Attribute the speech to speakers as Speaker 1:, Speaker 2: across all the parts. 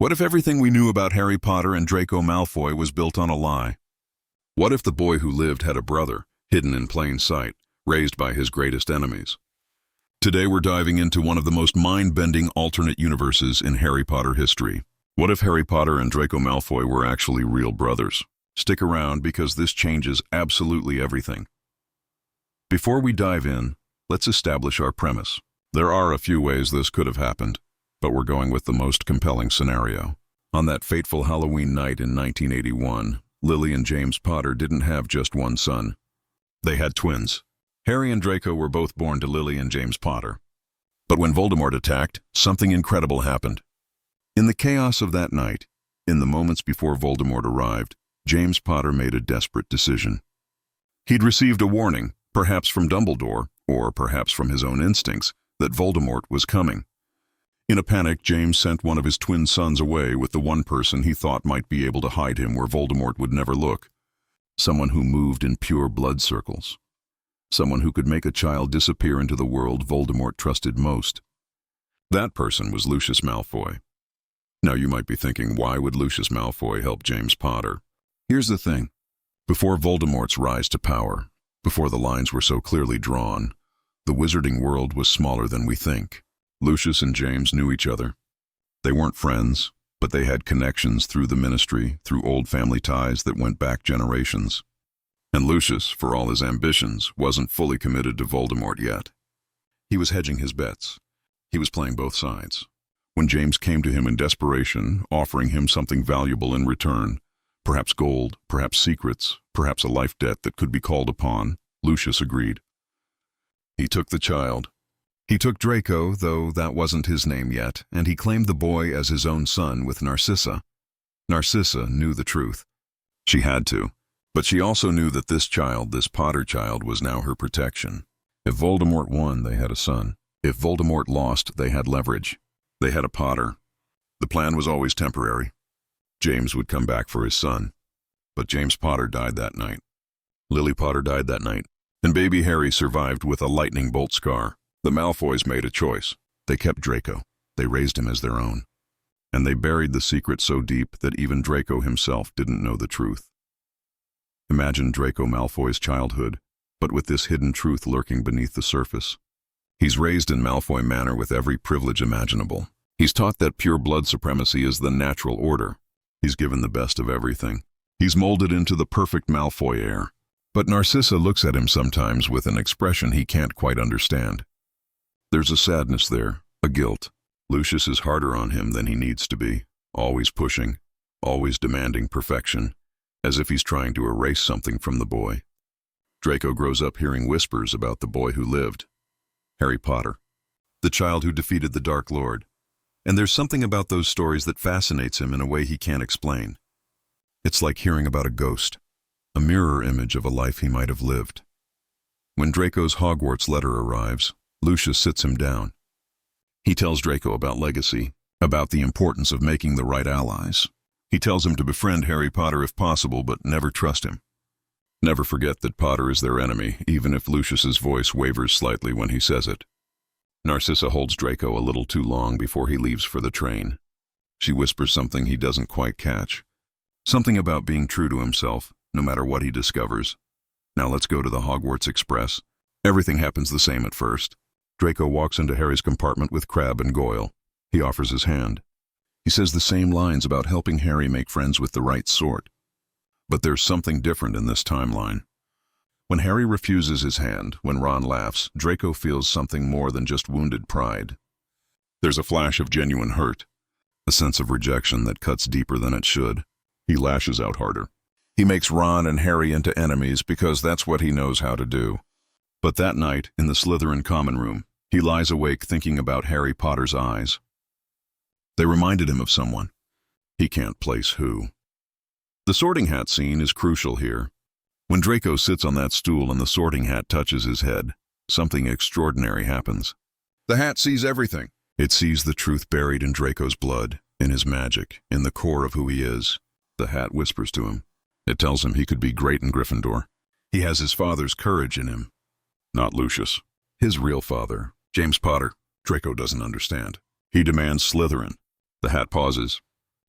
Speaker 1: What if everything we knew about Harry Potter and Draco Malfoy was built on a lie? What if the boy who lived had a brother, hidden in plain sight, raised by his greatest enemies? Today we're diving into one of the most mind-bending alternate universes in Harry Potter history. What if Harry Potter and Draco Malfoy were actually real brothers? Stick around because this changes absolutely everything. Before we dive in, let's establish our premise. There are a few ways this could have happened, but we're going with the most compelling scenario. On that fateful Halloween night in 1981, Lily and James Potter didn't have just one son. They had twins. Harry and Draco were both born to Lily and James Potter. But when Voldemort attacked, something incredible happened. In the chaos of that night, in the moments before Voldemort arrived, James Potter made a desperate decision. He'd received a warning, perhaps from Dumbledore, or perhaps from his own instincts, that Voldemort was coming. In a panic, James sent one of his twin sons away with the one person he thought might be able to hide him where Voldemort would never look. Someone who moved in pure blood circles. Someone who could make a child disappear into the world Voldemort trusted most. That person was Lucius Malfoy. Now you might be thinking, why would Lucius Malfoy help James Potter? Here's the thing. Before Voldemort's rise to power, before the lines were so clearly drawn, the wizarding world was smaller than we think. Lucius and James knew each other. They weren't friends, but they had connections through the ministry, through old family ties that went back generations. And Lucius, for all his ambitions, wasn't fully committed to Voldemort yet. He was hedging his bets. He was playing both sides. When James came to him in desperation, offering him something valuable in return, perhaps gold, perhaps secrets, perhaps a life debt that could be called upon, Lucius agreed. He took the child. He took Draco, though that wasn't his name yet, and he claimed the boy as his own son with Narcissa. Narcissa knew the truth. She had to. But she also knew that this child, this Potter child, was now her protection. If Voldemort won, they had a son. If Voldemort lost, they had leverage. They had a Potter. The plan was always temporary. James would come back for his son. But James Potter died that night. Lily Potter died that night. And baby Harry survived with a lightning bolt scar. The Malfoys made a choice. They kept Draco. They raised him as their own. And they buried the secret so deep that even Draco himself didn't know the truth. Imagine Draco Malfoy's childhood, but with this hidden truth lurking beneath the surface. He's raised in Malfoy Manor with every privilege imaginable. He's taught that pure blood supremacy is the natural order. He's given the best of everything. He's molded into the perfect Malfoy heir. But Narcissa looks at him sometimes with an expression he can't quite understand. There's a sadness there, a guilt. Lucius is harder on him than he needs to be, always pushing, always demanding perfection, as if he's trying to erase something from the boy. Draco grows up hearing whispers about the boy who lived, Harry Potter, the child who defeated the Dark Lord. And there's something about those stories that fascinates him in a way he can't explain. It's like hearing about a ghost, a mirror image of a life he might have lived. When Draco's Hogwarts letter arrives, Lucius sits him down. He tells Draco about legacy, about the importance of making the right allies. He tells him to befriend Harry Potter if possible, but never trust him. Never forget that Potter is their enemy, even if Lucius's voice wavers slightly when he says it. Narcissa holds Draco a little too long before he leaves for the train. She whispers something he doesn't quite catch. Something about being true to himself, no matter what he discovers. Now let's go to the Hogwarts Express. Everything happens the same at first. Draco walks into Harry's compartment with Crabbe and Goyle. He offers his hand. He says the same lines about helping Harry make friends with the right sort. But there's something different in this timeline. When Harry refuses his hand, when Ron laughs, Draco feels something more than just wounded pride. There's a flash of genuine hurt, a sense of rejection that cuts deeper than it should. He lashes out harder. He makes Ron and Harry into enemies because that's what he knows how to do. But that night, in the Slytherin common room, he lies awake thinking about Harry Potter's eyes. They reminded him of someone. He can't place who. The sorting hat scene is crucial here. When Draco sits on that stool and the sorting hat touches his head, something extraordinary happens. The hat sees everything. It sees the truth buried in Draco's blood, in his magic, in the core of who he is. The hat whispers to him. It tells him he could be great in Gryffindor. He has his father's courage in him. Not Lucius. His real father, James Potter, Draco doesn't understand. He demands Slytherin. The hat pauses.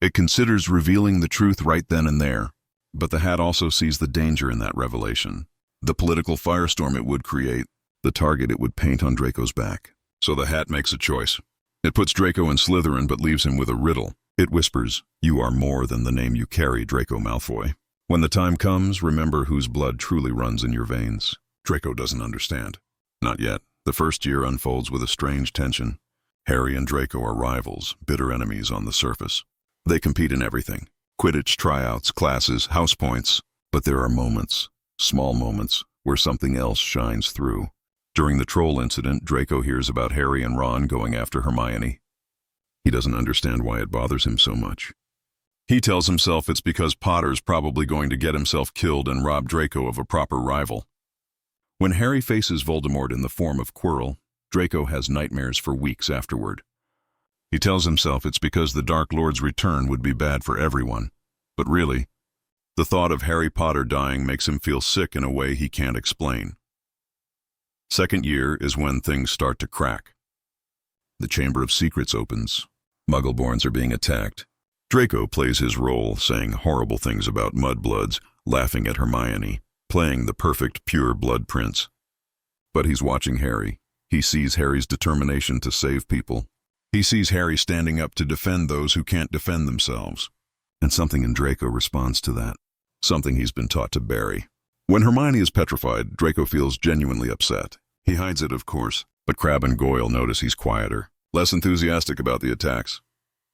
Speaker 1: It considers revealing the truth right then and there. But the hat also sees the danger in that revelation. The political firestorm it would create, the target it would paint on Draco's back. So the hat makes a choice. It puts Draco in Slytherin but leaves him with a riddle. It whispers, "You are more than the name you carry, Draco Malfoy. When the time comes, remember whose blood truly runs in your veins." Draco doesn't understand. Not yet. The first year unfolds with a strange tension. Harry and Draco are rivals, bitter enemies on the surface. They compete in everything. Quidditch tryouts, classes, house points. But there are moments, small moments, where something else shines through. During the troll incident, Draco hears about Harry and Ron going after Hermione. He doesn't understand why it bothers him so much. He tells himself it's because Potter's probably going to get himself killed and rob Draco of a proper rival. When Harry faces Voldemort in the form of Quirrell, Draco has nightmares for weeks afterward. He tells himself it's because the Dark Lord's return would be bad for everyone. But really, the thought of Harry Potter dying makes him feel sick in a way he can't explain. Second year is when things start to crack. The Chamber of Secrets opens. Muggleborns are being attacked. Draco plays his role, saying horrible things about mudbloods, laughing at Hermione, playing the perfect pure blood prince. But he's watching Harry. He sees Harry's determination to save people. He sees Harry standing up to defend those who can't defend themselves. And something in Draco responds to that. Something he's been taught to bury. When Hermione is petrified, Draco feels genuinely upset. He hides it, of course, but Crabbe and Goyle notice he's quieter, less enthusiastic about the attacks.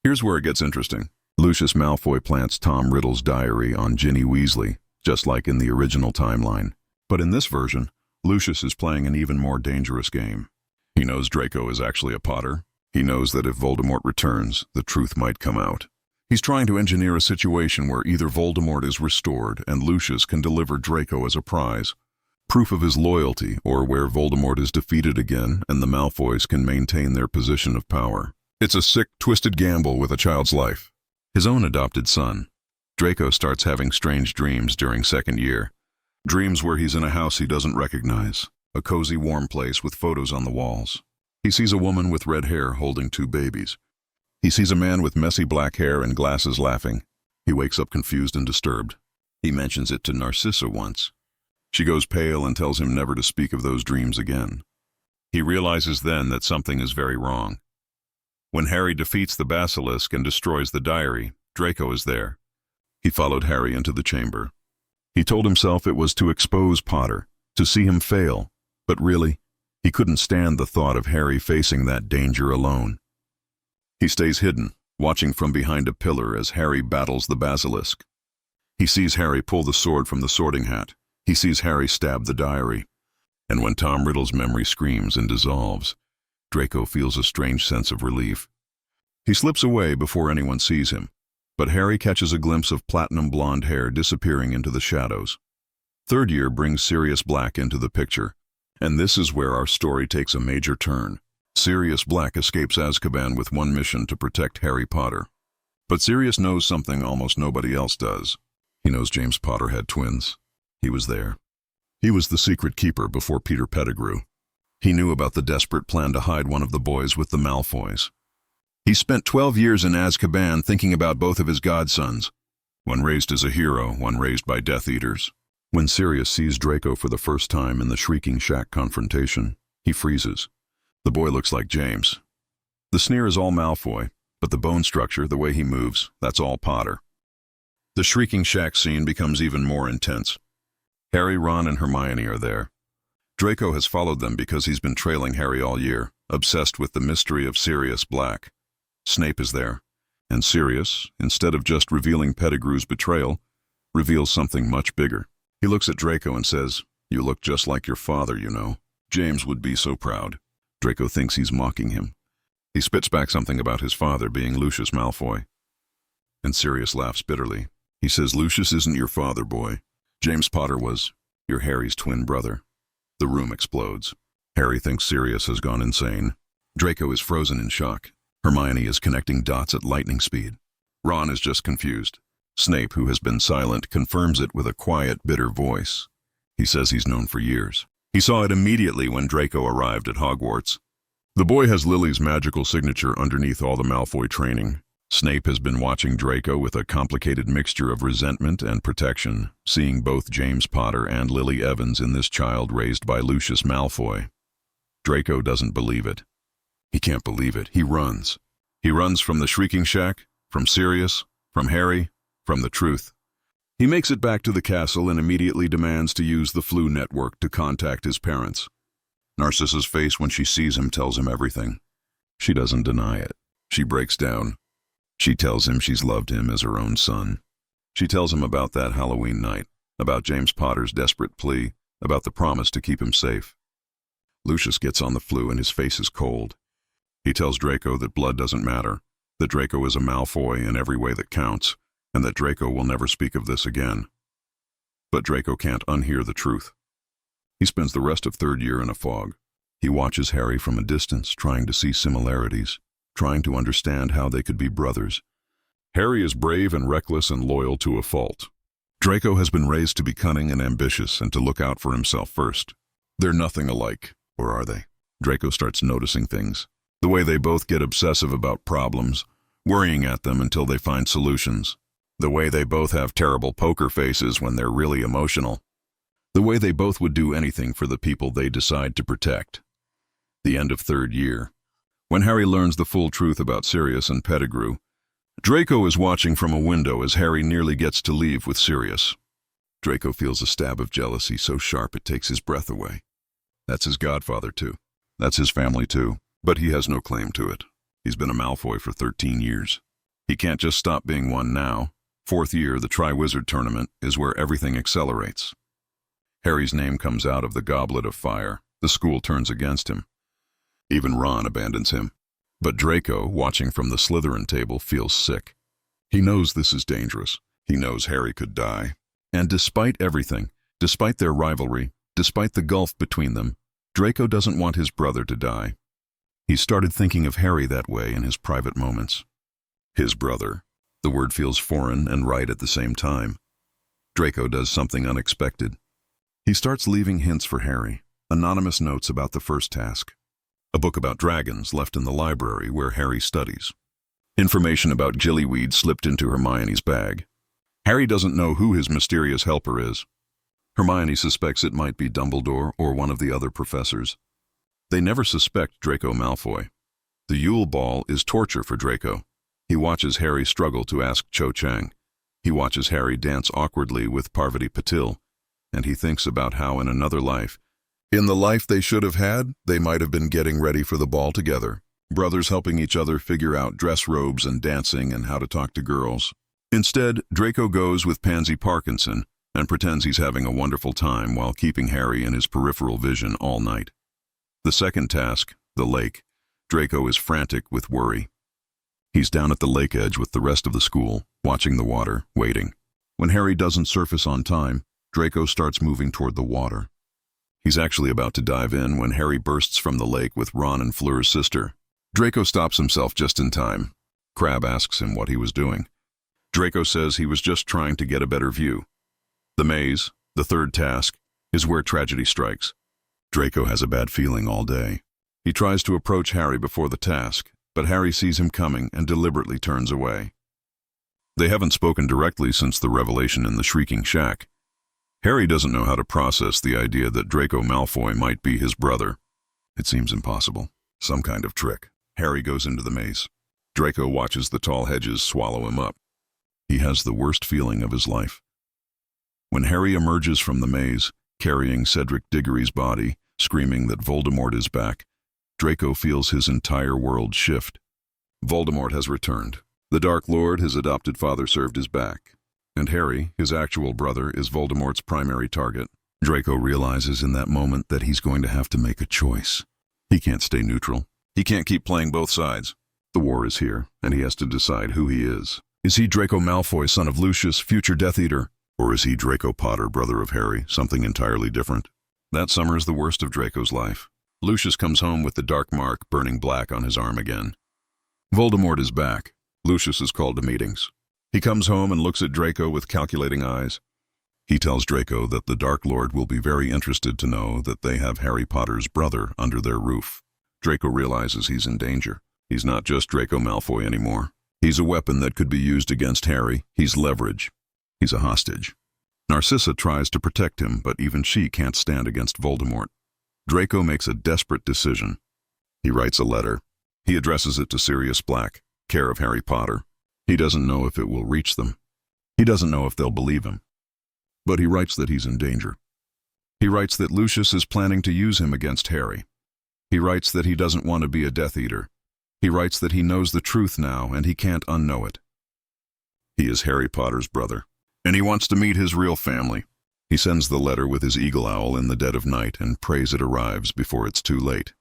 Speaker 1: Here's where it gets interesting. Lucius Malfoy plants Tom Riddle's diary on Ginny Weasley, just like in the original timeline. But in this version, Lucius is playing an even more dangerous game. He knows Draco is actually a Potter. He knows that if Voldemort returns, the truth might come out. He's trying to engineer a situation where either Voldemort is restored and Lucius can deliver Draco as a prize, proof of his loyalty, or where Voldemort is defeated again and the Malfoys can maintain their position of power. It's a sick, twisted gamble with a child's life. His own adopted son. Draco starts having strange dreams during second year. Dreams where he's in a house he doesn't recognize, a cozy, warm place with photos on the walls. He sees a woman with red hair holding two babies. He sees a man with messy black hair and glasses laughing. He wakes up confused and disturbed. He mentions it to Narcissa once. She goes pale and tells him never to speak of those dreams again. He realizes then that something is very wrong. When Harry defeats the basilisk and destroys the diary, Draco is there. He followed Harry into the chamber. He told himself it was to expose Potter, to see him fail, but really, he couldn't stand the thought of Harry facing that danger alone. He stays hidden, watching from behind a pillar as Harry battles the basilisk. He sees Harry pull the sword from the sorting hat. He sees Harry stab the diary. And when Tom Riddle's memory screams and dissolves, Draco feels a strange sense of relief. He slips away before anyone sees him, but Harry catches a glimpse of platinum blonde hair disappearing into the shadows. Third year brings Sirius Black into the picture, and this is where our story takes a major turn. Sirius Black escapes Azkaban with one mission: to protect Harry Potter. But Sirius knows something almost nobody else does. He knows James Potter had twins. He was there. He was the secret keeper before Peter Pettigrew. He knew about the desperate plan to hide one of the boys with the Malfoys. He spent 12 years in Azkaban thinking about both of his godsons, one raised as a hero, one raised by Death Eaters. When Sirius sees Draco for the first time in the Shrieking Shack confrontation, he freezes. The boy looks like James. The sneer is all Malfoy, but the bone structure, the way he moves, that's all Potter. The Shrieking Shack scene becomes even more intense. Harry, Ron, and Hermione are there. Draco has followed them because he's been trailing Harry all year, obsessed with the mystery of Sirius Black. Snape is there, and Sirius, instead of just revealing Pettigrew's betrayal, reveals something much bigger. He looks at Draco and says, "You look just like your father, you know. James would be so proud." Draco thinks he's mocking him. He spits back something about his father being Lucius Malfoy. And Sirius laughs bitterly. He says, "Lucius isn't your father, boy. James Potter was your Harry's twin brother." The room explodes. Harry thinks Sirius has gone insane. Draco is frozen in shock. Hermione is connecting dots at lightning speed. Ron is just confused. Snape, who has been silent, confirms it with a quiet, bitter voice. He says he's known for years. He saw it immediately when Draco arrived at Hogwarts. The boy has Lily's magical signature underneath all the Malfoy training. Snape has been watching Draco with a complicated mixture of resentment and protection, seeing both James Potter and Lily Evans in this child raised by Lucius Malfoy. Draco doesn't believe it. He can't believe it. He runs. He runs from the Shrieking Shack, from Sirius, from Harry, from the truth. He makes it back to the castle and immediately demands to use the Flu network to contact his parents. Narcissa's face when she sees him tells him everything. She doesn't deny it. She breaks down. She tells him she's loved him as her own son. She tells him about that Halloween night, about James Potter's desperate plea, about the promise to keep him safe. Lucius gets on the Flu and his face is cold. He tells Draco that blood doesn't matter, that Draco is a Malfoy in every way that counts, and that Draco will never speak of this again. But Draco can't unhear the truth. He spends the rest of third year in a fog. He watches Harry from a distance, trying to see similarities, trying to understand how they could be brothers. Harry is brave and reckless and loyal to a fault. Draco has been raised to be cunning and ambitious and to look out for himself first. They're nothing alike, or are they? Draco starts noticing things. The way they both get obsessive about problems, worrying at them until they find solutions. The way they both have terrible poker faces when they're really emotional. The way they both would do anything for the people they decide to protect. The end of third year. When Harry learns the full truth about Sirius and Pettigrew, Draco is watching from a window as Harry nearly gets to leave with Sirius. Draco feels a stab of jealousy so sharp it takes his breath away. That's his godfather too. That's his family too. But he has no claim to it. He's been a Malfoy for 13 years. He can't just stop being one now. Fourth year, the Triwizard Tournament, is where everything accelerates. Harry's name comes out of the Goblet of Fire. The school turns against him. Even Ron abandons him. But Draco, watching from the Slytherin table, feels sick. He knows this is dangerous. He knows Harry could die. And despite everything, despite their rivalry, despite the gulf between them, Draco doesn't want his brother to die. He started thinking of Harry that way in his private moments. His brother. The word feels foreign and right at the same time. Draco does something unexpected. He starts leaving hints for Harry, anonymous notes about the first task. A book about dragons left in the library where Harry studies. Information about Gillyweed slipped into Hermione's bag. Harry doesn't know who his mysterious helper is. Hermione suspects it might be Dumbledore or one of the other professors. They never suspect Draco Malfoy. The Yule Ball is torture for Draco. He watches Harry struggle to ask Cho Chang. He watches Harry dance awkwardly with Parvati Patil, and he thinks about how in another life, in the life they should have had, they might have been getting ready for the ball together, brothers helping each other figure out dress robes and dancing and how to talk to girls. Instead, Draco goes with Pansy Parkinson and pretends he's having a wonderful time while keeping Harry in his peripheral vision all night. The second task, the lake, Draco is frantic with worry. He's down at the lake edge with the rest of the school, watching the water, waiting. When Harry doesn't surface on time, Draco starts moving toward the water. He's actually about to dive in when Harry bursts from the lake with Ron and Fleur's sister. Draco stops himself just in time. Crabbe asks him what he was doing. Draco says he was just trying to get a better view. The maze, the third task, is where tragedy strikes. Draco has a bad feeling all day. He tries to approach Harry before the task, but Harry sees him coming and deliberately turns away. They haven't spoken directly since the revelation in the Shrieking Shack. Harry doesn't know how to process the idea that Draco Malfoy might be his brother. It seems impossible. Some kind of trick. Harry goes into the maze. Draco watches the tall hedges swallow him up. He has the worst feeling of his life. When Harry emerges from the maze, carrying Cedric Diggory's body, screaming that Voldemort is back, Draco feels his entire world shift. Voldemort has returned. The Dark Lord, his adopted father, served his back. And Harry, his actual brother, is Voldemort's primary target. Draco realizes in that moment that he's going to have to make a choice. He can't stay neutral. He can't keep playing both sides. The war is here, and he has to decide who he is. Is he Draco Malfoy, son of Lucius, future Death Eater? Or is he Draco Potter, brother of Harry, something entirely different? That summer is the worst of Draco's life. Lucius comes home with the dark mark burning black on his arm again. Voldemort is back. Lucius is called to meetings. He comes home and looks at Draco with calculating eyes. He tells Draco that the Dark Lord will be very interested to know that they have Harry Potter's brother under their roof. Draco realizes he's in danger. He's not just Draco Malfoy anymore. He's a weapon that could be used against Harry. He's leverage. He's a hostage. Narcissa tries to protect him, but even she can't stand against Voldemort. Draco makes a desperate decision. He writes a letter. He addresses it to Sirius Black, care of Harry Potter. He doesn't know if it will reach them. He doesn't know if they'll believe him. But he writes that he's in danger. He writes that Lucius is planning to use him against Harry. He writes that he doesn't want to be a Death Eater. He writes that he knows the truth now and he can't unknow it. He is Harry Potter's brother, and he wants to meet his real family. He sends the letter with his eagle owl in the dead of night and prays it arrives before it's too late.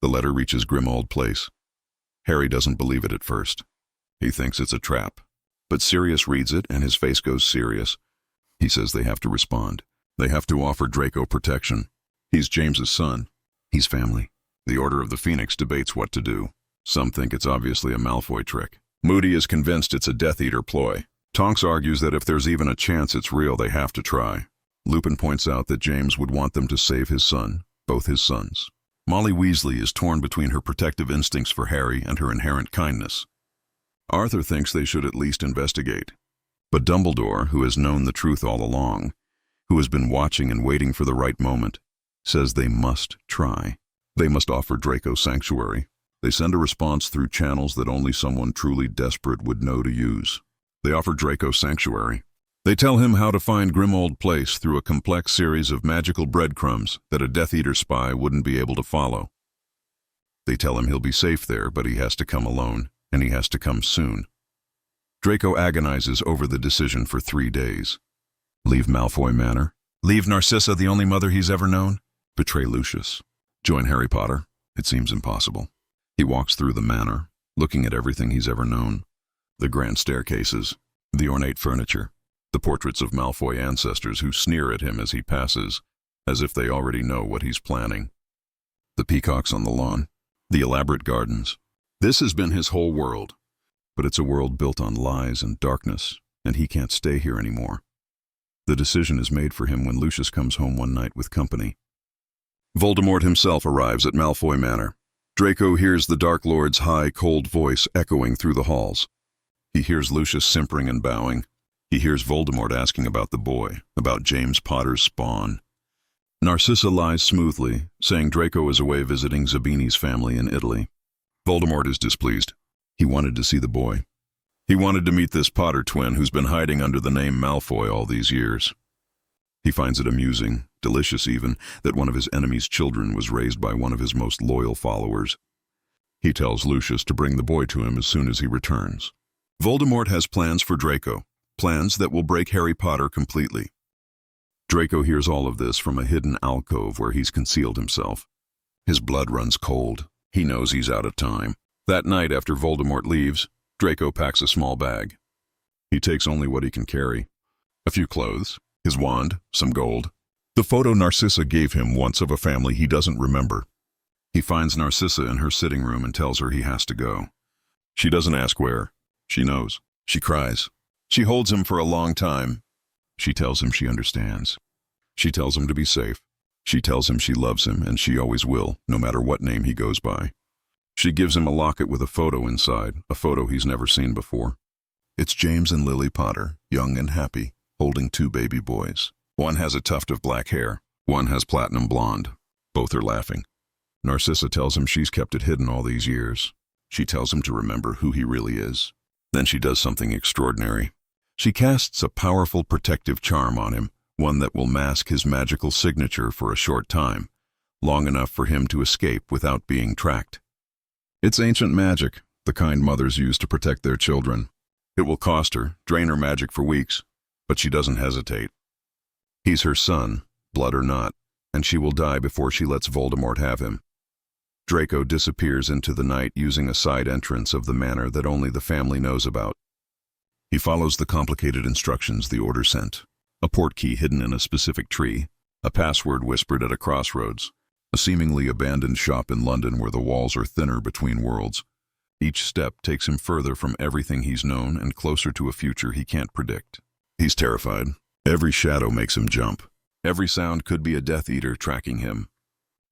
Speaker 1: The letter reaches Grimmauld Place. Harry doesn't believe it at first. He thinks it's a trap. But Sirius reads it and his face goes serious. He says they have to respond. They have to offer Draco protection. He's James's son. He's family. The Order of the Phoenix debates what to do. Some think it's obviously a Malfoy trick. Moody is convinced it's a Death Eater ploy. Tonks argues that if there's even a chance it's real, they have to try. Lupin points out that James would want them to save his son, both his sons. Molly Weasley is torn between her protective instincts for Harry and her inherent kindness. Arthur thinks they should at least investigate. But Dumbledore, who has known the truth all along, who has been watching and waiting for the right moment, says they must try. They must offer Draco sanctuary. They send a response through channels that only someone truly desperate would know to use. They offer Draco sanctuary. They tell him how to find Grimmauld Place through a complex series of magical breadcrumbs that a Death Eater spy wouldn't be able to follow. They tell him he'll be safe there, but he has to come alone, and he has to come soon. Draco agonizes over the decision for 3 days. Leave Malfoy Manor? Leave Narcissa, the only mother he's ever known? Betray Lucius? Join Harry Potter? It seems impossible. He walks through the manor, looking at everything he's ever known. The grand staircases, the ornate furniture, the portraits of Malfoy ancestors who sneer at him as he passes, as if they already know what he's planning. The peacocks on the lawn, the elaborate gardens. This has been his whole world. But it's a world built on lies and darkness, and he can't stay here anymore. The decision is made for him when Lucius comes home one night with company. Voldemort himself arrives at Malfoy Manor. Draco hears the Dark Lord's high, cold voice echoing through the halls. He hears Lucius simpering and bowing. He hears Voldemort asking about the boy, about James Potter's spawn. Narcissa lies smoothly, saying Draco is away visiting Zabini's family in Italy. Voldemort is displeased. He wanted to see the boy. He wanted to meet this Potter twin who's been hiding under the name Malfoy all these years. He finds it amusing, delicious even, that one of his enemy's children was raised by one of his most loyal followers. He tells Lucius to bring the boy to him as soon as he returns. Voldemort has plans for Draco, plans that will break Harry Potter completely. Draco hears all of this from a hidden alcove where he's concealed himself. His blood runs cold. He knows he's out of time. That night after Voldemort leaves, Draco packs a small bag. He takes only what he can carry. A few clothes, his wand, some gold. The photo Narcissa gave him once of a family he doesn't remember. He finds Narcissa in her sitting room and tells her he has to go. She doesn't ask where. She knows. She cries. She holds him for a long time. She tells him she understands. She tells him to be safe. She tells him she loves him and she always will, no matter what name he goes by. She gives him a locket with a photo inside, a photo he's never seen before. It's James and Lily Potter, young and happy, holding 2 baby boys. One has a tuft of black hair. One has platinum blonde. Both are laughing. Narcissa tells him she's kept it hidden all these years. She tells him to remember who he really is. Then she does something extraordinary. She casts a powerful protective charm on him, one that will mask his magical signature for a short time, long enough for him to escape without being tracked. It's ancient magic, the kind mothers use to protect their children. It will cost her, drain her magic for weeks, but she doesn't hesitate. He's her son, blood or not, and she will die before she lets Voldemort have him. Draco disappears into the night using a side entrance of the manor that only the family knows about. He follows the complicated instructions the Order sent. A portkey hidden in a specific tree, a password whispered at a crossroads, a seemingly abandoned shop in London where the walls are thinner between worlds. Each step takes him further from everything he's known and closer to a future he can't predict. He's terrified. Every shadow makes him jump. Every sound could be a Death Eater tracking him.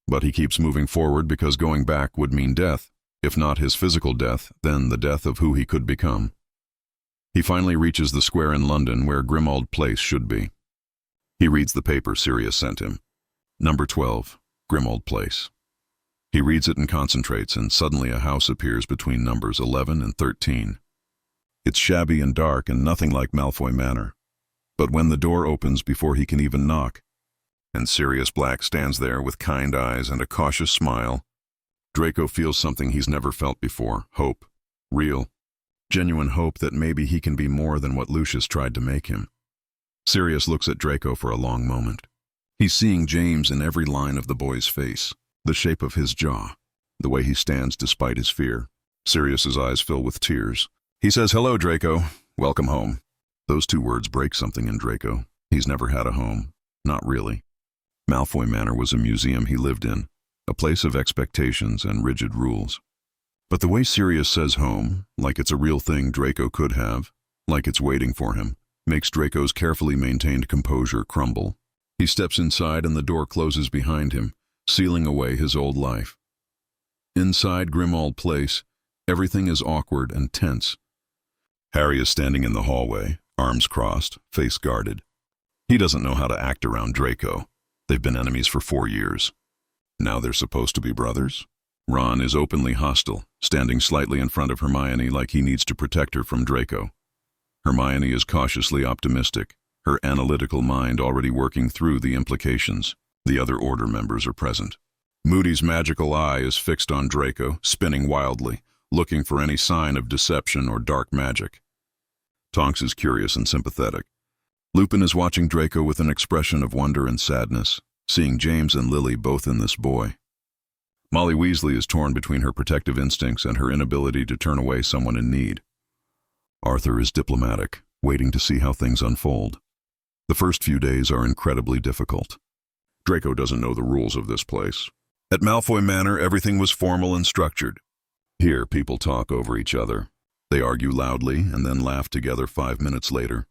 Speaker 1: But he keeps moving forward because going back would mean death. If not his physical death, then the death of who he could become. He finally reaches the square in London where Grimmauld Place should be. He reads the paper Sirius sent him. Number 12, Grimmauld Place. He reads it and concentrates, and suddenly a house appears between numbers 11 and 13. It's shabby and dark and nothing like Malfoy Manor. But when the door opens before he can even knock, and Sirius Black stands there with kind eyes and a cautious smile, Draco feels something he's never felt before. Hope. Real. Genuine hope that maybe he can be more than what Lucius tried to make him. Sirius looks at Draco for a long moment. He's seeing James in every line of the boy's face, the shape of his jaw, the way he stands despite his fear. Sirius's eyes fill with tears. He says, "Hello, Draco. Welcome home." Those two words break something in Draco. He's never had a home. Not really. Malfoy Manor was a museum he lived in, a place of expectations and rigid rules. But the way Sirius says home, like it's a real thing Draco could have, like it's waiting for him, makes Draco's carefully maintained composure crumble. He steps inside and the door closes behind him, sealing away his old life. Inside Grimmauld Place, everything is awkward and tense. Harry is standing in the hallway, arms crossed, face guarded. He doesn't know how to act around Draco. They've been enemies for 4 years. Now they're supposed to be brothers? Ron is openly hostile, standing slightly in front of Hermione like he needs to protect her from Draco. Hermione is cautiously optimistic, her analytical mind already working through the implications. The other Order members are present. Moody's magical eye is fixed on Draco, spinning wildly, looking for any sign of deception or dark magic. Tonks is curious and sympathetic. Lupin is watching Draco with an expression of wonder and sadness, seeing James and Lily both in this boy. Molly Weasley is torn between her protective instincts and her inability to turn away someone in need. Arthur is diplomatic, waiting to see how things unfold. The first few days are incredibly difficult. Draco doesn't know the rules of this place. At Malfoy Manor, everything was formal and structured. Here, people talk over each other. They argue loudly and then laugh together 5 minutes later.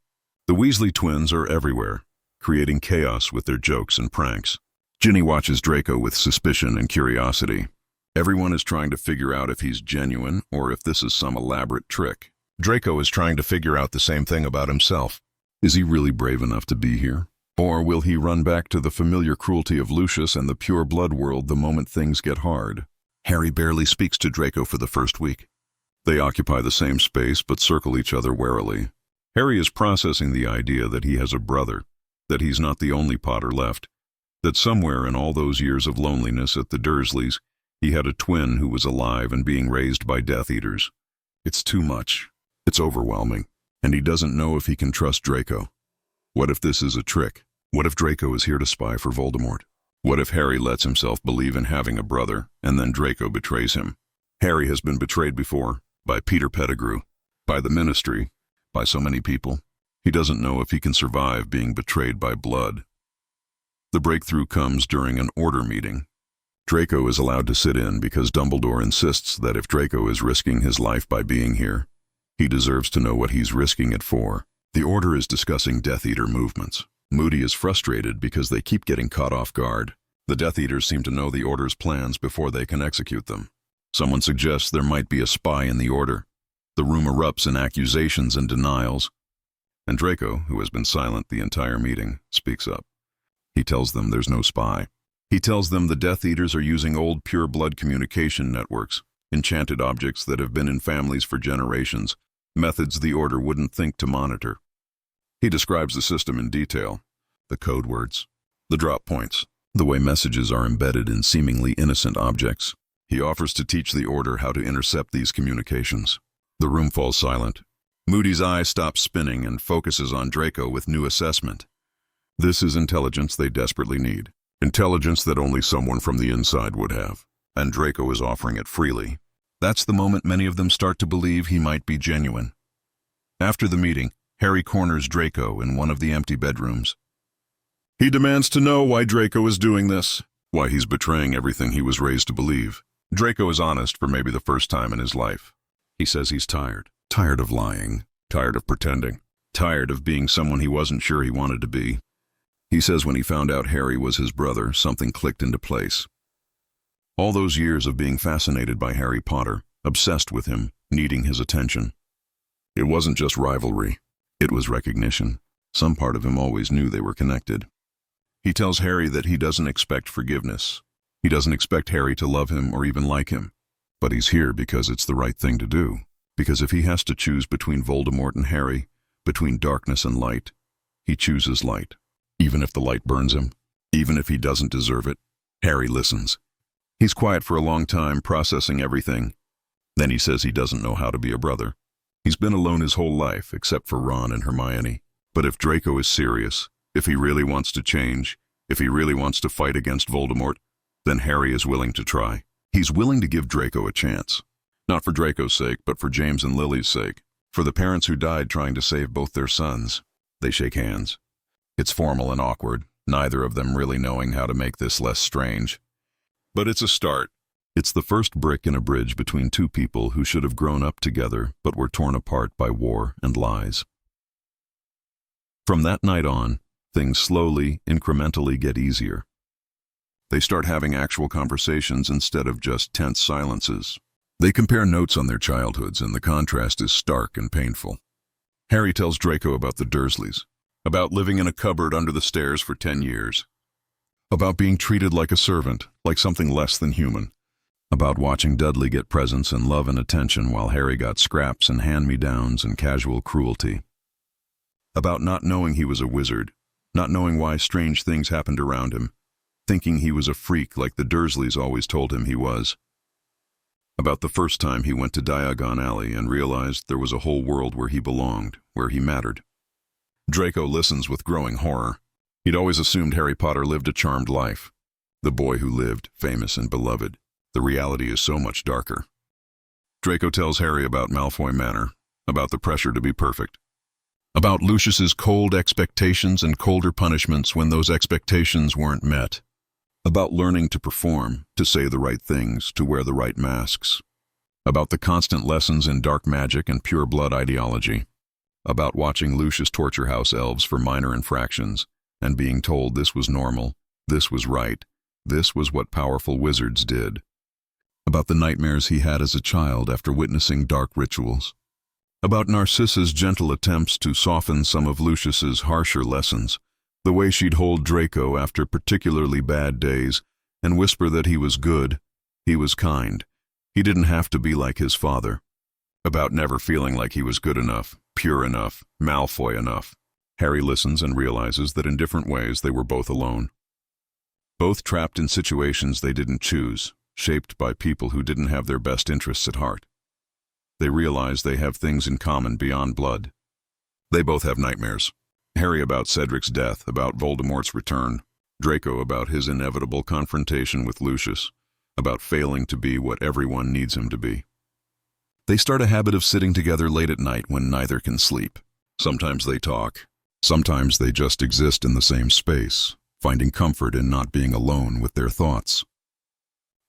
Speaker 1: The Weasley twins are everywhere, creating chaos with their jokes and pranks. Ginny watches Draco with suspicion and curiosity. Everyone is trying to figure out if he's genuine or if this is some elaborate trick. Draco is trying to figure out the same thing about himself. Is he really brave enough to be here? Or will he run back to the familiar cruelty of Lucius and the pure blood world the moment things get hard? Harry barely speaks to Draco for the first week. They occupy the same space but circle each other warily. Harry is processing the idea that he has a brother, that he's not the only Potter left, that somewhere in all those years of loneliness at the Dursleys, he had a twin who was alive and being raised by Death Eaters. It's too much. It's overwhelming. And he doesn't know if he can trust Draco. What if this is a trick? What if Draco is here to spy for Voldemort? What if Harry lets himself believe in having a brother, and then Draco betrays him? Harry has been betrayed before, by Peter Pettigrew, by the Ministry, by so many people. He doesn't know if he can survive being betrayed by blood. The breakthrough comes during an Order meeting. Draco is allowed to sit in because Dumbledore insists that if Draco is risking his life by being here, he deserves to know what he's risking it for. The Order is discussing Death Eater movements. Moody is frustrated because they keep getting caught off guard. The Death Eaters seem to know the Order's plans before they can execute them. Someone suggests there might be a spy in the Order. The room erupts in accusations and denials. And Draco, who has been silent the entire meeting, speaks up. He tells them there's no spy. He tells them the Death Eaters are using old pure blood communication networks, enchanted objects that have been in families for generations, methods the Order wouldn't think to monitor. He describes the system in detail, the code words, the drop points, the way messages are embedded in seemingly innocent objects. He offers to teach the Order how to intercept these communications. The room falls silent. Moody's eye stops spinning and focuses on Draco with new assessment. This is intelligence they desperately need. Intelligence that only someone from the inside would have. And Draco is offering it freely. That's the moment many of them start to believe he might be genuine. After the meeting, Harry corners Draco in one of the empty bedrooms. He demands to know why Draco is doing this, why he's betraying everything he was raised to believe. Draco is honest for maybe the first time in his life. He says he's tired of lying, tired of pretending, tired of being someone he wasn't sure he wanted to be. He says when he found out Harry was his brother, something clicked into place. All those years of being fascinated by Harry Potter, obsessed with him, needing his attention. It wasn't just rivalry. It was recognition. Some part of him always knew they were connected. He tells Harry that he doesn't expect forgiveness. He doesn't expect Harry to love him or even like him. But he's here because it's the right thing to do. Because if he has to choose between Voldemort and Harry, between darkness and light, he chooses light. Even if the light burns him, even if he doesn't deserve it, Harry listens. He's quiet for a long time, processing everything. Then he says he doesn't know how to be a brother. He's been alone his whole life, except for Ron and Hermione. But if Draco is serious, if he really wants to change, if he really wants to fight against Voldemort, then Harry is willing to try. He's willing to give Draco a chance. Not for Draco's sake, but for James and Lily's sake. For the parents who died trying to save both their sons. They shake hands. It's formal and awkward, neither of them really knowing how to make this less strange. But it's a start. It's the first brick in a bridge between two people who should have grown up together but were torn apart by war and lies. From that night on, things slowly, incrementally get easier. They start having actual conversations instead of just tense silences. They compare notes on their childhoods, and the contrast is stark and painful. Harry tells Draco about the Dursleys, about living in a cupboard under the stairs for 10 years, about being treated like a servant, like something less than human, about watching Dudley get presents and love and attention while Harry got scraps and hand-me-downs and casual cruelty, about not knowing he was a wizard, not knowing why strange things happened around him, thinking he was a freak like the Dursleys always told him he was, about the first time he went to Diagon Alley and realized there was a whole world where he belonged, where he mattered. Draco listens with growing horror. He'd always assumed Harry Potter lived a charmed life. The boy who lived, famous and beloved. The reality is so much darker. Draco tells Harry about Malfoy Manor, about the pressure to be perfect, about Lucius's cold expectations and colder punishments when those expectations weren't met, about learning to perform, to say the right things, to wear the right masks, about the constant lessons in dark magic and pure blood ideology, about watching Lucius torture house elves for minor infractions and being told this was normal, this was right, this was what powerful wizards did, about the nightmares he had as a child after witnessing dark rituals, about Narcissa's gentle attempts to soften some of Lucius's harsher lessons, the way she'd hold Draco after particularly bad days and whisper that he was good, he was kind, he didn't have to be like his father, about never feeling like he was good enough, pure enough, Malfoy enough. Harry listens and realizes that in different ways they were both alone. Both trapped in situations they didn't choose, shaped by people who didn't have their best interests at heart. They realize they have things in common beyond blood. They both have nightmares. Harry about Cedric's death, about Voldemort's return. Draco about his inevitable confrontation with Lucius, about failing to be what everyone needs him to be. They start a habit of sitting together late at night when neither can sleep. Sometimes they talk. Sometimes they just exist in the same space, finding comfort in not being alone with their thoughts.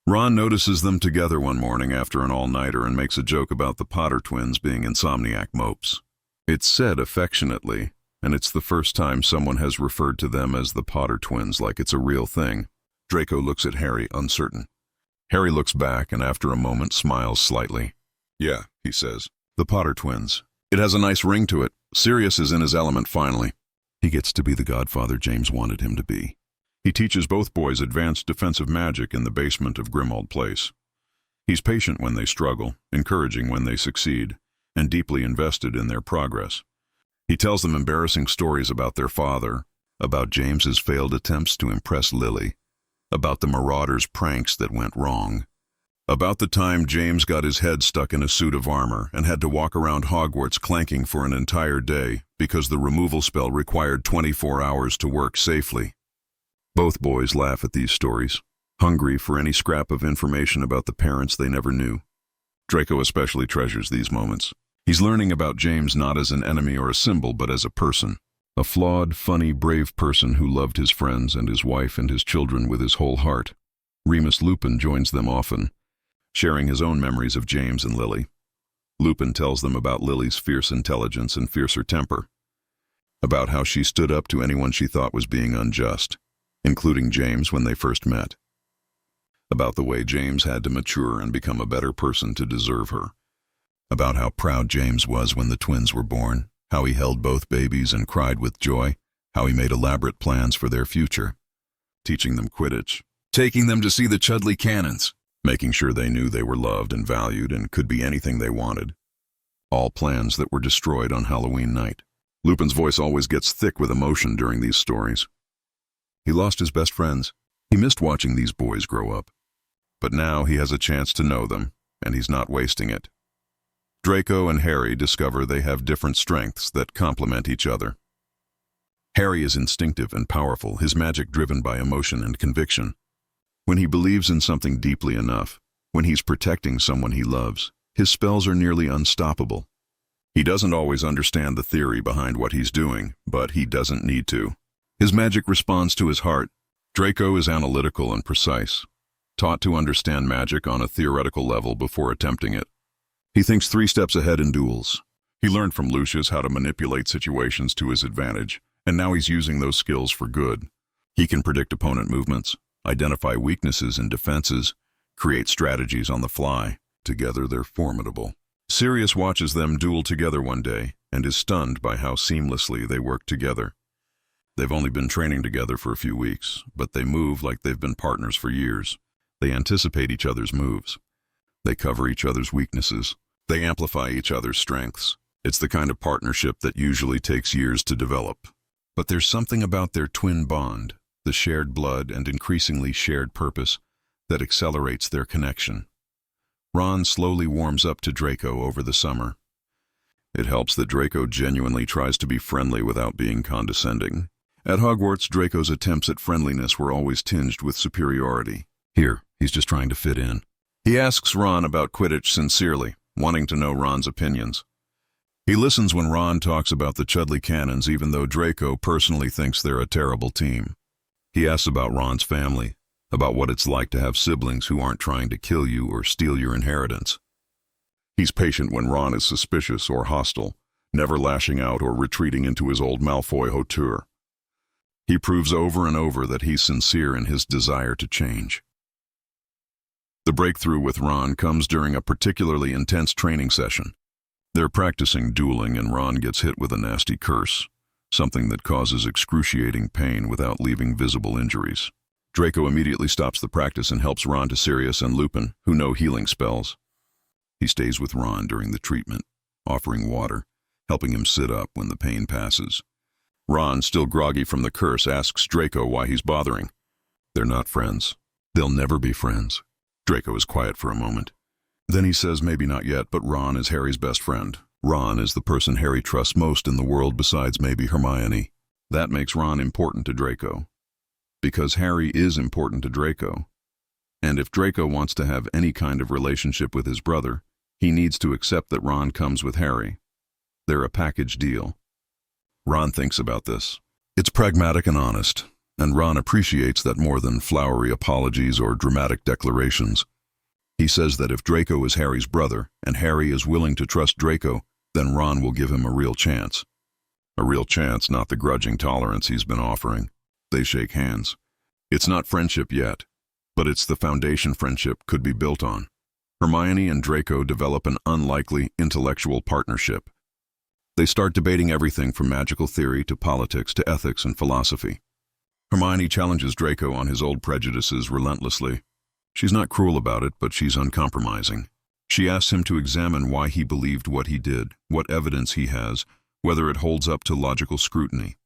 Speaker 1: Ron notices them together one morning after an all-nighter and makes a joke about the Potter twins being insomniac mopes. It's said affectionately, and it's the first time someone has referred to them as the Potter twins like it's a real thing. Draco looks at Harry, uncertain. Harry looks back and after a moment smiles slightly. "Yeah," he says. "The Potter twins. It has a nice ring to it. Sirius is in his element finally. He gets to be the godfather James wanted him to be. He teaches both boys advanced defensive magic in the basement of Grimmauld Place. He's patient when they struggle, encouraging when they succeed, and deeply invested in their progress. He tells them embarrassing stories about their father, about James's failed attempts to impress Lily, about the Marauders' pranks that went wrong, about the time James got his head stuck in a suit of armor and had to walk around Hogwarts clanking for an entire day because the removal spell required 24 hours to work safely. Both boys laugh at these stories, hungry for any scrap of information about the parents they never knew. Draco especially treasures these moments. He's learning about James not as an enemy or a symbol, but as a person. A flawed, funny, brave person who loved his friends and his wife and his children with his whole heart. Remus Lupin joins them often, sharing his own memories of James and Lily. Lupin tells them about Lily's fierce intelligence and fiercer temper, about how she stood up to anyone she thought was being unjust, including James when they first met. about the way James had to mature and become a better person to deserve her, about how proud James was when the twins were born, how he held both babies and cried with joy, how he made elaborate plans for their future, teaching them Quidditch, taking them to see the Chudley Cannons, making sure they knew they were loved and valued and could be anything they wanted. All plans that were destroyed on Halloween night. Lupin's voice always gets thick with emotion during these stories. He lost his best friends. He missed watching these boys grow up. But now he has a chance to know them, and he's not wasting it. Draco and Harry discover they have different strengths that complement each other. Harry is instinctive and powerful, his magic driven by emotion and conviction. When he believes in something deeply enough, when he's protecting someone he loves, his spells are nearly unstoppable. He doesn't always understand the theory behind what he's doing, but he doesn't need to. His magic responds to his heart. Draco is analytical and precise, taught to understand magic on a theoretical level before attempting it. He thinks 3 steps ahead in duels. He learned from Lucius how to manipulate situations to his advantage, and now he's using those skills for good. He can predict opponent movements, identify weaknesses and defenses, create strategies on the fly. Together they're formidable. Sirius watches them duel together one day and is stunned by how seamlessly they work together. They've only been training together for a few weeks, but they move like they've been partners for years. They anticipate each other's moves. They cover each other's weaknesses. They amplify each other's strengths. It's the kind of partnership that usually takes years to develop. But there's something about their twin bond, the shared blood and increasingly shared purpose, that accelerates their connection. Ron slowly warms up to Draco over the summer. It helps that Draco genuinely tries to be friendly without being condescending. At Hogwarts, Draco's attempts at friendliness were always tinged with superiority. Here, he's just trying to fit in. He asks Ron about Quidditch sincerely, wanting to know Ron's opinions. He listens when Ron talks about the Chudley Cannons, even though Draco personally thinks they're a terrible team. He asks about Ron's family, about what it's like to have siblings who aren't trying to kill you or steal your inheritance. He's patient when Ron is suspicious or hostile, never lashing out or retreating into his old Malfoy hauteur. He proves over and over that he's sincere in his desire to change. The breakthrough with Ron comes during a particularly intense training session. They're practicing dueling and Ron gets hit with a nasty curse, something that causes excruciating pain without leaving visible injuries. Draco immediately stops the practice and helps Ron to Sirius and Lupin, who know healing spells. He stays with Ron during the treatment, offering water, helping him sit up when the pain passes. Ron, still groggy from the curse, asks Draco why he's bothering. They're not friends. They'll never be friends. Draco is quiet for a moment. Then he says maybe not yet, but Ron is Harry's best friend. Ron is the person Harry trusts most in the world besides maybe Hermione. That makes Ron important to Draco. Because Harry is important to Draco. And if Draco wants to have any kind of relationship with his brother, he needs to accept that Ron comes with Harry. They're a package deal. Ron thinks about this. It's pragmatic and honest, and Ron appreciates that more than flowery apologies or dramatic declarations. He says that if Draco is Harry's brother, and Harry is willing to trust Draco, then Ron will give him a real chance. A real chance, not the grudging tolerance he's been offering. They shake hands. It's not friendship yet, but it's the foundation friendship could be built on. Hermione and Draco develop an unlikely intellectual partnership. They start debating everything from magical theory to politics to ethics and philosophy. Hermione challenges Draco on his old prejudices relentlessly. She's not cruel about it, but she's uncompromising. She asks him to examine why he believed what he did, what evidence he has, whether it holds up to logical scrutiny.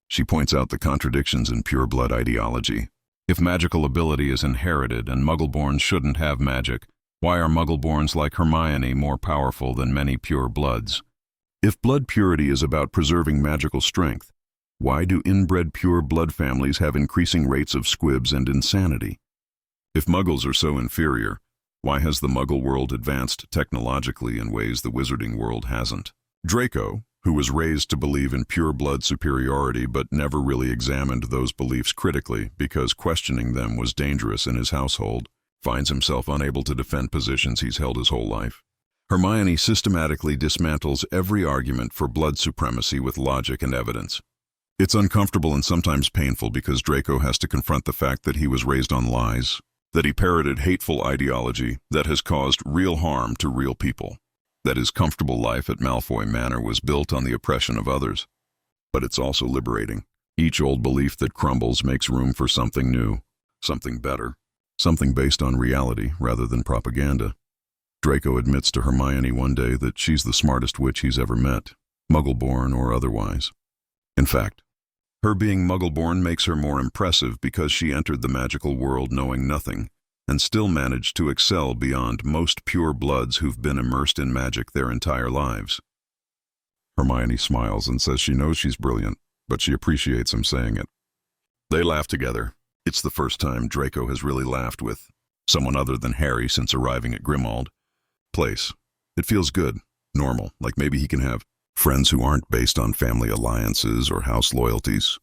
Speaker 1: She points out the contradictions in pure-blood ideology. If magical ability is inherited and Muggleborns shouldn't have magic, why are Muggleborns like Hermione more powerful than many pure-bloods? If blood purity is about preserving magical strength, why do inbred pure-blood families have increasing rates of squibs and insanity? If Muggles are so inferior, why has the Muggle world advanced technologically in ways the Wizarding world hasn't? Draco, who was raised to believe in pure-blood superiority but never really examined those beliefs critically because questioning them was dangerous in his household, finds himself unable to defend positions he's held his whole life. Hermione systematically dismantles every argument for blood supremacy with logic and evidence. It's uncomfortable and sometimes painful because Draco has to confront the fact that he was raised on lies, that he parroted hateful ideology that has caused real harm to real people, that his comfortable life at Malfoy Manor was built on the oppression of others. But it's also liberating. Each old belief that crumbles makes room for something new, something better, something based on reality rather than propaganda. Draco admits to Hermione one day that she's the smartest witch he's ever met, Muggle-born or otherwise. In fact, her being Muggle-born makes her more impressive because she entered the magical world knowing nothing and still managed to excel beyond most pure bloods who've been immersed in magic their entire lives. Hermione smiles and says she knows she's brilliant, but she appreciates him saying it. They laugh together. It's the first time Draco has really laughed with someone other than Harry since arriving at Grimmauld Place. It feels good, normal, like maybe he can have friends who aren't based on family alliances or house loyalties.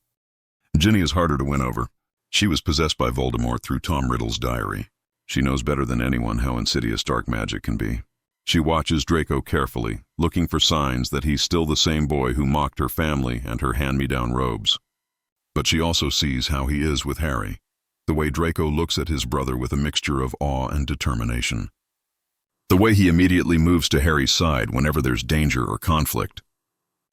Speaker 1: Ginny is harder to win over. She was possessed by Voldemort through Tom Riddle's diary. She knows better than anyone how insidious dark magic can be. She watches Draco carefully, looking for signs that he's still the same boy who mocked her family and her hand-me-down robes. But she also sees how he is with Harry, the way Draco looks at his brother with a mixture of awe and determination. The way he immediately moves to Harry's side whenever there's danger or conflict.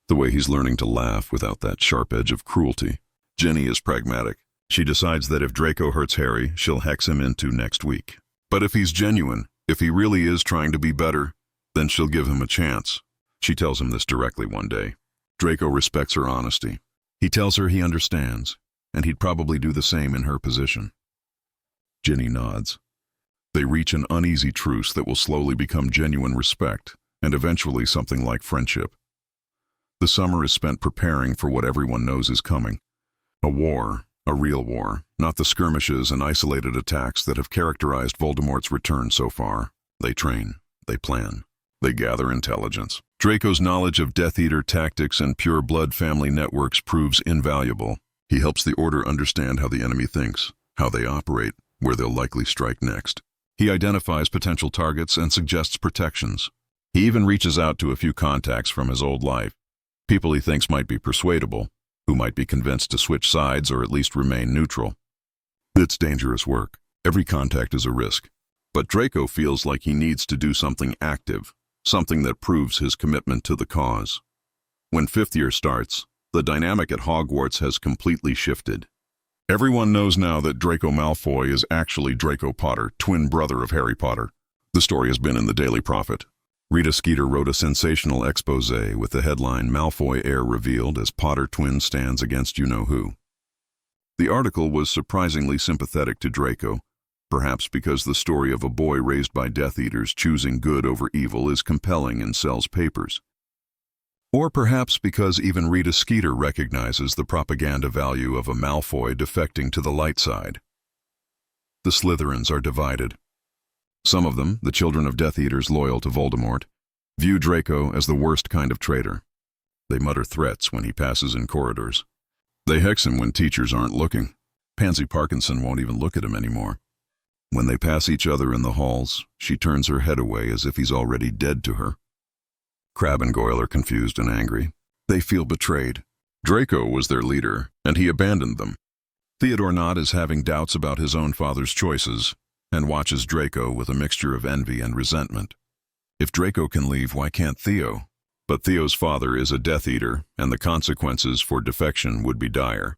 Speaker 1: The way he's learning to laugh without that sharp edge of cruelty. Ginny is pragmatic. She decides that if Draco hurts Harry, she'll hex him into next week. But if he's genuine, if he really is trying to be better, then she'll give him a chance. She tells him this directly one day. Draco respects her honesty. He tells her he understands, and he'd probably do the same in her position. Ginny nods. They reach an uneasy truce that will slowly become genuine respect, and eventually something like friendship. The summer is spent preparing for what everyone knows is coming. A war, a real war, not the skirmishes and isolated attacks that have characterized Voldemort's return so far. They train, they plan, they gather intelligence. Draco's knowledge of Death Eater tactics and pure blood family networks proves invaluable. He helps the Order understand how the enemy thinks, how they operate, where they'll likely strike next. He identifies potential targets and suggests protections. He even reaches out to a few contacts from his old life, people he thinks might be persuadable, who might be convinced to switch sides or at least remain neutral. It's dangerous work. Every contact is a risk. But Draco feels like he needs to do something active, something that proves his commitment to the cause. When fifth year starts, the dynamic at Hogwarts has completely shifted. Everyone knows now that Draco Malfoy is actually Draco Potter, twin brother of Harry Potter. The story has been in the Daily Prophet. Rita Skeeter wrote a sensational exposé with the headline "Malfoy heir revealed as Potter twin stands against you-know-who." The article was surprisingly sympathetic to Draco, perhaps because the story of a boy raised by Death Eaters choosing good over evil is compelling and sells papers. Or perhaps because even Rita Skeeter recognizes the propaganda value of a Malfoy defecting to the light side. The Slytherins are divided. Some of them, the children of Death Eaters loyal to Voldemort, view Draco as the worst kind of traitor. They mutter threats when he passes in corridors. They hex him when teachers aren't looking. Pansy Parkinson won't even look at him anymore. When they pass each other in the halls, she turns her head away as if he's already dead to her. Crabbe and Goyle are confused and angry. They feel betrayed. Draco was their leader, and he abandoned them. Theodore Nott is having doubts about his own father's choices, and watches Draco with a mixture of envy and resentment. If Draco can leave, why can't Theo? But Theo's father is a Death Eater, and the consequences for defection would be dire.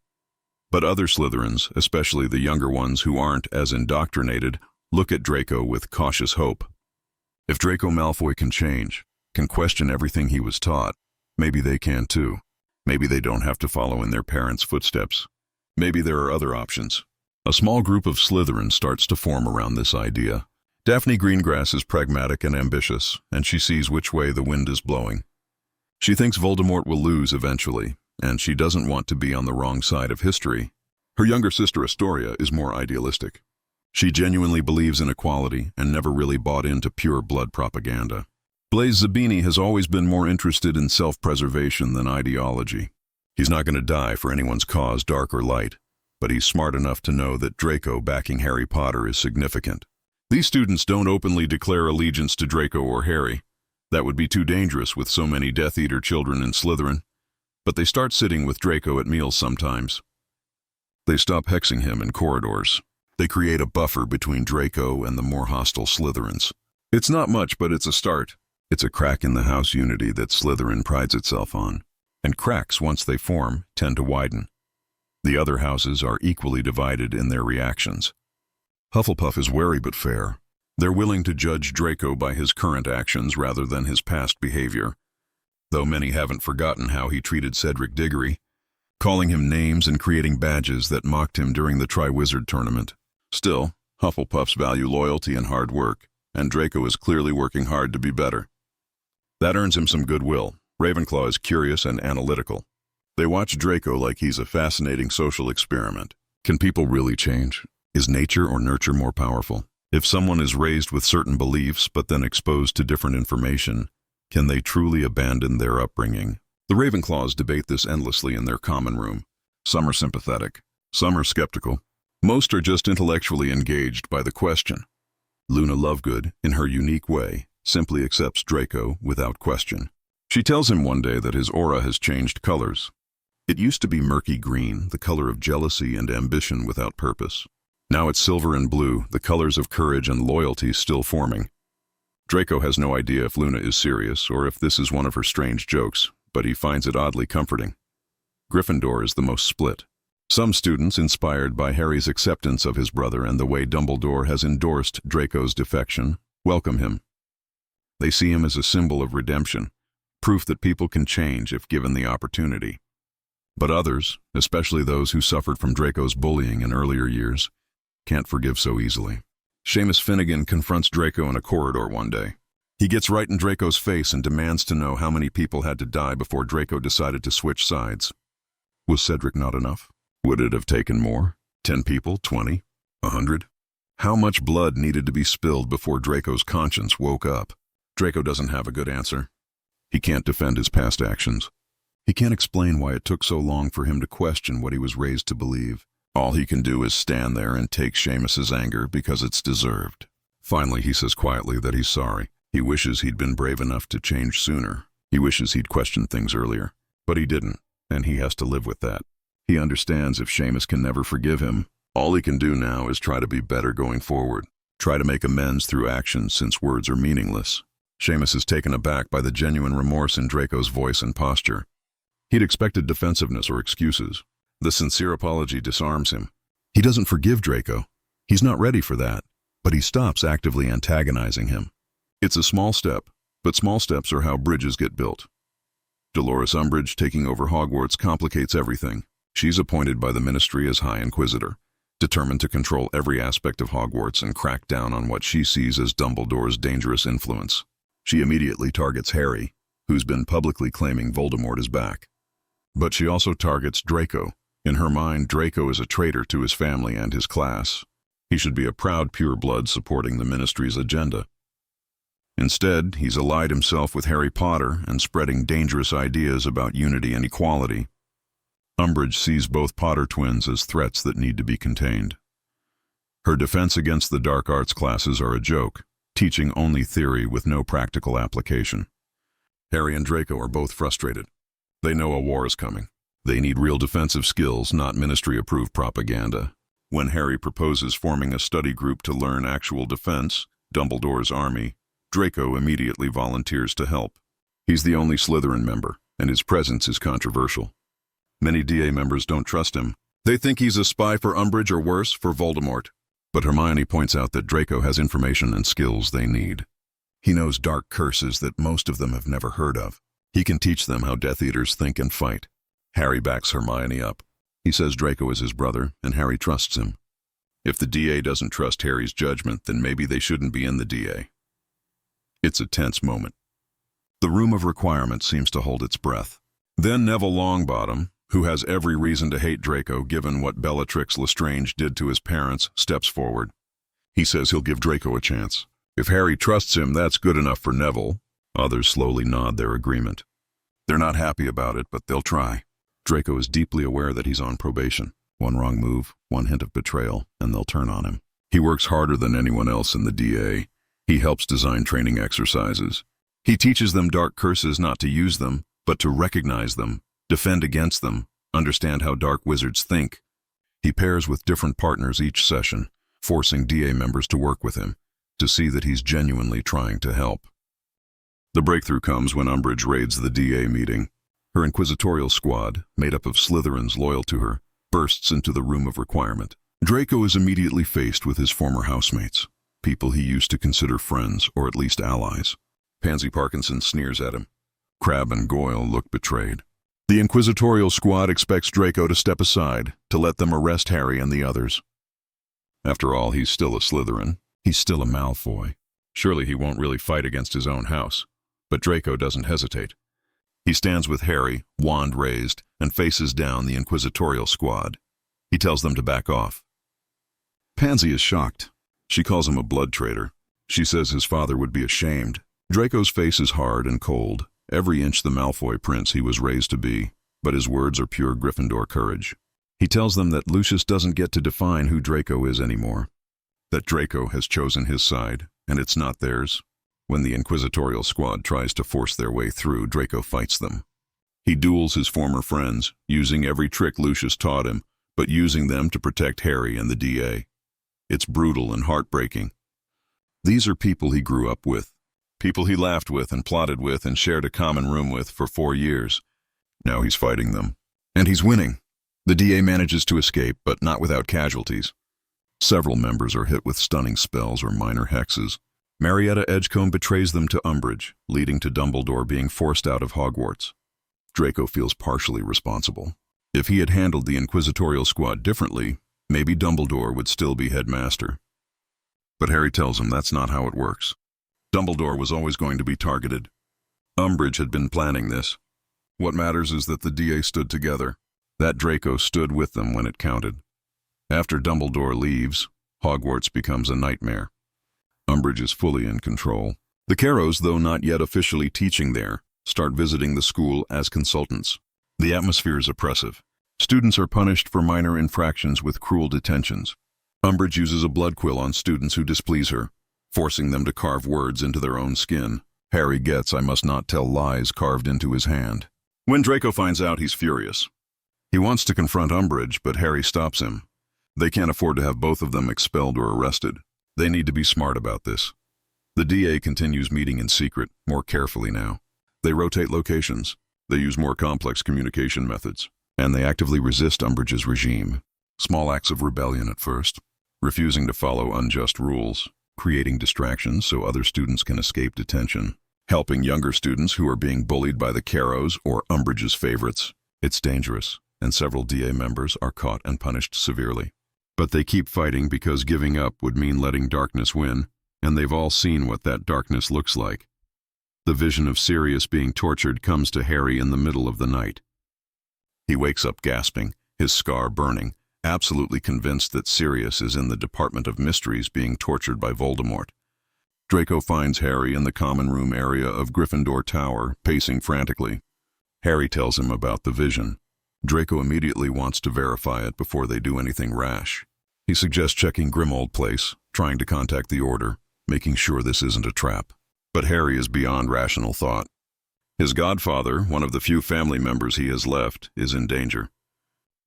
Speaker 1: But other Slytherins, especially the younger ones who aren't as indoctrinated, look at Draco with cautious hope. If Draco Malfoy can change, can question everything he was taught, maybe they can too. Maybe they don't have to follow in their parents' footsteps. Maybe there are other options. A small group of Slytherins starts to form around this idea. Daphne Greengrass is pragmatic and ambitious, and she sees which way the wind is blowing. She thinks Voldemort will lose eventually, and she doesn't want to be on the wrong side of history. Her younger sister Astoria is more idealistic. She genuinely believes in equality and never really bought into pure blood propaganda. Blaise Zabini has always been more interested in self-preservation than ideology. He's not going to die for anyone's cause, dark or light, but he's smart enough to know that Draco backing Harry Potter is significant. These students don't openly declare allegiance to Draco or Harry. That would be too dangerous with so many Death Eater children in Slytherin. But they start sitting with Draco at meals sometimes. They stop hexing him in corridors. They create a buffer between Draco and the more hostile Slytherins. It's not much, but it's a start. It's a crack in the house unity that Slytherin prides itself on. And cracks, once they form, tend to widen. The other houses are equally divided in their reactions. Hufflepuff is wary but fair. They're willing to judge Draco by his current actions rather than his past behavior, though many haven't forgotten how he treated Cedric Diggory, calling him names and creating badges that mocked him during the Triwizard Tournament. Still, Hufflepuffs value loyalty and hard work, and Draco is clearly working hard to be better. That earns him some goodwill. Ravenclaw is curious and analytical. They watch Draco like he's a fascinating social experiment. Can people really change? Is nature or nurture more powerful? If someone is raised with certain beliefs but then exposed to different information, can they truly abandon their upbringing? The Ravenclaws debate this endlessly in their common room. Some are sympathetic, some are skeptical. Most are just intellectually engaged by the question. Luna Lovegood, in her unique way, simply accepts Draco without question. She tells him one day that his aura has changed colors. It used to be murky green, the color of jealousy and ambition without purpose. Now it's silver and blue, the colors of courage and loyalty still forming. Draco has no idea if Luna is serious or if this is one of her strange jokes, but he finds it oddly comforting. Gryffindor is the most split. Some students, inspired by Harry's acceptance of his brother and the way Dumbledore has endorsed Draco's defection, welcome him. They see him as a symbol of redemption, proof that people can change if given the opportunity. But others, especially those who suffered from Draco's bullying in earlier years, can't forgive so easily. Seamus Finnegan confronts Draco in a corridor one day. He gets right in Draco's face and demands to know how many people had to die before Draco decided to switch sides. Was Cedric not enough? Would it have taken more? 10 people? 20? 100? How much blood needed to be spilled before Draco's conscience woke up? Draco doesn't have a good answer. He can't defend his past actions. He can't explain why it took so long for him to question what he was raised to believe. All he can do is stand there and take Seamus's anger because it's deserved. Finally, he says quietly that he's sorry. He wishes he'd been brave enough to change sooner. He wishes he'd questioned things earlier. But he didn't, and he has to live with that. He understands if Seamus can never forgive him, all he can do now is try to be better going forward. Try to make amends through actions since words are meaningless. Seamus is taken aback by the genuine remorse in Draco's voice and posture. He'd expected defensiveness or excuses. The sincere apology disarms him. He doesn't forgive Draco. He's not ready for that, but he stops actively antagonizing him. It's a small step, but small steps are how bridges get built. Dolores Umbridge taking over Hogwarts complicates everything. She's appointed by the Ministry as High Inquisitor, determined to control every aspect of Hogwarts and crack down on what she sees as Dumbledore's dangerous influence. She immediately targets Harry, who's been publicly claiming Voldemort is back. But she also targets Draco. In her mind, Draco is a traitor to his family and his class. He should be a proud pureblood supporting the Ministry's agenda. Instead, he's allied himself with Harry Potter and spreading dangerous ideas about unity and equality. Umbridge sees both Potter twins as threats that need to be contained. Her defense against the dark arts classes are a joke, teaching only theory with no practical application. Harry and Draco are both frustrated. They know a war is coming. They need real defensive skills, not ministry-approved propaganda. When Harry proposes forming a study group to learn actual defense, Dumbledore's army, Draco immediately volunteers to help. He's the only Slytherin member, and his presence is controversial. Many DA members don't trust him. They think he's a spy for Umbridge or worse, for Voldemort. But Hermione points out that Draco has information and skills they need. He knows dark curses that most of them have never heard of. He can teach them how Death Eaters think and fight. Harry backs Hermione up. He says Draco is his brother, and Harry trusts him. If the DA doesn't trust Harry's judgment, then maybe they shouldn't be in the DA. It's a tense moment. The room of requirement seems to hold its breath. Then Neville Longbottom, who has every reason to hate Draco given what Bellatrix Lestrange did to his parents, steps forward. He says he'll give Draco a chance. If Harry trusts him, that's good enough for Neville. Others slowly nod their agreement. They're not happy about it, but they'll try. Draco is deeply aware that he's on probation. One wrong move, one hint of betrayal, and they'll turn on him. He works harder than anyone else in the DA. He helps design training exercises. He teaches them dark curses not to use them, but to recognize them, defend against them, understand how dark wizards think. He pairs with different partners each session, forcing DA members to work with him, to see that he's genuinely trying to help. The breakthrough comes when Umbridge raids the DA meeting. Her inquisitorial squad, made up of Slytherins loyal to her, bursts into the room of requirement. Draco is immediately faced with his former housemates, people he used to consider friends or at least allies. Pansy Parkinson sneers at him. Crabbe and Goyle look betrayed. The inquisitorial squad expects Draco to step aside, to let them arrest Harry and the others. After all, he's still a Slytherin. He's still a Malfoy. Surely he won't really fight against his own house. But Draco doesn't hesitate. He stands with Harry, wand raised, and faces down the inquisitorial squad. He tells them to back off. Pansy is shocked. She calls him a blood traitor. She says his father would be ashamed. Draco's face is hard and cold, every inch the Malfoy prince he was raised to be, but his words are pure Gryffindor courage. He tells them that Lucius doesn't get to define who Draco is anymore, that Draco has chosen his side, and it's not theirs. When the inquisitorial squad tries to force their way through, Draco fights them. He duels his former friends, using every trick Lucius taught him, but using them to protect Harry and the DA. It's brutal and heartbreaking. These are people he grew up with, people he laughed with and plotted with and shared a common room with for 4 years. Now he's fighting them. And he's winning. The DA manages to escape, but not without casualties. Several members are hit with stunning spells or minor hexes. Marietta Edgecombe betrays them to Umbridge, leading to Dumbledore being forced out of Hogwarts. Draco feels partially responsible. If he had handled the inquisitorial squad differently, maybe Dumbledore would still be headmaster. But Harry tells him that's not how it works. Dumbledore was always going to be targeted. Umbridge had been planning this. What matters is that the DA stood together, that Draco stood with them when it counted. After Dumbledore leaves, Hogwarts becomes a nightmare. Umbridge is fully in control. The Carrows, though not yet officially teaching there, start visiting the school as consultants. The atmosphere is oppressive. Students are punished for minor infractions with cruel detentions. Umbridge uses a blood quill on students who displease her, forcing them to carve words into their own skin. Harry gets "I must not tell lies" carved into his hand. When Draco finds out, he's furious. He wants to confront Umbridge, but Harry stops him. They can't afford to have both of them expelled or arrested. They need to be smart about this. The DA continues meeting in secret, more carefully now. They rotate locations. They use more complex communication methods. And they actively resist Umbridge's regime. Small acts of rebellion at first, refusing to follow unjust rules, creating distractions so other students can escape detention, helping younger students who are being bullied by the Carrows or Umbridge's favorites. It's dangerous, and several DA members are caught and punished severely. But they keep fighting because giving up would mean letting darkness win, and they've all seen what that darkness looks like. The vision of Sirius being tortured comes to Harry in the middle of the night. He wakes up gasping, his scar burning, absolutely convinced that Sirius is in the Department of Mysteries being tortured by Voldemort. Draco finds Harry in the common room area of Gryffindor Tower, pacing frantically. Harry tells him about the vision. Draco immediately wants to verify it before they do anything rash. He suggests checking Grimmauld Place, trying to contact the Order, making sure this isn't a trap. But Harry is beyond rational thought. His godfather, one of the few family members he has left, is in danger.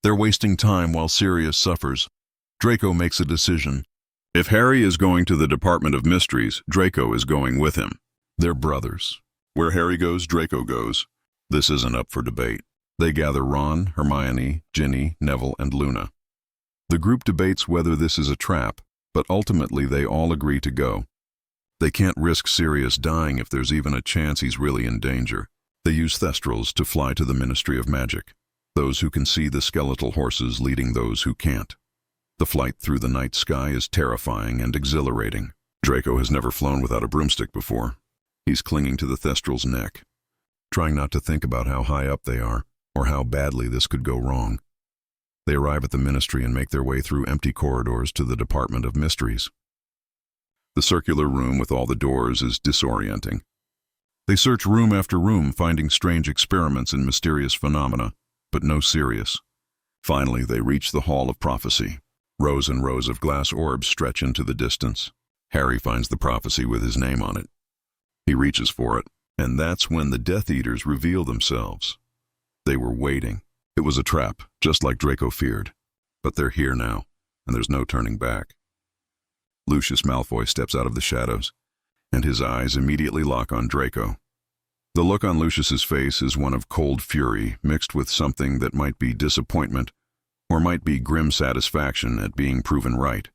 Speaker 1: They're wasting time while Sirius suffers. Draco makes a decision. If Harry is going to the Department of Mysteries, Draco is going with him. They're brothers. Where Harry goes, Draco goes. This isn't up for debate. They gather Ron, Hermione, Ginny, Neville, and Luna. The group debates whether this is a trap, but ultimately they all agree to go. They can't risk Sirius dying if there's even a chance he's really in danger. They use Thestrals to fly to the Ministry of Magic, those who can see the skeletal horses leading those who can't. The flight through the night sky is terrifying and exhilarating. Draco has never flown without a broomstick before. He's clinging to the Thestral's neck, trying not to think about how high up they are, or how badly this could go wrong. They arrive at the Ministry and make their way through empty corridors to the Department of Mysteries. The circular room with all the doors is disorienting. They search room after room, finding strange experiments and mysterious phenomena, but no Sirius. Finally, they reach the Hall of Prophecy. Rows and rows of glass orbs stretch into the distance. Harry finds the prophecy with his name on it. He reaches for it, and that's when the Death Eaters reveal themselves. They were waiting. It was a trap, just like Draco feared. But they're here now, and there's no turning back. Lucius Malfoy steps out of the shadows, and his eyes immediately lock on Draco. The look on Lucius's face is one of cold fury mixed with something that might be disappointment or might be grim satisfaction at being proven right.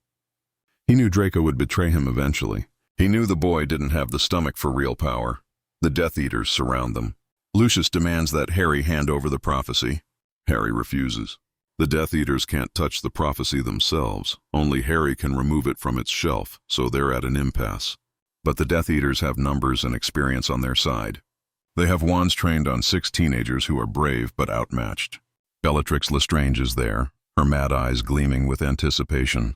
Speaker 1: He knew Draco would betray him eventually. He knew the boy didn't have the stomach for real power. The Death Eaters surround them. Lucius demands that Harry hand over the prophecy. Harry refuses. The Death Eaters can't touch the prophecy themselves. Only Harry can remove it from its shelf, so they're at an impasse. But the Death Eaters have numbers and experience on their side. They have wands trained on 6 teenagers who are brave but outmatched. Bellatrix Lestrange is there, her mad eyes gleaming with anticipation.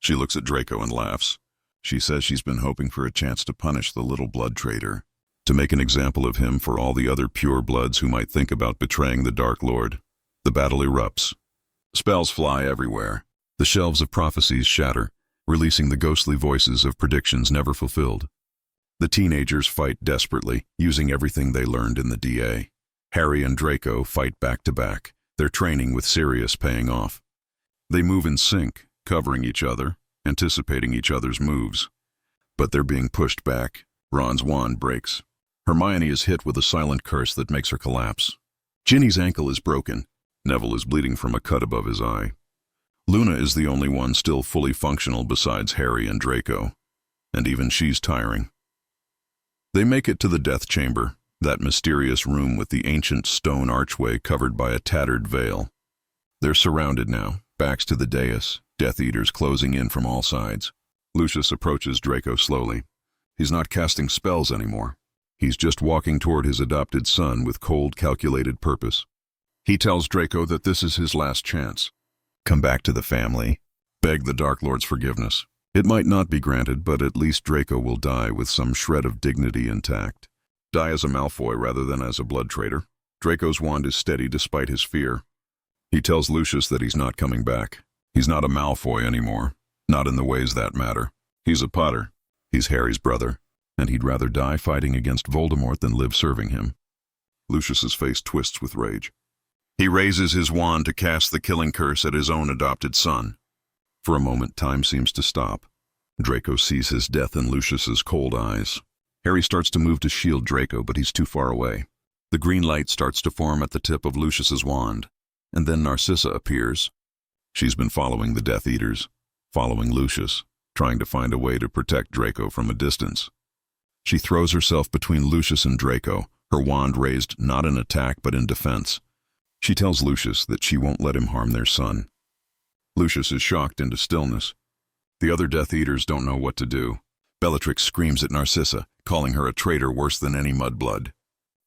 Speaker 1: She looks at Draco and laughs. She says she's been hoping for a chance to punish the little blood traitor, to make an example of him for all the other pure bloods who might think about betraying the Dark Lord. The battle erupts. Spells fly everywhere. The shelves of prophecies shatter, releasing the ghostly voices of predictions never fulfilled. The teenagers fight desperately, using everything they learned in the DA. Harry and Draco fight back to back, their training with Sirius paying off. They move in sync, covering each other, anticipating each other's moves. But they're being pushed back. Ron's wand breaks. Hermione is hit with a silent curse that makes her collapse. Ginny's ankle is broken. Neville is bleeding from a cut above his eye. Luna is the only one still fully functional besides Harry and Draco, and even she's tiring. They make it to the Death Chamber, that mysterious room with the ancient stone archway covered by a tattered veil. They're surrounded now, backs to the dais, Death Eaters closing in from all sides. Lucius approaches Draco slowly. He's not casting spells anymore. He's just walking toward his adopted son with cold, calculated purpose. He tells Draco that this is his last chance. Come back to the family. Beg the Dark Lord's forgiveness. It might not be granted, but at least Draco will die with some shred of dignity intact. Die as a Malfoy rather than as a blood traitor. Draco's wand is steady despite his fear. He tells Lucius that he's not coming back. He's not a Malfoy anymore. Not in the ways that matter. He's a Potter. He's Harry's brother, and he'd rather die fighting against Voldemort than live serving him. Lucius's face twists with rage. He raises his wand to cast the killing curse at his own adopted son. For a moment, time seems to stop. Draco sees his death in Lucius's cold eyes. Harry starts to move to shield Draco, but he's too far away. The green light starts to form at the tip of Lucius's wand, and then Narcissa appears. She's been following the Death Eaters, following Lucius, trying to find a way to protect Draco from a distance. She throws herself between Lucius and Draco, her wand raised not in attack but in defense. She tells Lucius that she won't let him harm their son. Lucius is shocked into stillness. The other Death Eaters don't know what to do. Bellatrix screams at Narcissa, calling her a traitor worse than any mudblood.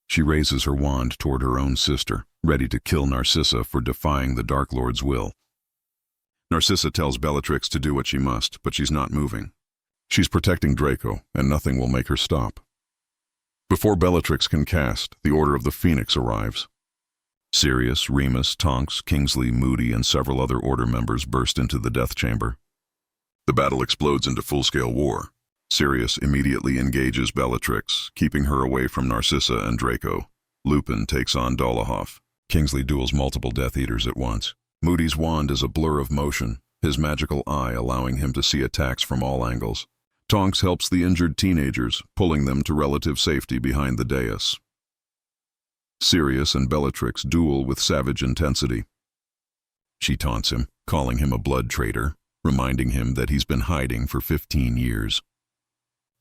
Speaker 1: She raises her wand toward her own sister, ready to kill Narcissa for defying the Dark Lord's will. Narcissa tells Bellatrix to do what she must, but she's not moving. She's protecting Draco, and nothing will make her stop. Before Bellatrix can cast, the Order of the Phoenix arrives. Sirius, Remus, Tonks, Kingsley, Moody, and several other Order members burst into the Death Chamber. The battle explodes into full-scale war. Sirius immediately engages Bellatrix, keeping her away from Narcissa and Draco. Lupin takes on Dolohov. Kingsley duels multiple Death Eaters at once. Moody's wand is a blur of motion, his magical eye allowing him to see attacks from all angles. Tonks helps the injured teenagers, pulling them to relative safety behind the dais. Sirius and Bellatrix duel with savage intensity. She taunts him, calling him a blood traitor, reminding him that he's been hiding for 15 years.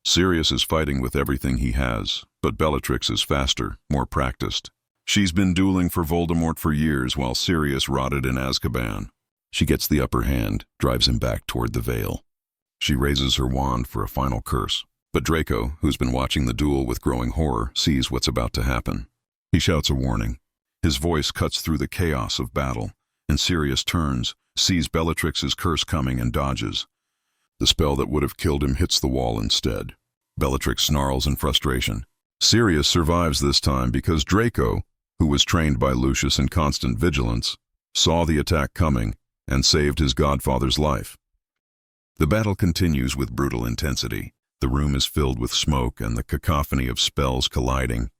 Speaker 1: Sirius is fighting with everything he has, but Bellatrix is faster, more practiced. She's been dueling for Voldemort for years while Sirius rotted in Azkaban. She gets the upper hand, drives him back toward the veil. She raises her wand for a final curse, but Draco, who's been watching the duel with growing horror, sees what's about to happen. He shouts a warning. His voice cuts through the chaos of battle, and Sirius turns, sees Bellatrix's curse coming and dodges. The spell that would have killed him hits the wall instead. Bellatrix snarls in frustration. Sirius survives this time because Draco, who was trained by Lucius in constant vigilance, saw the attack coming and saved his godfather's life. The battle continues with brutal intensity. The room is filled with smoke and the cacophony of spells colliding.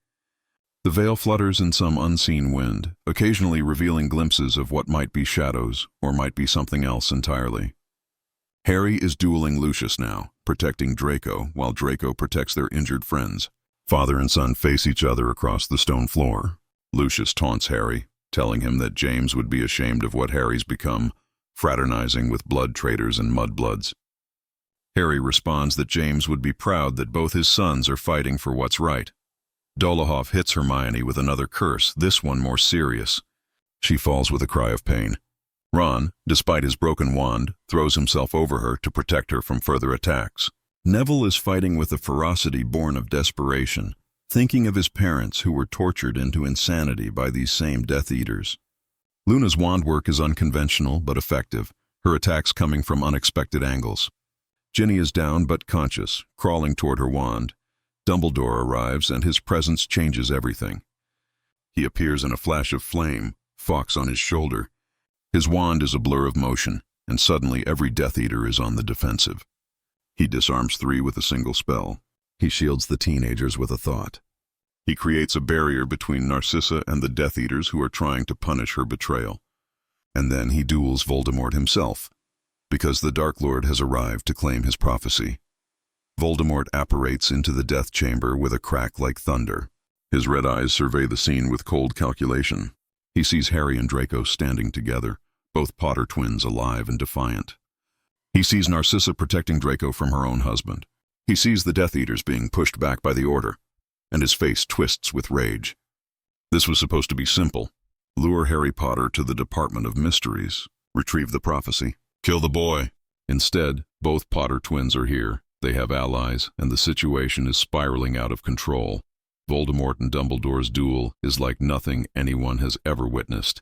Speaker 1: The veil flutters in some unseen wind, occasionally revealing glimpses of what might be shadows or might be something else entirely. Harry is dueling Lucius now, protecting Draco, while Draco protects their injured friends. Father and son face each other across the stone floor. Lucius taunts Harry, telling him that James would be ashamed of what Harry's become, fraternizing with blood traitors and mudbloods. Harry responds that James would be proud that both his sons are fighting for what's right. Dolohov hits Hermione with another curse, this one more serious. She falls with a cry of pain. Ron, despite his broken wand, throws himself over her to protect her from further attacks. Neville is fighting with a ferocity born of desperation, thinking of his parents who were tortured into insanity by these same Death Eaters. Luna's wand work is unconventional but effective, her attacks coming from unexpected angles. Ginny is down but conscious, crawling toward her wand. Dumbledore arrives and his presence changes everything. He appears in a flash of flame, Fawkes on his shoulder. His wand is a blur of motion, and suddenly every Death Eater is on the defensive. He disarms 3 with a single spell. He shields the teenagers with a thought. He creates a barrier between Narcissa and the Death Eaters who are trying to punish her betrayal. And then he duels Voldemort himself, because the Dark Lord has arrived to claim his prophecy. Voldemort apparates into the death chamber with a crack like thunder. His red eyes survey the scene with cold calculation. He sees Harry and Draco standing together, both Potter twins alive and defiant. He sees Narcissa protecting Draco from her own husband. He sees the Death Eaters being pushed back by the Order, and his face twists with rage. This was supposed to be simple. Lure Harry Potter to the Department of Mysteries, retrieve the prophecy, kill the boy. Instead, both Potter twins are here. They have allies, and the situation is spiraling out of control. Voldemort and Dumbledore's duel is like nothing anyone has ever witnessed.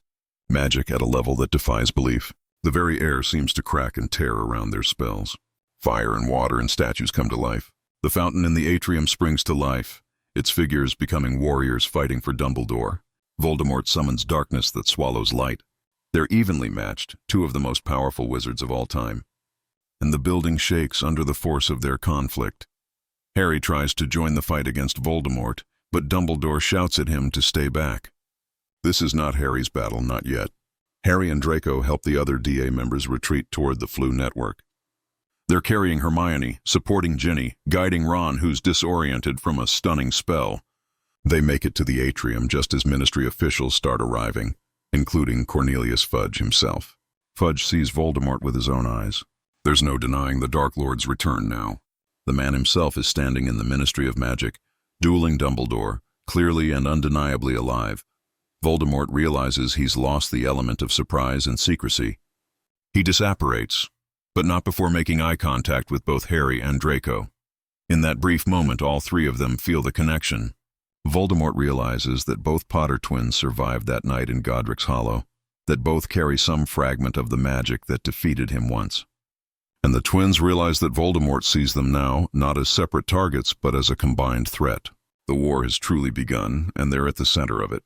Speaker 1: Magic at a level that defies belief. The very air seems to crack and tear around their spells. Fire and water and statues come to life. The fountain in the atrium springs to life, its figures becoming warriors fighting for Dumbledore. Voldemort summons darkness that swallows light. They're evenly matched, 2 of the most powerful wizards of all time. And the building shakes under the force of their conflict. Harry tries to join the fight against Voldemort, but Dumbledore shouts at him to stay back. This is not Harry's battle, not yet. Harry and Draco help the other DA members retreat toward the Flu network. They're carrying Hermione, supporting Ginny, guiding Ron, who's disoriented from a stunning spell. They make it to the atrium just as Ministry officials start arriving, including Cornelius Fudge himself. Fudge sees Voldemort with his own eyes. There's no denying the Dark Lord's return now. The man himself is standing in the Ministry of Magic, dueling Dumbledore, clearly and undeniably alive. Voldemort realizes he's lost the element of surprise and secrecy. He disapparates, but not before making eye contact with both Harry and Draco. In that brief moment, all 3 of them feel the connection. Voldemort realizes that both Potter twins survived that night in Godric's Hollow, that both carry some fragment of the magic that defeated him once. And the twins realize that Voldemort sees them now, not as separate targets, but as a combined threat. The war has truly begun, and they're at the center of it.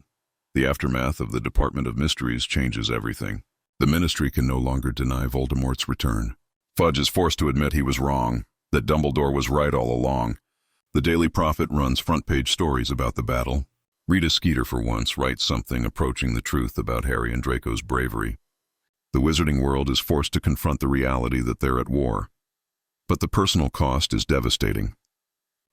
Speaker 1: The aftermath of the Department of Mysteries changes everything. The Ministry can no longer deny Voldemort's return. Fudge is forced to admit he was wrong, that Dumbledore was right all along. The Daily Prophet runs front-page stories about the battle. Rita Skeeter, for once, writes something approaching the truth about Harry and Draco's bravery. The wizarding world is forced to confront the reality that they're at war. But the personal cost is devastating.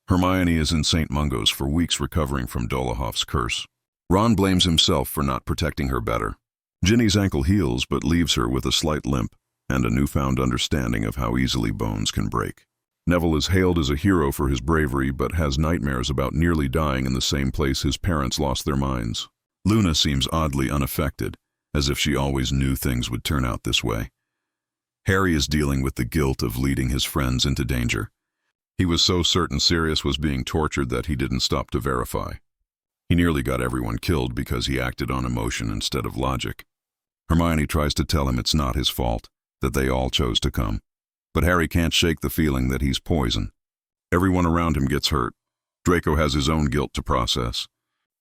Speaker 1: Hermione is in St. Mungo's for weeks recovering from Dolohov's curse. Ron blames himself for not protecting her better. Ginny's ankle heals but leaves her with a slight limp and a newfound understanding of how easily bones can break. Neville is hailed as a hero for his bravery but has nightmares about nearly dying in the same place his parents lost their minds. Luna seems oddly unaffected, as if she always knew things would turn out this way. Harry is dealing with the guilt of leading his friends into danger. He was so certain Sirius was being tortured that he didn't stop to verify. He nearly got everyone killed because he acted on emotion instead of logic. Hermione tries to tell him it's not his fault, that they all chose to come. But Harry can't shake the feeling that he's poison. Everyone around him gets hurt. Draco has his own guilt to process.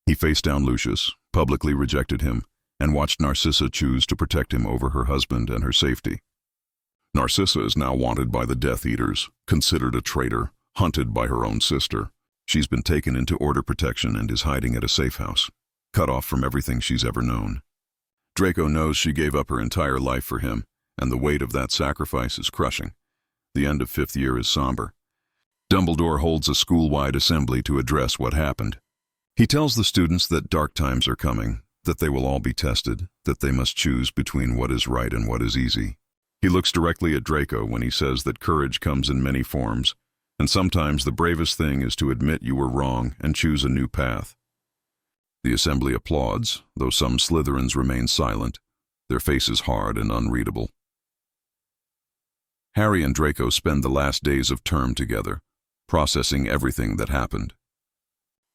Speaker 1: He faced down Lucius, publicly rejected him, and watched Narcissa choose to protect him over her husband and her safety. Narcissa is now wanted by the Death Eaters, considered a traitor, hunted by her own sister. She's been taken into Order protection and is hiding at a safe house, cut off from everything she's ever known. Draco knows she gave up her entire life for him, and the weight of that sacrifice is crushing. The end of fifth year is somber. Dumbledore holds a school-wide assembly to address what happened. He tells the students that dark times are coming, that they will all be tested, that they must choose between what is right and what is easy. He looks directly at Draco when he says that courage comes in many forms, and sometimes the bravest thing is to admit you were wrong and choose a new path. The assembly applauds, though some Slytherins remain silent, their faces hard and unreadable. Harry and Draco spend the last days of term together, processing everything that happened.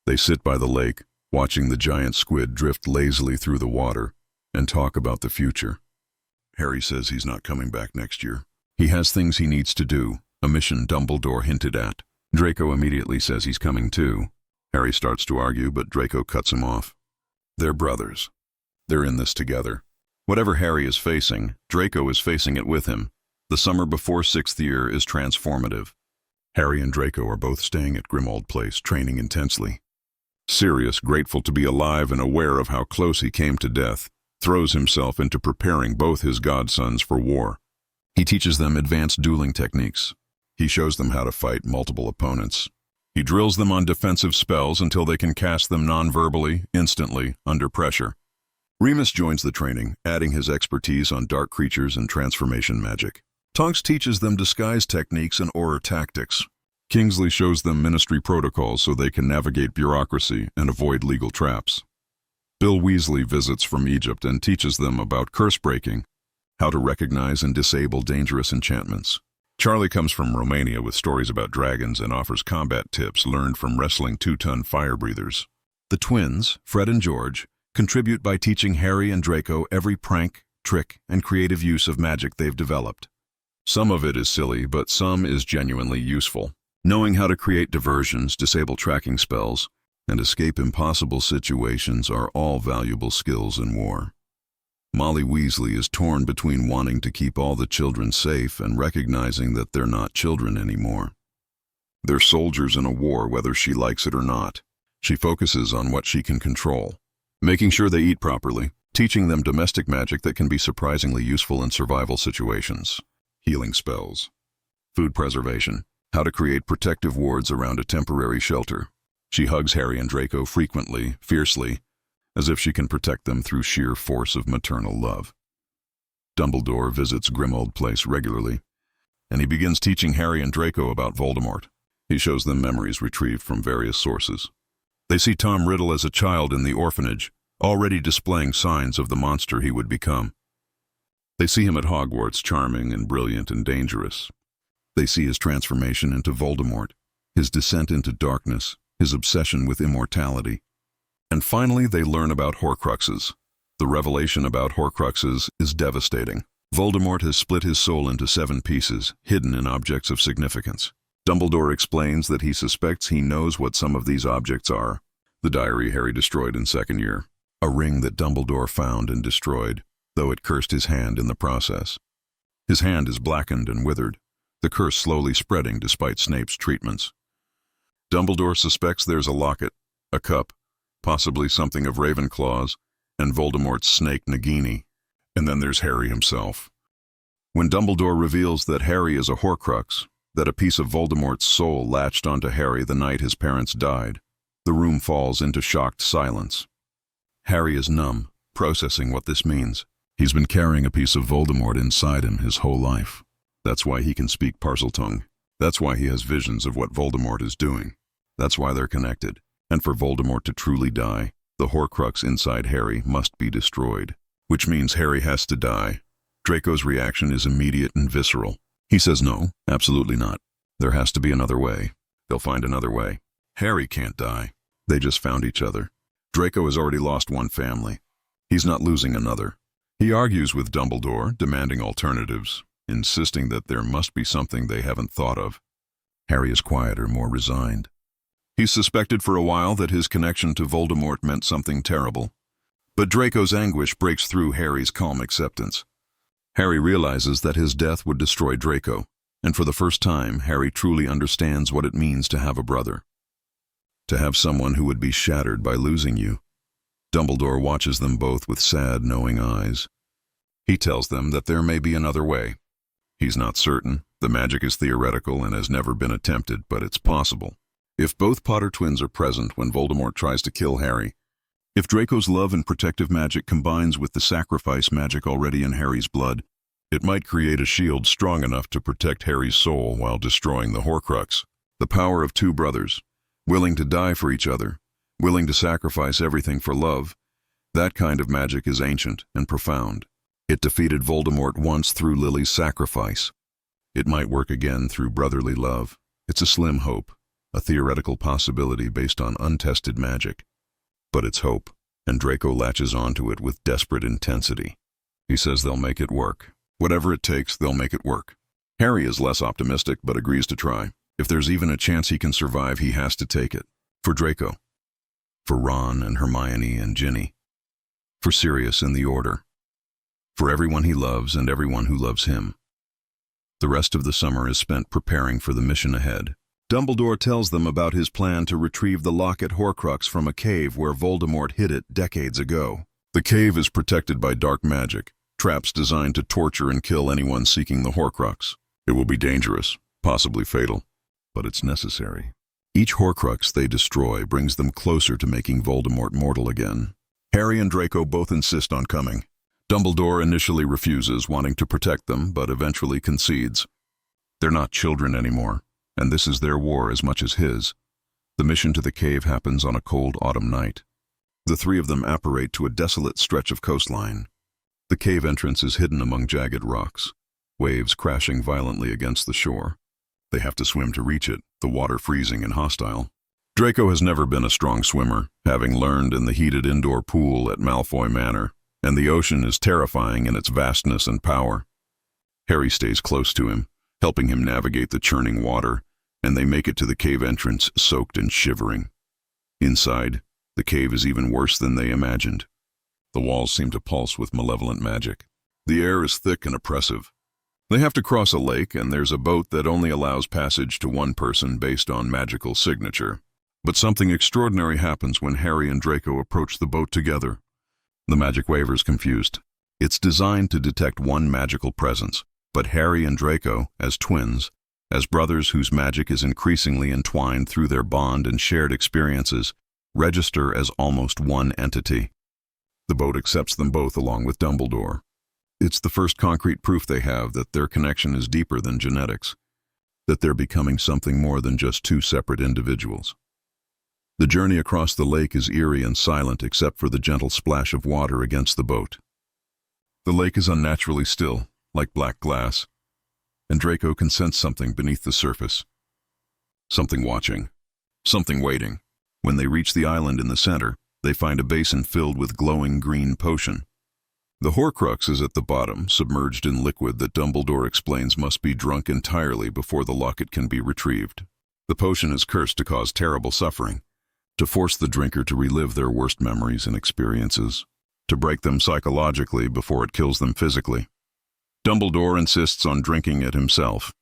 Speaker 1: They sit by the lake, watching the giant squid drift lazily through the water, and talk about the future. Harry says he's not coming back next year. He has things he needs to do, a mission Dumbledore hinted at. Draco immediately says he's coming too. Harry starts to argue, but Draco cuts him off. They're brothers. They're in this together. Whatever Harry is facing, Draco is facing it with him. The summer before sixth year is transformative. Harry and Draco are both staying at Grimmauld Place, training intensely. Sirius, grateful to be alive and aware of how close he came to death, throws himself into preparing both his godsons for war. He teaches them advanced dueling techniques. He shows them how to fight multiple opponents. He drills them on defensive spells until they can cast them non-verbally, instantly, under pressure. Remus joins the training, adding his expertise on dark creatures and transformation magic. Tonks teaches them disguise techniques and aura tactics. Kingsley shows them ministry protocols so they can navigate bureaucracy and avoid legal traps. Bill Weasley visits from Egypt and teaches them about curse breaking, how to recognize and disable dangerous enchantments. Charlie comes from Romania with stories about dragons and offers combat tips learned from wrestling 2-ton fire breathers. The twins, Fred and George, contribute by teaching Harry and Draco every prank, trick, and creative use of magic they've developed. Some of it is silly, but some is genuinely useful. Knowing how to create diversions, disable tracking spells, and escape impossible situations are all valuable skills in war. Molly Weasley is torn between wanting to keep all the children safe and recognizing that they're not children anymore. They're soldiers in a war whether she likes it or not. She focuses on what she can control, making sure they eat properly, teaching them domestic magic that can be surprisingly useful in survival situations, healing spells, food preservation, how to create protective wards around a temporary shelter. She hugs Harry and Draco frequently, fiercely, as if she can protect them through sheer force of maternal love. Dumbledore visits Grimmauld Place regularly, and he begins teaching Harry and Draco about Voldemort. He shows them memories retrieved from various sources. They see Tom Riddle as a child in the orphanage, already displaying signs of the monster he would become. They see him at Hogwarts, charming and brilliant and dangerous. They see his transformation into Voldemort, his descent into darkness, his obsession with immortality. And finally, they learn about Horcruxes. The revelation about Horcruxes is devastating. Voldemort has split his soul into 7 pieces, hidden in objects of significance. Dumbledore explains that he suspects he knows what some of these objects are. The diary Harry destroyed in second year. A ring that Dumbledore found and destroyed, though it cursed his hand in the process. His hand is blackened and withered, the curse slowly spreading despite Snape's treatments. Dumbledore suspects there's a locket, a cup, possibly something of Ravenclaw's, and Voldemort's snake Nagini. And then there's Harry himself. When Dumbledore reveals that Harry is a Horcrux, that a piece of Voldemort's soul latched onto Harry the night his parents died, the room falls into shocked silence. Harry is numb, processing what this means. He's been carrying a piece of Voldemort inside him his whole life. That's why he can speak Parseltongue. That's why he has visions of what Voldemort is doing. That's why they're connected. And for Voldemort to truly die, the Horcrux inside Harry must be destroyed, which means Harry has to die. Draco's reaction is immediate and visceral. He says no, absolutely not. There has to be another way. They'll find another way. Harry can't die. They just found each other. Draco has already lost one family. He's not losing another. He argues with Dumbledore, demanding alternatives, insisting that there must be something they haven't thought of. Harry is quieter, more resigned. He suspected for a while that his connection to Voldemort meant something terrible. But Draco's anguish breaks through Harry's calm acceptance. Harry realizes that his death would destroy Draco, and for the first time, Harry truly understands what it means to have a brother. To have someone who would be shattered by losing you. Dumbledore watches them both with sad, knowing eyes. He tells them that there may be another way. He's not certain, The magic is theoretical and has never been attempted, but it's possible. If both Potter twins are present when Voldemort tries to kill Harry, if Draco's love and protective magic combines with the sacrifice magic already in Harry's blood, it might create a shield strong enough to protect Harry's soul while destroying the Horcrux. The power of two brothers, willing to die for each other, willing to sacrifice everything for love, that kind of magic is ancient and profound. It defeated Voldemort once through Lily's sacrifice. It might work again through brotherly love. It's a slim hope, a theoretical possibility based on untested magic. But it's hope, and Draco latches onto it with desperate intensity. He says they'll make it work. Whatever it takes, they'll make it work. Harry is less optimistic, but agrees to try. If there's even a chance he can survive, he has to take it. For Draco. For Ron and Hermione and Ginny. For Sirius and the Order. For everyone he loves and everyone who loves him. The rest of the summer is spent preparing for the mission ahead. Dumbledore tells them about his plan to retrieve the locket Horcrux from a cave where Voldemort hid it decades ago. The cave is protected by dark magic, traps designed to torture and kill anyone seeking the Horcrux. It will be dangerous, possibly fatal, but it's necessary. Each Horcrux they destroy brings them closer to making Voldemort mortal again. Harry and Draco both insist on coming. Dumbledore initially refuses, wanting to protect them, but eventually concedes. They're not children anymore, and this is their war as much as his. The mission to the cave happens on a cold autumn night. The three of them apparate to a desolate stretch of coastline. The cave entrance is hidden among jagged rocks, waves crashing violently against the shore. They have to swim to reach it, the water freezing and hostile. Draco has never been a strong swimmer, having learned in the heated indoor pool at Malfoy Manor, and the ocean is terrifying in its vastness and power. Harry stays close to him, helping him navigate the churning water, and they make it to the cave entrance soaked and shivering. Inside, the cave is even worse than they imagined. The walls seem to pulse with malevolent magic. The air is thick and oppressive. They have to cross a lake, and there's a boat that only allows passage to one person based on magical signature. But something extraordinary happens when Harry and Draco approach the boat together. The magic waver's confused. It's designed to detect one magical presence, but Harry and Draco, as twins, as brothers whose magic is increasingly entwined through their bond and shared experiences, register as almost one entity. The boat accepts them both along with Dumbledore. It's the first concrete proof they have that their connection is deeper than genetics, that they're becoming something more than just two separate individuals. The journey across the lake is eerie and silent except for the gentle splash of water against the boat. The lake is unnaturally still, like black glass, and Draco can sense something beneath the surface. Something watching, something waiting. When they reach the island in the center, they find a basin filled with glowing green potion. The Horcrux is at the bottom, submerged in liquid that Dumbledore explains must be drunk entirely before the locket can be retrieved. The potion is cursed to cause terrible suffering, to force the drinker to relive their worst memories and experiences, to break them psychologically before it kills them physically. Dumbledore insists on drinking it himself.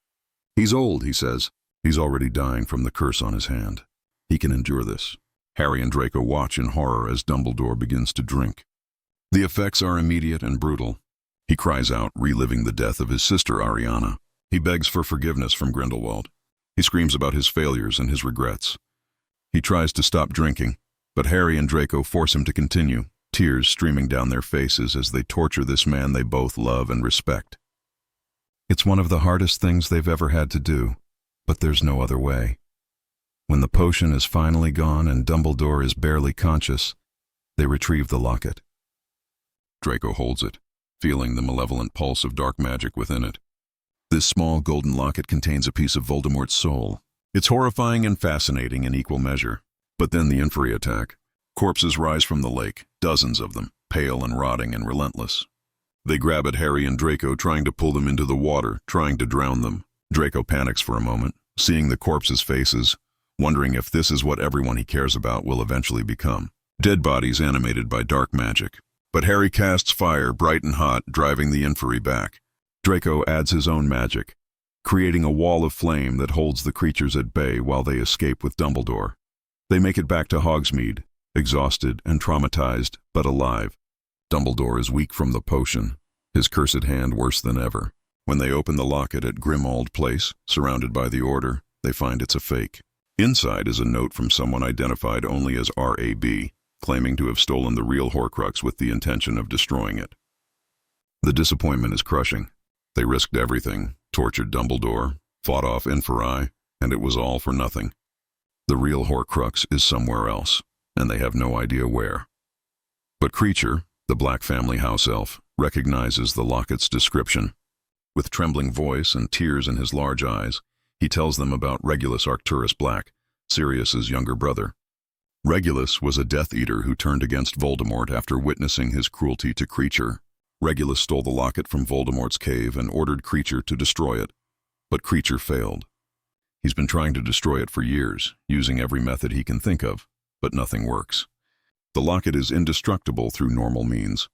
Speaker 1: He's old, he says. He's already dying from the curse on his hand. He can endure this. Harry and Draco watch in horror as Dumbledore begins to drink. The effects are immediate and brutal. He cries out, reliving the death of his sister Ariana. He begs for forgiveness from Grindelwald. He screams about his failures and his regrets. He tries to stop drinking, but Harry and Draco force him to continue, tears streaming down their faces as they torture this man they both love and respect. It's one of the hardest things they've ever had to do, but there's no other way. When the potion is finally gone and Dumbledore is barely conscious, they retrieve the locket. Draco holds it, feeling the malevolent pulse of dark magic within it. This small golden locket contains a piece of Voldemort's soul. It's horrifying and fascinating in equal measure. But then the Inferi attack. Corpses rise from the lake, dozens of them, pale and rotting and relentless. They grab at Harry and Draco, trying to pull them into the water, trying to drown them. Draco panics for a moment, seeing the corpses' faces, wondering if this is what everyone he cares about will eventually become. Dead bodies animated by dark magic. But Harry casts fire, bright and hot, driving the Inferi back. Draco adds his own magic, creating a wall of flame that holds the creatures at bay while they escape with Dumbledore. They make it back to Hogsmeade, exhausted and traumatized, but alive. Dumbledore is weak from the potion, his cursed hand worse than ever. When they open the locket at Grimmauld Place, surrounded by the Order, they find it's a fake. Inside is a note from someone identified only as RAB, claiming to have stolen the real Horcrux with the intention of destroying it. The disappointment is crushing. They risked everything, tortured Dumbledore, fought off Inferi, and it was all for nothing. The real Horcrux is somewhere else, and they have no idea where. But Kreacher, the Black family house elf, recognizes the locket's description. With trembling voice and tears in his large eyes, he tells them about Regulus Arcturus Black, Sirius's younger brother. Regulus was a Death Eater who turned against Voldemort after witnessing his cruelty to Kreacher. Regulus stole the locket from Voldemort's cave and ordered Kreacher to destroy it, but Kreacher failed. He's been trying to destroy it for years, using every method he can think of, but nothing works. The locket is indestructible through normal means.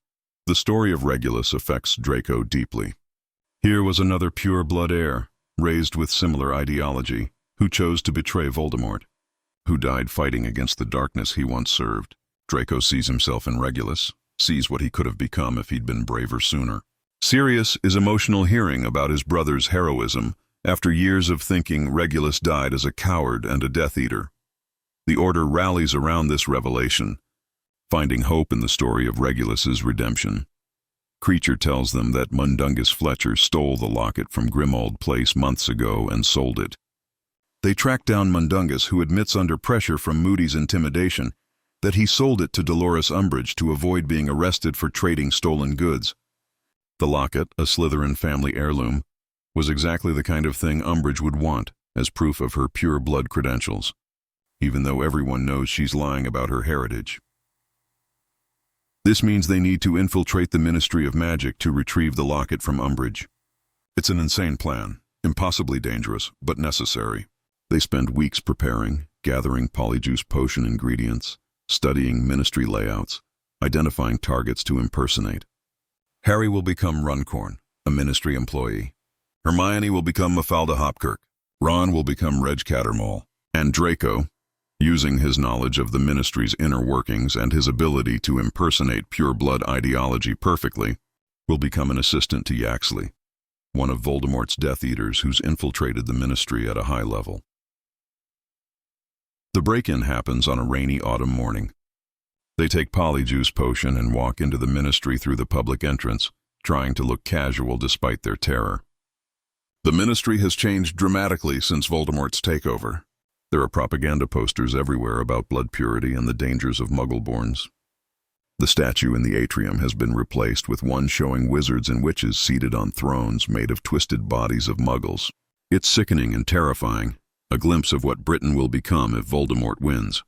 Speaker 1: The story of Regulus affects Draco deeply. Here was another pure-blood heir, raised with similar ideology, who chose to betray Voldemort, who died fighting against the darkness he once served. Draco sees himself in Regulus, sees what he could have become if he'd been braver sooner. Sirius is emotional hearing about his brother's heroism after years of thinking Regulus died as a coward and a Death Eater. The Order rallies around this revelation, finding hope in the story of Regulus's redemption. Kreacher tells them that Mundungus Fletcher stole the locket from Grimmauld Place months ago and sold it. They track down Mundungus, who admits under pressure from Moody's intimidation that he sold it to Dolores Umbridge to avoid being arrested for trading stolen goods. The locket, a Slytherin family heirloom, was exactly the kind of thing Umbridge would want as proof of her pure blood credentials, even though everyone knows she's lying about her heritage. This means they need to infiltrate the Ministry of Magic to retrieve the locket from Umbridge. It's an insane plan, impossibly dangerous, but necessary. They spend weeks preparing, gathering polyjuice potion ingredients, studying ministry layouts, identifying targets to impersonate. Harry will become Runcorn, a ministry employee. Hermione will become Mafalda Hopkirk. Ron will become Reg Cattermole. And Draco, using his knowledge of the ministry's inner workings and his ability to impersonate pure-blood ideology perfectly, will become an assistant to Yaxley, one of Voldemort's Death Eaters who's infiltrated the ministry at a high level. The break-in happens on a rainy autumn morning. They take polyjuice potion and walk into the ministry through the public entrance, trying to look casual despite their terror. The ministry has changed dramatically since Voldemort's takeover. There are propaganda posters everywhere about blood purity and the dangers of Muggleborns. The statue in the atrium has been replaced with one showing wizards and witches seated on thrones made of twisted bodies of Muggles. It's sickening and terrifying, a glimpse of what Britain will become if Voldemort wins.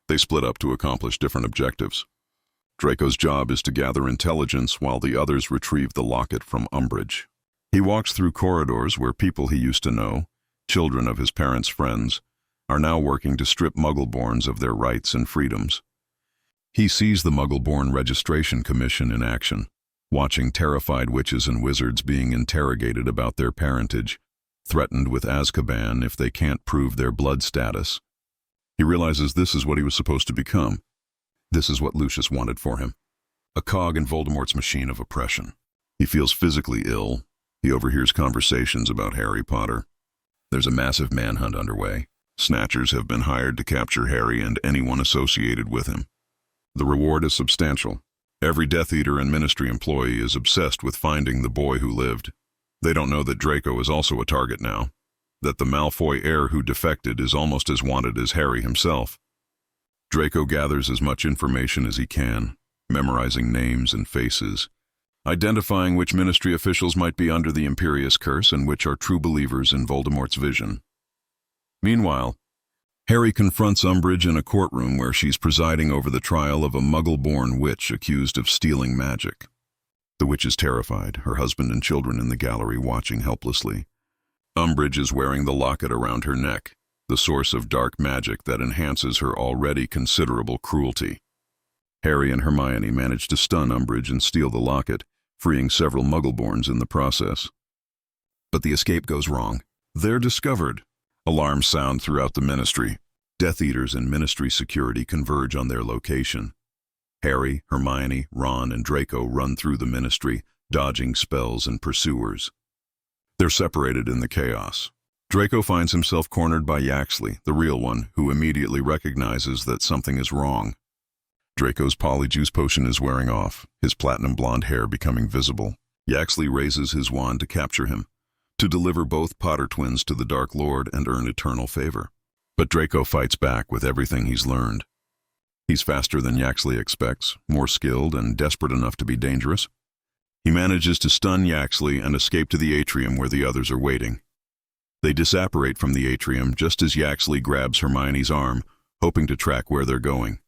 Speaker 1: They split up to accomplish different objectives. Draco's job is to gather intelligence while the others retrieve the locket from Umbridge. He walks through corridors where people he used to know, children of his parents' friends, are now working to strip Muggleborns of their rights and freedoms. He sees the Muggleborn Registration Commission in action, watching terrified witches and wizards being interrogated about their parentage, threatened with Azkaban if they can't prove their blood status. He realizes this is what he was supposed to become. This is what Lucius wanted for him. A cog in Voldemort's machine of oppression. He feels physically ill. He overhears conversations about Harry Potter. There's a massive manhunt underway. Snatchers have been hired to capture Harry and anyone associated with him. The reward is substantial. Every Death Eater and Ministry employee is obsessed with finding the boy who lived. They don't know that Draco is also a target now, that the Malfoy heir who defected is almost as wanted as Harry himself. Draco gathers as much information as he can, memorizing names and faces, identifying which Ministry officials might be under the Imperious Curse and which are true believers in Voldemort's vision. Meanwhile, Harry confronts Umbridge in a courtroom where she's presiding over the trial of a Muggle-born witch accused of stealing magic. The witch is terrified, her husband and children in the gallery watching helplessly. Umbridge is wearing the locket around her neck, the source of dark magic that enhances her already considerable cruelty. Harry and Hermione manage to stun Umbridge and steal the locket, freeing several Muggleborns in the process. But the escape goes wrong. They're discovered. Alarms sound throughout the Ministry. Death Eaters and Ministry security converge on their location. Harry, Hermione, Ron, and Draco run through the Ministry, dodging spells and pursuers. They're separated in the chaos. Draco finds himself cornered by Yaxley, the real one, who immediately recognizes that something is wrong. Draco's polyjuice potion is wearing off, his platinum blonde hair becoming visible. Yaxley raises his wand to capture him, to deliver both Potter twins to the Dark Lord and earn eternal favor. But Draco fights back with everything he's learned. He's faster than Yaxley expects, more skilled and desperate enough to be dangerous. He manages to stun Yaxley and escape to the atrium where the others are waiting. They disapparate from the atrium just as Yaxley grabs Hermione's arm, hoping to track where they're going.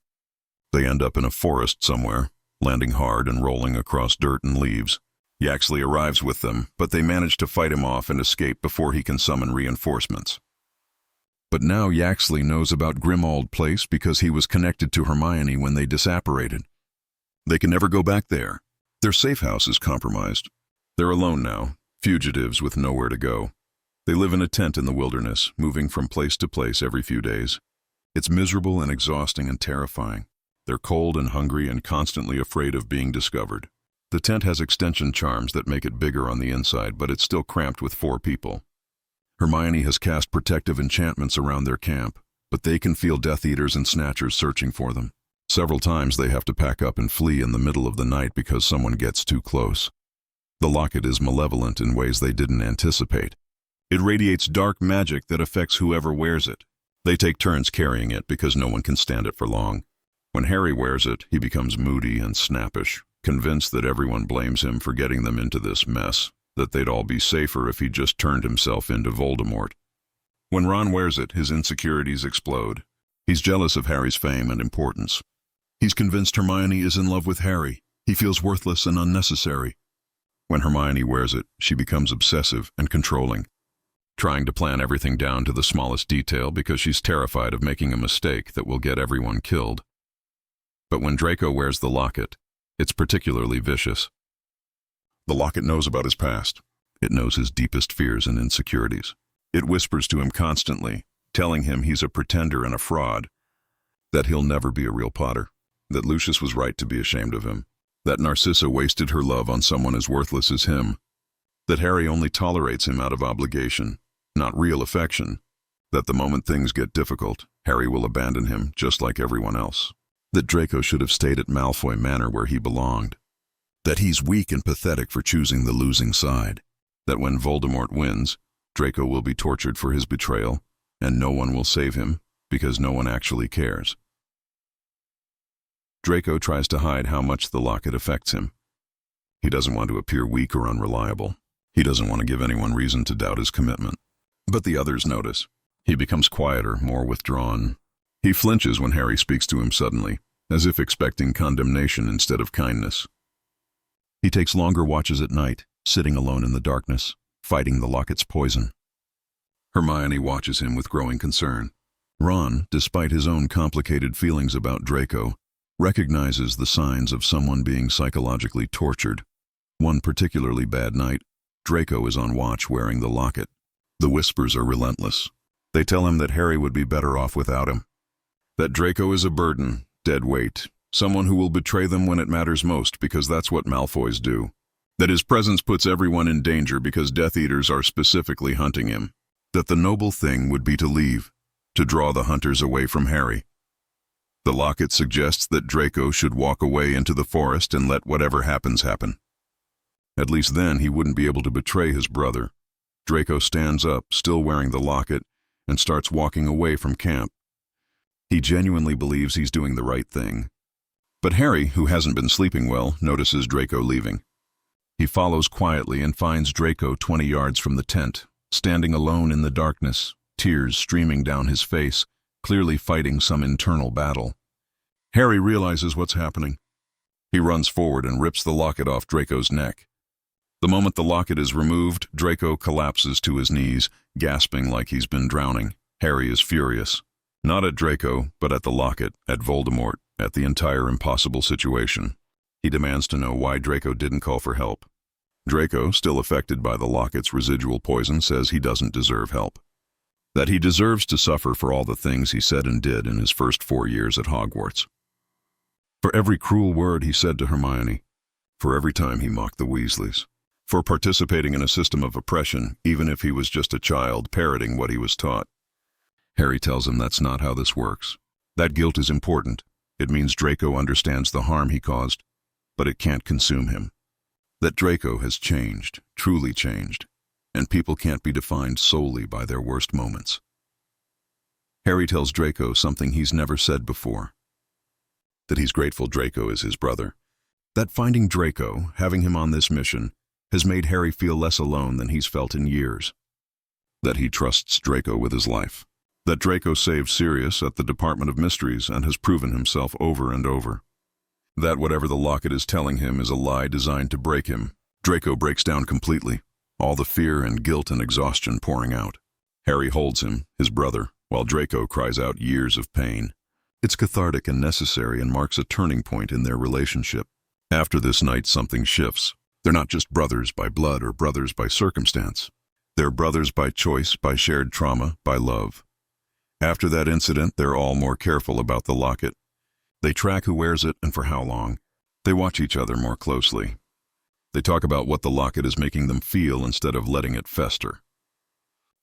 Speaker 1: They end up in a forest somewhere, landing hard and rolling across dirt and leaves. Yaxley arrives with them, but they manage to fight him off and escape before he can summon reinforcements. But now Yaxley knows about Grimmauld Place because he was connected to Hermione when they disapparated. They can never go back there. Their safe house is compromised. They're alone now, fugitives with nowhere to go. They live in a tent in the wilderness, moving from place to place every few days. It's miserable and exhausting and terrifying. They're cold and hungry and constantly afraid of being discovered. The tent has extension charms that make it bigger on the inside, but it's still cramped with 4 people. Hermione has cast protective enchantments around their camp, but they can feel Death Eaters and Snatchers searching for them. Several times they have to pack up and flee in the middle of the night because someone gets too close. The locket is malevolent in ways they didn't anticipate. It radiates dark magic that affects whoever wears it. They take turns carrying it because no one can stand it for long. When Harry wears it, he becomes moody and snappish, convinced that everyone blames him for getting them into this mess, that they'd all be safer if he just turned himself into Voldemort. When Ron wears it, his insecurities explode. He's jealous of Harry's fame and importance. He's convinced Hermione is in love with Harry. He feels worthless and unnecessary. When Hermione wears it, she becomes obsessive and controlling, trying to plan everything down to the smallest detail because she's terrified of making a mistake that will get everyone killed. But when Draco wears the locket, it's particularly vicious. The locket knows about his past. It knows his deepest fears and insecurities. It whispers to him constantly, telling him he's a pretender and a fraud, that he'll never be a real Potter, that Lucius was right to be ashamed of him, that Narcissa wasted her love on someone as worthless as him, that Harry only tolerates him out of obligation, not real affection, that the moment things get difficult, Harry will abandon him just like everyone else, that Draco should have stayed at Malfoy Manor where he belonged, that he's weak and pathetic for choosing the losing side, that when Voldemort wins, Draco will be tortured for his betrayal, and no one will save him because no one actually cares. Draco tries to hide how much the locket affects him. He doesn't want to appear weak or unreliable. He doesn't want to give anyone reason to doubt his commitment. But the others notice. He becomes quieter, more withdrawn. He flinches when Harry speaks to him suddenly, as if expecting condemnation instead of kindness. He takes longer watches at night, sitting alone in the darkness, fighting the locket's poison. Hermione watches him with growing concern. Ron, despite his own complicated feelings about Draco, recognizes the signs of someone being psychologically tortured. One particularly bad night, Draco is on watch wearing the locket. The whispers are relentless. They tell him that Harry would be better off without him. That Draco is a burden, dead weight, someone who will betray them when it matters most because that's what Malfoys do. That his presence puts everyone in danger because Death Eaters are specifically hunting him. That the noble thing would be to leave, to draw the hunters away from Harry. The locket suggests that Draco should walk away into the forest and let whatever happens happen. At least then he wouldn't be able to betray his brother. Draco stands up, still wearing the locket, and starts walking away from camp. He genuinely believes he's doing the right thing. But Harry, who hasn't been sleeping well, notices Draco leaving. He follows quietly and finds Draco 20 yards from the tent, standing alone in the darkness, tears streaming down his face, clearly fighting some internal battle. Harry realizes what's happening. He runs forward and rips the locket off Draco's neck. The moment the locket is removed, Draco collapses to his knees, gasping like he's been drowning. Harry is furious. Not at Draco, but at the locket, at Voldemort, at the entire impossible situation. He demands to know why Draco didn't call for help. Draco, still affected by the locket's residual poison, says he doesn't deserve help. That he deserves to suffer for all the things he said and did in his first 4 years at Hogwarts. For every cruel word he said to Hermione, for every time he mocked the Weasleys, for participating in a system of oppression, even if he was just a child parroting what he was taught. Harry tells him that's not how this works. That guilt is important. It means Draco understands the harm he caused, but it can't consume him. That Draco has changed, truly changed, and people can't be defined solely by their worst moments. Harry tells Draco something he's never said before. That he's grateful Draco is his brother. That finding Draco, having him on this mission, has made Harry feel less alone than he's felt in years. That he trusts Draco with his life. That Draco saved Sirius at the Department of Mysteries and has proven himself over and over. That whatever the locket is telling him is a lie designed to break him. Draco breaks down completely, all the fear and guilt and exhaustion pouring out. Harry holds him, his brother, while Draco cries out years of pain. It's cathartic and necessary and marks a turning point in their relationship. After this night, something shifts. They're not just brothers by blood or brothers by circumstance. They're brothers by choice, by shared trauma, by love. After that incident, they're all more careful about the locket. They track who wears it and for how long. They watch each other more closely. They talk about what the locket is making them feel instead of letting it fester.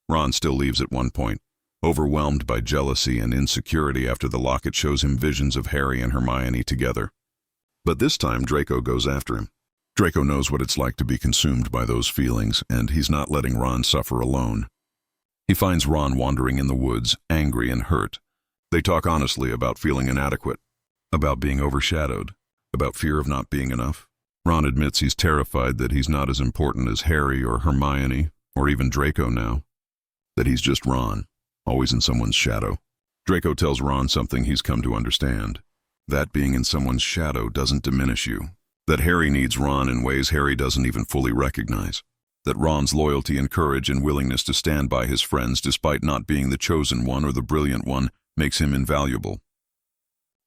Speaker 1: Ron still leaves at one point, overwhelmed by jealousy and insecurity after the locket shows him visions of Harry and Hermione together. But this time, Draco goes after him. Draco knows what it's like to be consumed by those feelings, and he's not letting Ron suffer alone. He finds Ron wandering in the woods, angry and hurt. They talk honestly about feeling inadequate, about being overshadowed, about fear of not being enough. Ron admits he's terrified that he's not as important as Harry or Hermione, or even Draco now. That he's just Ron, always in someone's shadow. Draco tells Ron something he's come to understand. That being in someone's shadow doesn't diminish you. That Harry needs Ron in ways Harry doesn't even fully recognize. That Ron's loyalty and courage and willingness to stand by his friends despite not being the chosen one or the brilliant one makes him invaluable.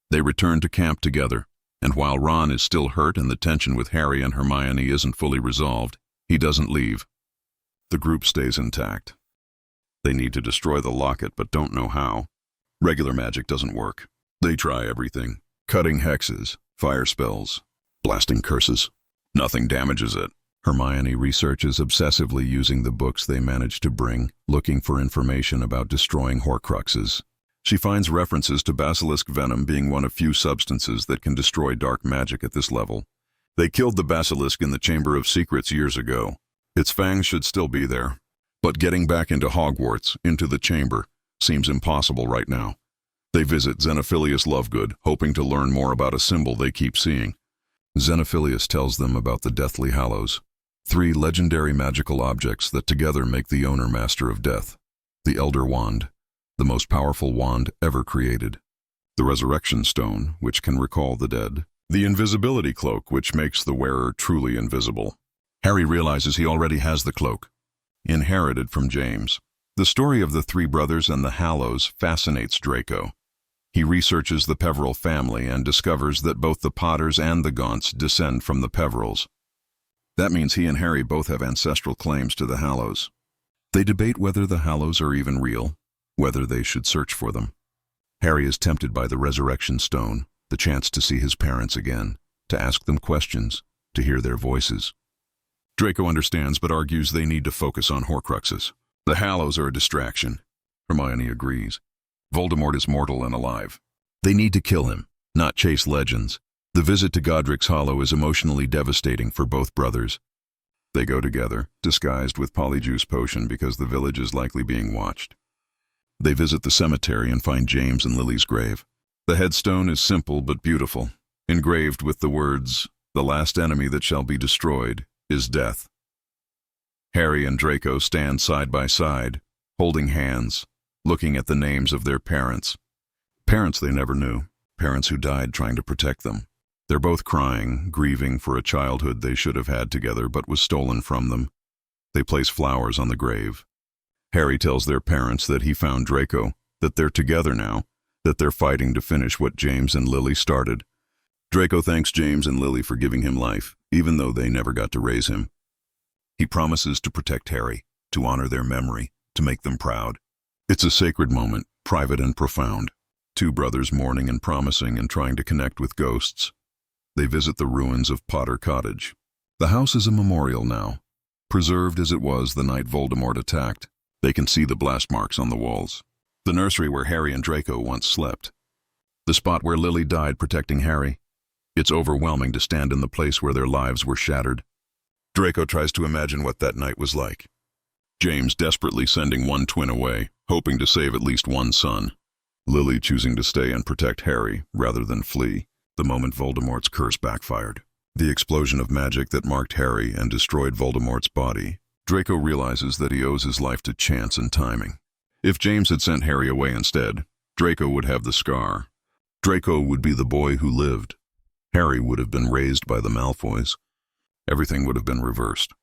Speaker 1: They return to camp together, and while Ron is still hurt and the tension with Harry and Hermione isn't fully resolved, he doesn't leave. The group stays intact. They need to destroy the locket but don't know how. Regular magic doesn't work. They try everything. Cutting hexes, fire spells, blasting curses. Nothing damages it. Hermione researches obsessively using the books they manage to bring, looking for information about destroying Horcruxes. She finds references to basilisk venom being one of few substances that can destroy dark magic at this level. They killed the basilisk in the Chamber of Secrets years ago. Its fangs should still be there. But getting back into Hogwarts, into the chamber, seems impossible right now. They visit Xenophilius Lovegood, hoping to learn more about a symbol they keep seeing. Xenophilius tells them about the Deathly Hallows, 3 legendary magical objects that together make the owner master of death. The Elder Wand, the most powerful wand ever created. The Resurrection Stone, which can recall the dead. The Invisibility Cloak, which makes the wearer truly invisible. Harry realizes he already has the cloak, inherited from James. The story of the 3 brothers and the Hallows fascinates Draco. He researches the Peverell family and discovers that both the Potters and the Gaunts descend from the Peverells. That means he and Harry both have ancestral claims to the Hallows. They debate whether the Hallows are even real, whether they should search for them. Harry is tempted by the Resurrection Stone, the chance to see his parents again, to ask them questions, to hear their voices. Draco understands but argues they need to focus on Horcruxes. The Hallows are a distraction. Hermione agrees. Voldemort is mortal and alive. They need to kill him, not chase legends. The visit to Godric's Hollow is emotionally devastating for both brothers. They go together, disguised with Polyjuice Potion because the village is likely being watched. They visit the cemetery and find James and Lily's grave. The headstone is simple but beautiful, engraved with the words, "The last enemy that shall be destroyed is death." Harry and Draco stand side by side, holding hands, looking at the names of their parents. Parents they never knew, parents who died trying to protect them. They're both crying, grieving for a childhood they should have had together but was stolen from them. They place flowers on the grave. Harry tells their parents that he found Draco, that they're together now, that they're fighting to finish what James and Lily started. Draco thanks James and Lily for giving him life, even though they never got to raise him. He promises to protect Harry, to honor their memory, to make them proud. It's a sacred moment, private and profound. 2 brothers mourning and promising and trying to connect with ghosts. They visit the ruins of Potter Cottage. The house is a memorial now, preserved as it was the night Voldemort attacked. They can see the blast marks on the walls. The nursery where Harry and Draco once slept. The spot where Lily died protecting Harry. It's overwhelming to stand in the place where their lives were shattered. Draco tries to imagine what that night was like. James desperately sending one twin away, hoping to save at least one son. Lily choosing to stay and protect Harry rather than flee, the moment Voldemort's curse backfired. The explosion of magic that marked Harry and destroyed Voldemort's body. Draco realizes that he owes his life to chance and timing. If James had sent Harry away instead, Draco would have the scar. Draco would be the boy who lived. Harry would have been raised by the Malfoys. Everything would have been reversed.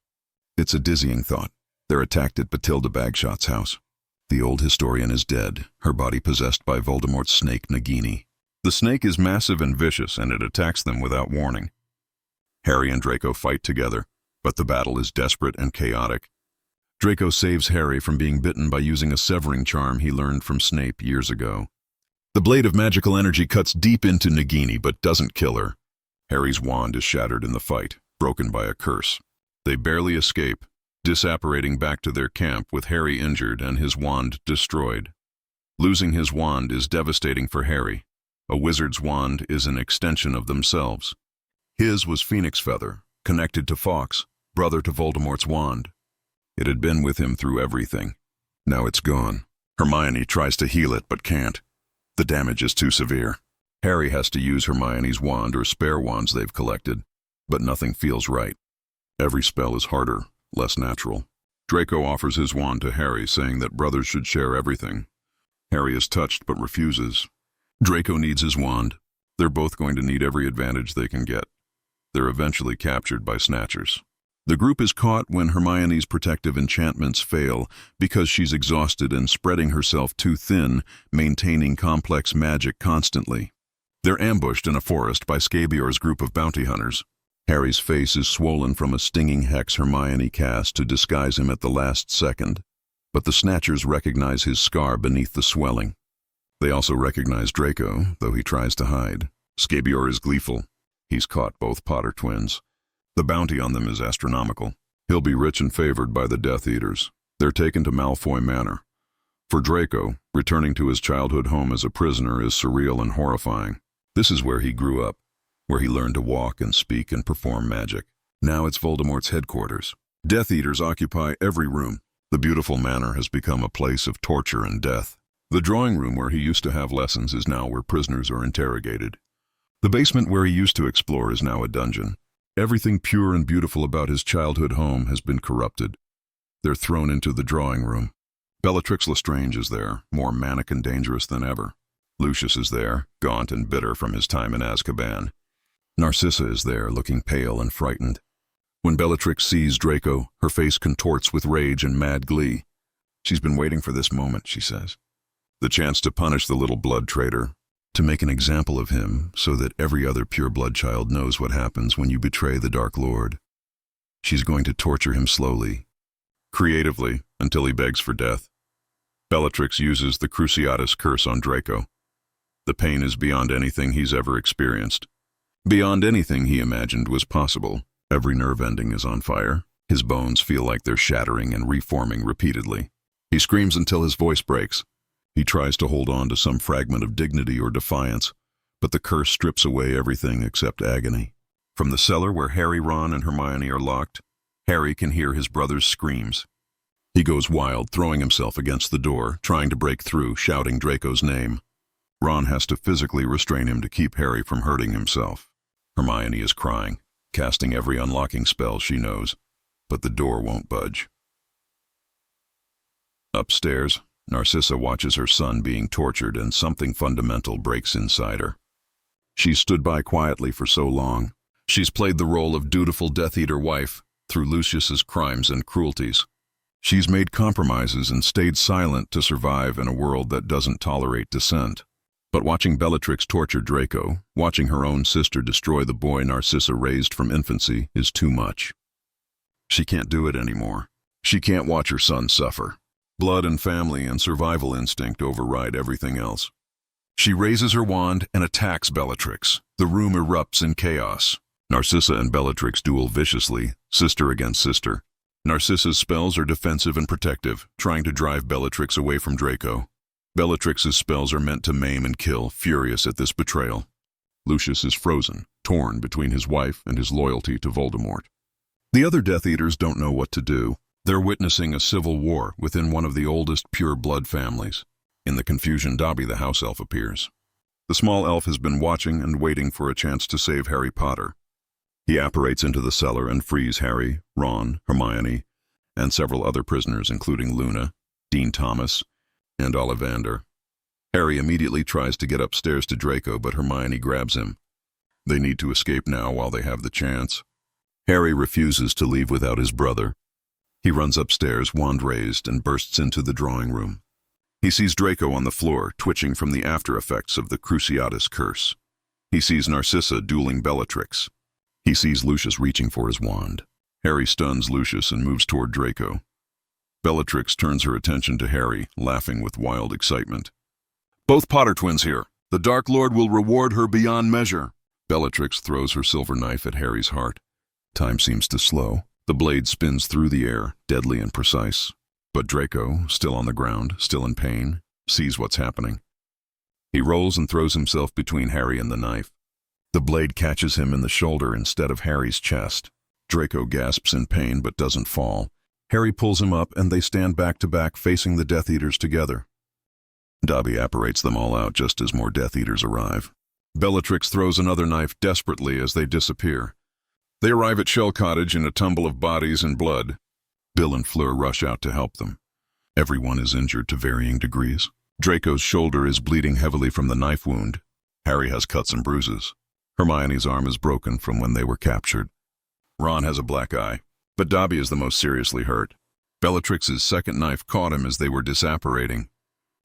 Speaker 1: It's a dizzying thought. They're attacked at Bathilda Bagshot's house. The old historian is dead, her body possessed by Voldemort's snake Nagini. The snake is massive and vicious, and it attacks them without warning. Harry and Draco fight together, but the battle is desperate and chaotic. Draco saves Harry from being bitten by using a severing charm he learned from Snape years ago. The blade of magical energy cuts deep into Nagini but doesn't kill her. Harry's wand is shattered in the fight, broken by a curse. They barely escape, disapparating back to their camp with Harry injured and his wand destroyed. Losing his wand is devastating for Harry. A wizard's wand is an extension of themselves. His was Phoenix Feather, connected to Fawkes, brother to Voldemort's wand. It had been with him through everything. Now it's gone. Hermione tries to heal it but can't. The damage is too severe. Harry has to use Hermione's wand or spare wands they've collected, but nothing feels right. Every spell is harder, less natural. Draco offers his wand to Harry, saying that brothers should share everything. Harry is touched but refuses. Draco needs his wand. They're both going to need every advantage they can get. They're eventually captured by Snatchers. The group is caught when Hermione's protective enchantments fail because she's exhausted and spreading herself too thin, maintaining complex magic constantly. They're ambushed in a forest by Scabior's group of bounty hunters. Harry's face is swollen from a stinging hex Hermione cast to disguise him at the last second, but the Snatchers recognize his scar beneath the swelling. They also recognize Draco, though he tries to hide. Scabior is gleeful. He's caught both Potter twins. The bounty on them is astronomical. He'll be rich and favored by the Death Eaters. They're taken to Malfoy Manor. For Draco, returning to his childhood home as a prisoner is surreal and horrifying. This is where he grew up, where he learned to walk and speak and perform magic. Now it's Voldemort's headquarters. Death Eaters occupy every room. The beautiful manor has become a place of torture and death. The drawing room where he used to have lessons is now where prisoners are interrogated. The basement where he used to explore is now a dungeon. Everything pure and beautiful about his childhood home has been corrupted. They're thrown into the drawing room. Bellatrix Lestrange is there, more manic and dangerous than ever. Lucius is there, gaunt and bitter from his time in Azkaban. Narcissa is there, looking pale and frightened. When Bellatrix sees Draco, her face contorts with rage and mad glee. She's been waiting for this moment, she says. The chance to punish the little blood traitor, to make an example of him so that every other pure-blood child knows what happens when you betray the Dark Lord. She's going to torture him slowly, creatively, until he begs for death. Bellatrix uses the Cruciatus curse on Draco. The pain is beyond anything he's ever experienced. Beyond anything he imagined was possible. Every nerve ending is on fire. His bones feel like they're shattering and reforming repeatedly. He screams until his voice breaks. He tries to hold on to some fragment of dignity or defiance, but the curse strips away everything except agony. From the cellar where Harry, Ron, and Hermione are locked, Harry can hear his brother's screams. He goes wild, throwing himself against the door, trying to break through, shouting Draco's name. Ron has to physically restrain him to keep Harry from hurting himself. Hermione is crying, casting every unlocking spell she knows, but the door won't budge. Upstairs, Narcissa watches her son being tortured and something fundamental breaks inside her. She's stood by quietly for so long. She's played the role of dutiful Death Eater wife through Lucius's crimes and cruelties. She's made compromises and stayed silent to survive in a world that doesn't tolerate dissent. But watching Bellatrix torture Draco, watching her own sister destroy the boy Narcissa raised from infancy, is too much. She can't do it anymore. She can't watch her son suffer. Blood and family and survival instinct override everything else. She raises her wand and attacks Bellatrix. The room erupts in chaos. Narcissa and Bellatrix duel viciously, sister against sister. Narcissa's spells are defensive and protective, trying to drive Bellatrix away from Draco. Bellatrix's spells are meant to maim and kill, furious at this betrayal. Lucius is frozen, torn between his wife and his loyalty to Voldemort. The other Death Eaters don't know what to do. They're witnessing a civil war within one of the oldest pure-blood families. In the confusion, Dobby the house elf appears. The small elf has been watching and waiting for a chance to save Harry Potter. He apparates into the cellar and frees Harry, Ron, Hermione, and several other prisoners including Luna, Dean Thomas, and Ollivander. Harry immediately tries to get upstairs to Draco, but Hermione grabs him. They need to escape now while they have the chance. Harry refuses to leave without his brother. He runs upstairs, wand raised, and bursts into the drawing room. He sees Draco on the floor, twitching from the after effects of the Cruciatus curse. He sees Narcissa dueling Bellatrix. He sees Lucius reaching for his wand. Harry stuns Lucius and moves toward Draco. Bellatrix turns her attention to Harry, laughing with wild excitement. "Both Potter twins here. The Dark Lord will reward her beyond measure." Bellatrix throws her silver knife at Harry's heart. Time seems to slow. The blade spins through the air, deadly and precise. But Draco, still on the ground, still in pain, sees what's happening. He rolls and throws himself between Harry and the knife. The blade catches him in the shoulder instead of Harry's chest. Draco gasps in pain but doesn't fall. Harry pulls him up and they stand back to back facing the Death Eaters together. Dobby apparates them all out just as more Death Eaters arrive. Bellatrix throws another knife desperately as they disappear. They arrive at Shell Cottage in a tumble of bodies and blood. Bill and Fleur rush out to help them. Everyone is injured to varying degrees. Draco's shoulder is bleeding heavily from the knife wound. Harry has cuts and bruises. Hermione's arm is broken from when they were captured. Ron has a black eye, but Dobby is the most seriously hurt. Bellatrix's second knife caught him as they were disapparating.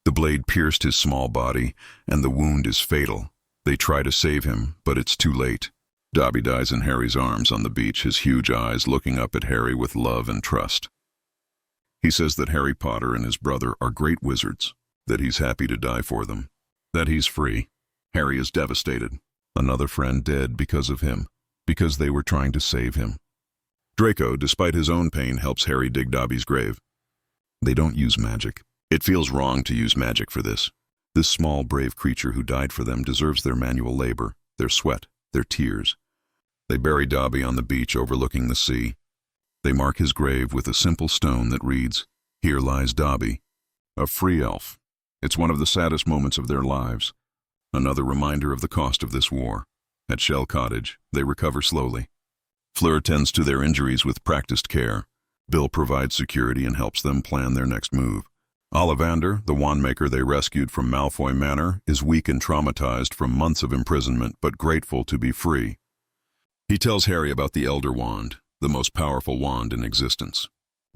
Speaker 1: The blade pierced his small body, and the wound is fatal. They try to save him, but it's too late. Dobby dies in Harry's arms on the beach, his huge eyes looking up at Harry with love and trust. He says that Harry Potter and his brother are great wizards, that he's happy to die for them, that he's free. Harry is devastated. Another friend dead because of him, because they were trying to save him. Draco, despite his own pain, helps Harry dig Dobby's grave. They don't use magic. It feels wrong to use magic for this. This small, brave creature who died for them deserves their manual labor, their sweat, their tears. They bury Dobby on the beach overlooking the sea. They mark his grave with a simple stone that reads, "Here lies Dobby," a free elf. It's one of the saddest moments of their lives. Another reminder of the cost of this war. At Shell Cottage, they recover slowly. Fleur tends to their injuries with practiced care. Bill provides security and helps them plan their next move. Ollivander, the wandmaker they rescued from Malfoy Manor, is weak and traumatized from months of imprisonment, but grateful to be free. He tells Harry about the Elder Wand, the most powerful wand in existence.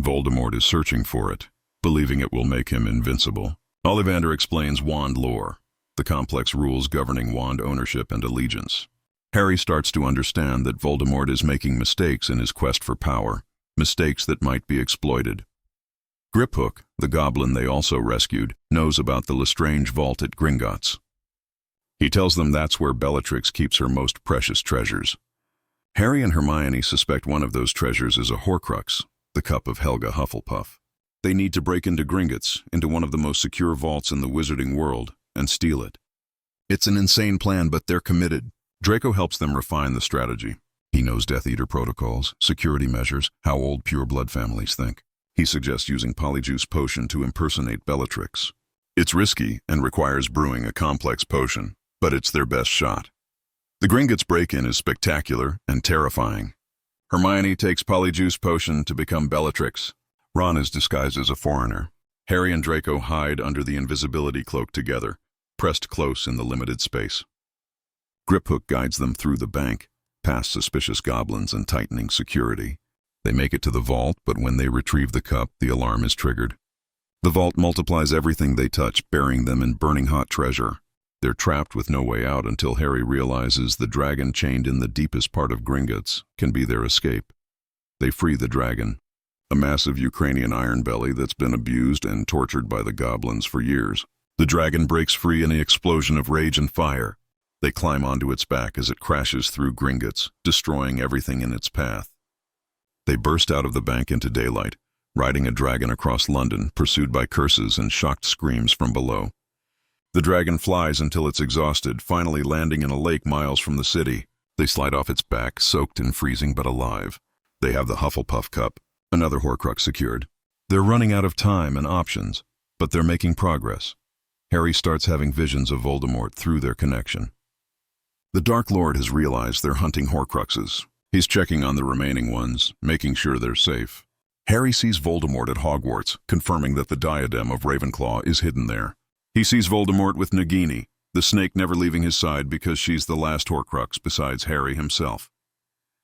Speaker 1: Voldemort is searching for it, believing it will make him invincible. Ollivander explains wand lore, the complex rules governing wand ownership and allegiance. Harry starts to understand that Voldemort is making mistakes in his quest for power, mistakes that might be exploited. Griphook, the goblin they also rescued, knows about the Lestrange vault at Gringotts. He tells them that's where Bellatrix keeps her most precious treasures. Harry and Hermione suspect one of those treasures is a Horcrux, the cup of Helga Hufflepuff. They need to break into Gringotts, into one of the most secure vaults in the wizarding world, and steal it. It's an insane plan, but they're committed. Draco helps them refine the strategy. He knows Death Eater protocols, security measures, how old pure-blood families think. He suggests using Polyjuice Potion to impersonate Bellatrix. It's risky and requires brewing a complex potion, but it's their best shot. The Gringotts break-in is spectacular and terrifying. Hermione takes Polyjuice Potion to become Bellatrix. Ron is disguised as a foreigner. Harry and Draco hide under the invisibility cloak together, pressed close in the limited space. Griphook guides them through the bank, past suspicious goblins and tightening security. They make it to the vault, but when they retrieve the cup, the alarm is triggered. The vault multiplies everything they touch, burying them in burning hot treasure. They're trapped with no way out until Harry realizes the dragon chained in the deepest part of Gringotts can be their escape. They free the dragon, a massive Ukrainian iron belly that's been abused and tortured by the goblins for years. The dragon breaks free in an explosion of rage and fire. They climb onto its back as it crashes through Gringotts, destroying everything in its path. They burst out of the bank into daylight, riding a dragon across London, pursued by curses and shocked screams from below. The dragon flies until it's exhausted, finally landing in a lake miles from the city. They slide off its back, soaked and freezing but alive. They have the Hufflepuff Cup, another Horcrux secured. They're running out of time and options, but they're making progress. Harry starts having visions of Voldemort through their connection. The Dark Lord has realized they're hunting Horcruxes. He's checking on the remaining ones, making sure they're safe. Harry sees Voldemort at Hogwarts, confirming that the diadem of Ravenclaw is hidden there. He sees Voldemort with Nagini, the snake never leaving his side because she's the last Horcrux besides Harry himself.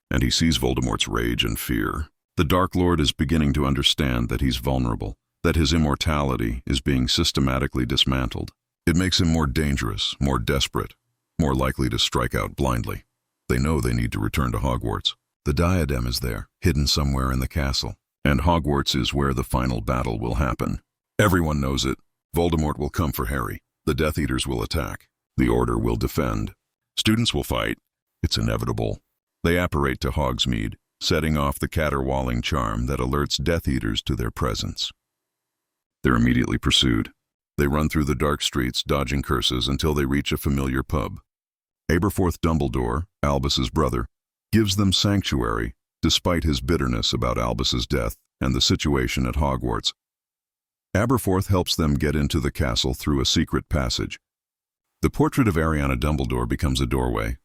Speaker 1: And he sees Voldemort's rage and fear. The Dark Lord is beginning to understand that he's vulnerable, that his immortality is being systematically dismantled. It makes him more dangerous, more desperate, more likely to strike out blindly. They know they need to return to Hogwarts. The diadem is there, hidden somewhere in the castle. And Hogwarts is where the final battle will happen. Everyone knows it. Voldemort will come for Harry. The Death Eaters will attack. The Order will defend. Students will fight. It's inevitable. They apparate to Hogsmeade, setting off the caterwauling charm that alerts Death Eaters to their presence. They're immediately pursued. They run through the dark streets, dodging curses until they reach a familiar pub. Aberforth Dumbledore, Albus's brother, gives them sanctuary, despite his bitterness about Albus's death and the situation at Hogwarts. Aberforth helps them get into the castle through a secret passage. The portrait of Ariana Dumbledore becomes a doorway,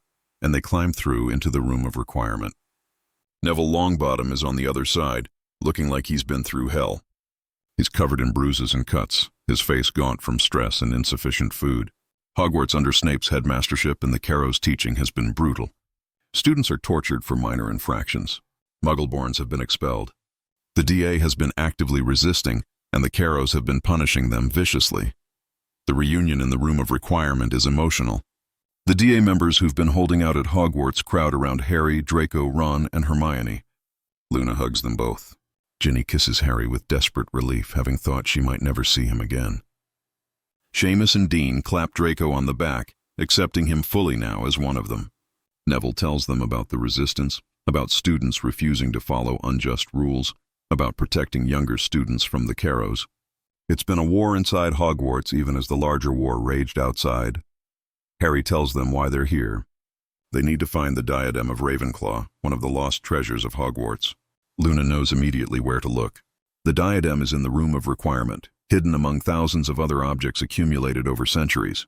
Speaker 1: and they climb through into the Room of Requirement. Neville Longbottom is on the other side, looking like he's been through hell. He's covered in bruises and cuts, his face gaunt from stress and insufficient food. Hogwarts under Snape's headmastership and the Carrows' teaching has been brutal. Students are tortured for minor infractions. Muggleborns have been expelled. The DA has been actively resisting, and the Carrows have been punishing them viciously. The reunion in the Room of Requirement is emotional. The DA members who've been holding out at Hogwarts crowd around Harry, Draco, Ron, and Hermione. Luna hugs them both. Ginny kisses Harry with desperate relief, having thought she might never see him again. Seamus and Dean clap Draco on the back, accepting him fully now as one of them. Neville tells them about the resistance, about students refusing to follow unjust rules, about protecting younger students from the Carrows. It's been a war inside Hogwarts even as the larger war raged outside. Harry tells them why they're here. They need to find the diadem of Ravenclaw, one of the lost treasures of Hogwarts. Luna knows immediately where to look. The diadem is in the Room of Requirement, hidden among thousands of other objects accumulated over centuries.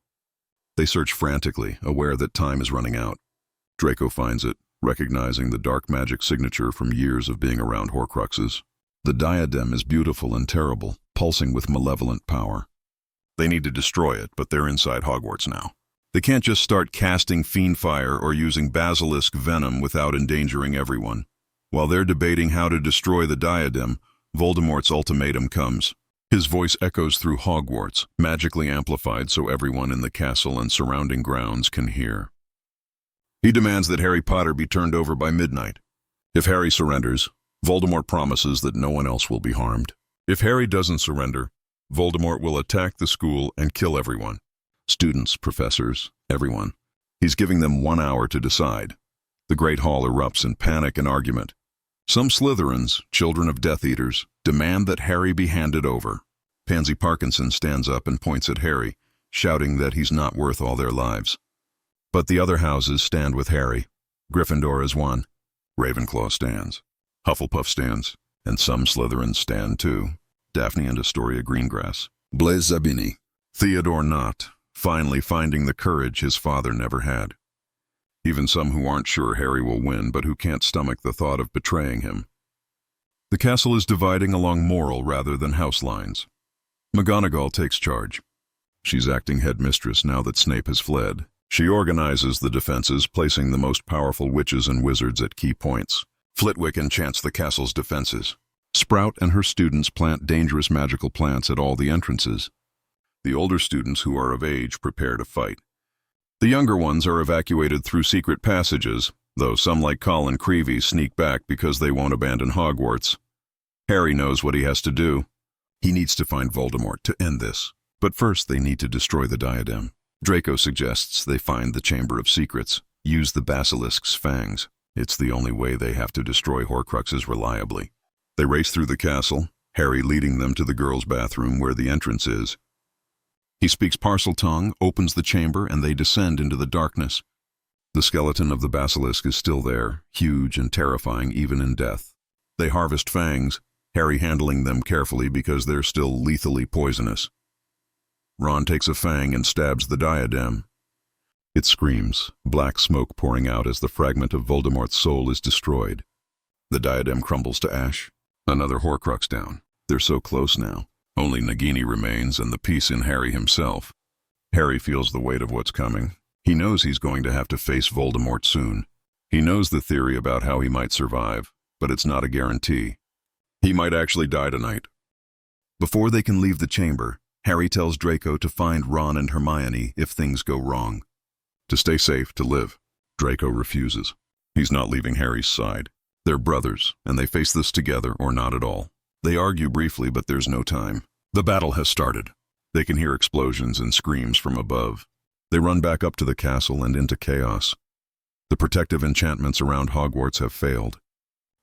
Speaker 1: They search frantically, aware that time is running out. Draco finds it, recognizing the dark magic signature from years of being around Horcruxes. The diadem is beautiful and terrible, pulsing with malevolent power. They need to destroy it, but they're inside Hogwarts now. They can't just start casting fiend fire or using basilisk venom without endangering everyone. While they're debating how to destroy the diadem, Voldemort's ultimatum comes. His voice echoes through Hogwarts, magically amplified so everyone in the castle and surrounding grounds can hear. He demands that Harry Potter be turned over by midnight. If Harry surrenders, Voldemort promises that no one else will be harmed. If Harry doesn't surrender, Voldemort will attack the school and kill everyone. Students, professors, everyone. He's giving them 1 hour to decide. The Great Hall erupts in panic and argument. Some Slytherins, children of Death Eaters, demand that Harry be handed over. Pansy Parkinson stands up and points at Harry, shouting that he's not worth all their lives. But the other houses stand with Harry. Gryffindor is one. Ravenclaw stands. Hufflepuff stands. And some Slytherins stand too. Daphne and Astoria Greengrass. Blaise Zabini. Theodore Nott, finally finding the courage his father never had. Even some who aren't sure Harry will win, but who can't stomach the thought of betraying him. The castle is dividing along moral rather than house lines. McGonagall takes charge. She's acting headmistress now that Snape has fled. She organizes the defenses, placing the most powerful witches and wizards at key points. Flitwick enchants the castle's defenses. Sprout and her students plant dangerous magical plants at all the entrances. The older students who are of age prepare to fight. The younger ones are evacuated through secret passages, though some like Colin Creevey sneak back because they won't abandon Hogwarts. Harry knows what he has to do. He needs to find Voldemort to end this. But first they need to destroy the diadem. Draco suggests they find the Chamber of Secrets, use the basilisk's fangs. It's the only way they have to destroy Horcruxes reliably. They race through the castle, Harry leading them to the girls' bathroom where the entrance is. He speaks Parseltongue, opens the chamber, and they descend into the darkness. The skeleton of the basilisk is still there, huge and terrifying even in death. They harvest fangs, Harry handling them carefully because they're still lethally poisonous. Ron takes a fang and stabs the diadem. It screams, black smoke pouring out as the fragment of Voldemort's soul is destroyed. The diadem crumbles to ash. Another Horcrux down. They're so close now. Only Nagini remains and the piece in Harry himself. Harry feels the weight of what's coming. He knows he's going to have to face Voldemort soon. He knows the theory about how he might survive, but it's not a guarantee. He might actually die tonight. Before they can leave the chamber, Harry tells Draco to find Ron and Hermione if things go wrong. To stay safe, to live. Draco refuses. He's not leaving Harry's side. They're brothers, and they face this together or not at all. They argue briefly, but there's no time. The battle has started. They can hear explosions and screams from above. They run back up to the castle and into chaos. The protective enchantments around Hogwarts have failed.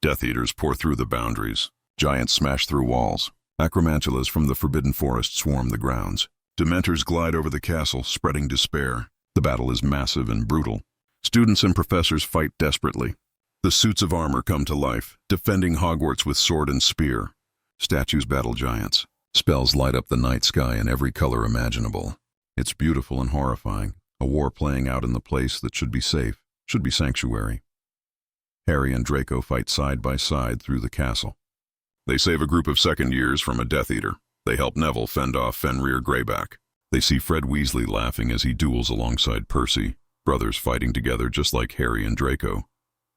Speaker 1: Death Eaters pour through the boundaries. Giants smash through walls. Acromantulas from the Forbidden Forest swarm the grounds. Dementors glide over the castle, spreading despair. The battle is massive and brutal. Students and professors fight desperately. The suits of armor come to life, defending Hogwarts with sword and spear. Statues battle giants. Spells light up the night sky in every color imaginable. It's beautiful and horrifying, a war playing out in the place that should be safe, should be sanctuary. Harry and Draco fight side by side through the castle. They save a group of second years from a Death Eater. They help Neville fend off Fenrir Greyback. They see Fred Weasley laughing as he duels alongside Percy, brothers fighting together just like Harry and Draco.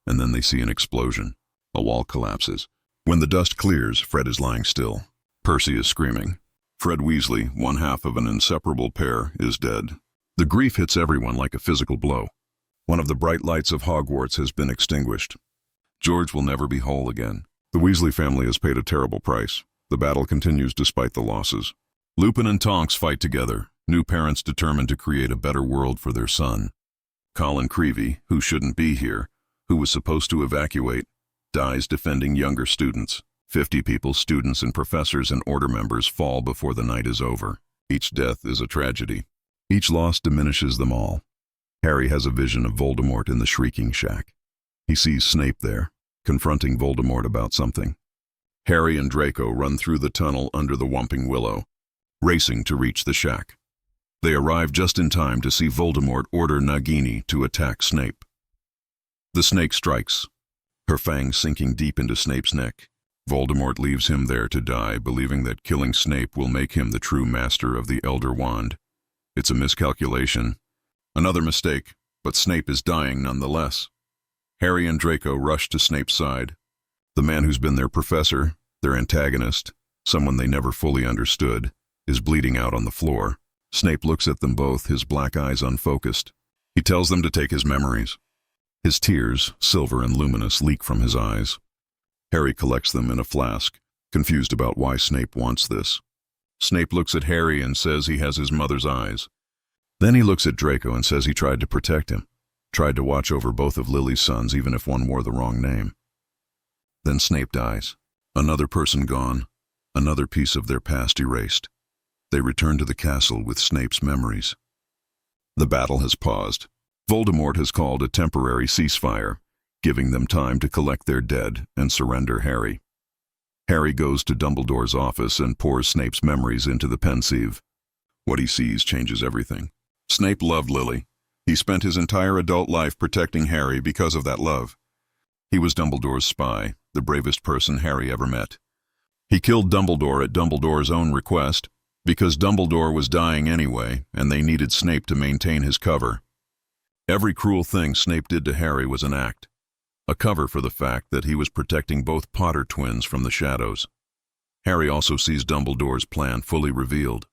Speaker 1: And then they see an explosion. A wall collapses. When the dust clears, Fred is lying still. Percy is screaming. Fred Weasley, one half of an inseparable pair, is dead. The grief hits everyone like a physical blow. One of the bright lights of Hogwarts has been extinguished. George will never be whole again. The Weasley family has paid a terrible price. The battle continues despite the losses. Lupin and Tonks fight together, new parents determined to create a better world for their son. Colin Creevey, who shouldn't be here, who was supposed to evacuate, dies defending younger students. 50 people, students and professors and order members fall before the night is over. Each death is a tragedy. Each loss diminishes them all. Harry has a vision of Voldemort in the Shrieking Shack. He sees Snape there, confronting Voldemort about something. Harry and Draco run through the tunnel under the Whomping Willow, racing to reach the shack. They arrive just in time to see Voldemort order Nagini to attack Snape. The snake strikes, her fangs sinking deep into Snape's neck. Voldemort leaves him there to die, believing that killing Snape will make him the true master of the Elder Wand. It's a miscalculation. Another mistake, but Snape is dying nonetheless. Harry and Draco rush to Snape's side. The man who's been their professor, their antagonist, someone they never fully understood, is bleeding out on the floor. Snape looks at them both, his black eyes unfocused. He tells them to take his memories. His tears, silver and luminous, leak from his eyes. Harry collects them in a flask, confused about why Snape wants this. Snape looks at Harry and says he has his mother's eyes. Then he looks at Draco and says he tried to protect him, tried to watch over both of Lily's sons even if one wore the wrong name. Then Snape dies. Another person gone, another piece of their past erased. They return to the castle with Snape's memories. The battle has paused. Voldemort has called a temporary ceasefire, giving them time to collect their dead and surrender Harry. Harry goes to Dumbledore's office and pours Snape's memories into the pensieve. What he sees changes everything. Snape loved Lily. He spent his entire adult life protecting Harry because of that love. He was Dumbledore's spy, the bravest person Harry ever met. He killed Dumbledore at Dumbledore's own request, because Dumbledore was dying anyway, and they needed Snape to maintain his cover. Every cruel thing Snape did to Harry was an act, a cover for the fact that he was protecting both Potter twins from the shadows. Harry also sees Dumbledore's plan fully revealed.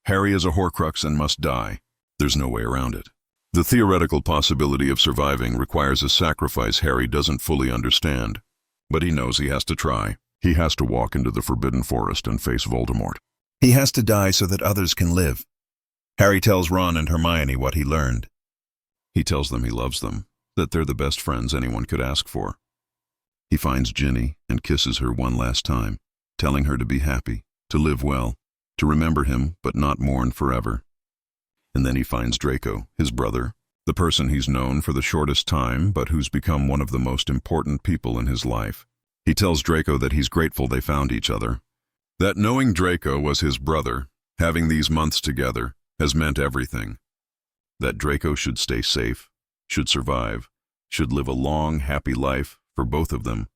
Speaker 1: Harry is a Horcrux and must die. There's no way around it. The theoretical possibility of surviving requires a sacrifice Harry doesn't fully understand, but he knows he has to try. He has to walk into the Forbidden Forest and face Voldemort. He has to die so that others can live. Harry tells Ron and Hermione what he learned. He tells them he loves them, that they're the best friends anyone could ask for. He finds Ginny and kisses her one last time, telling her to be happy, to live well, to remember him but not mourn forever. And then he finds Draco, his brother, the person he's known for the shortest time but who's become one of the most important people in his life. He tells Draco that he's grateful they found each other, that knowing Draco was his brother, having these months together, has meant everything. That Draco should stay safe, should survive, should live a long, happy life for both of them.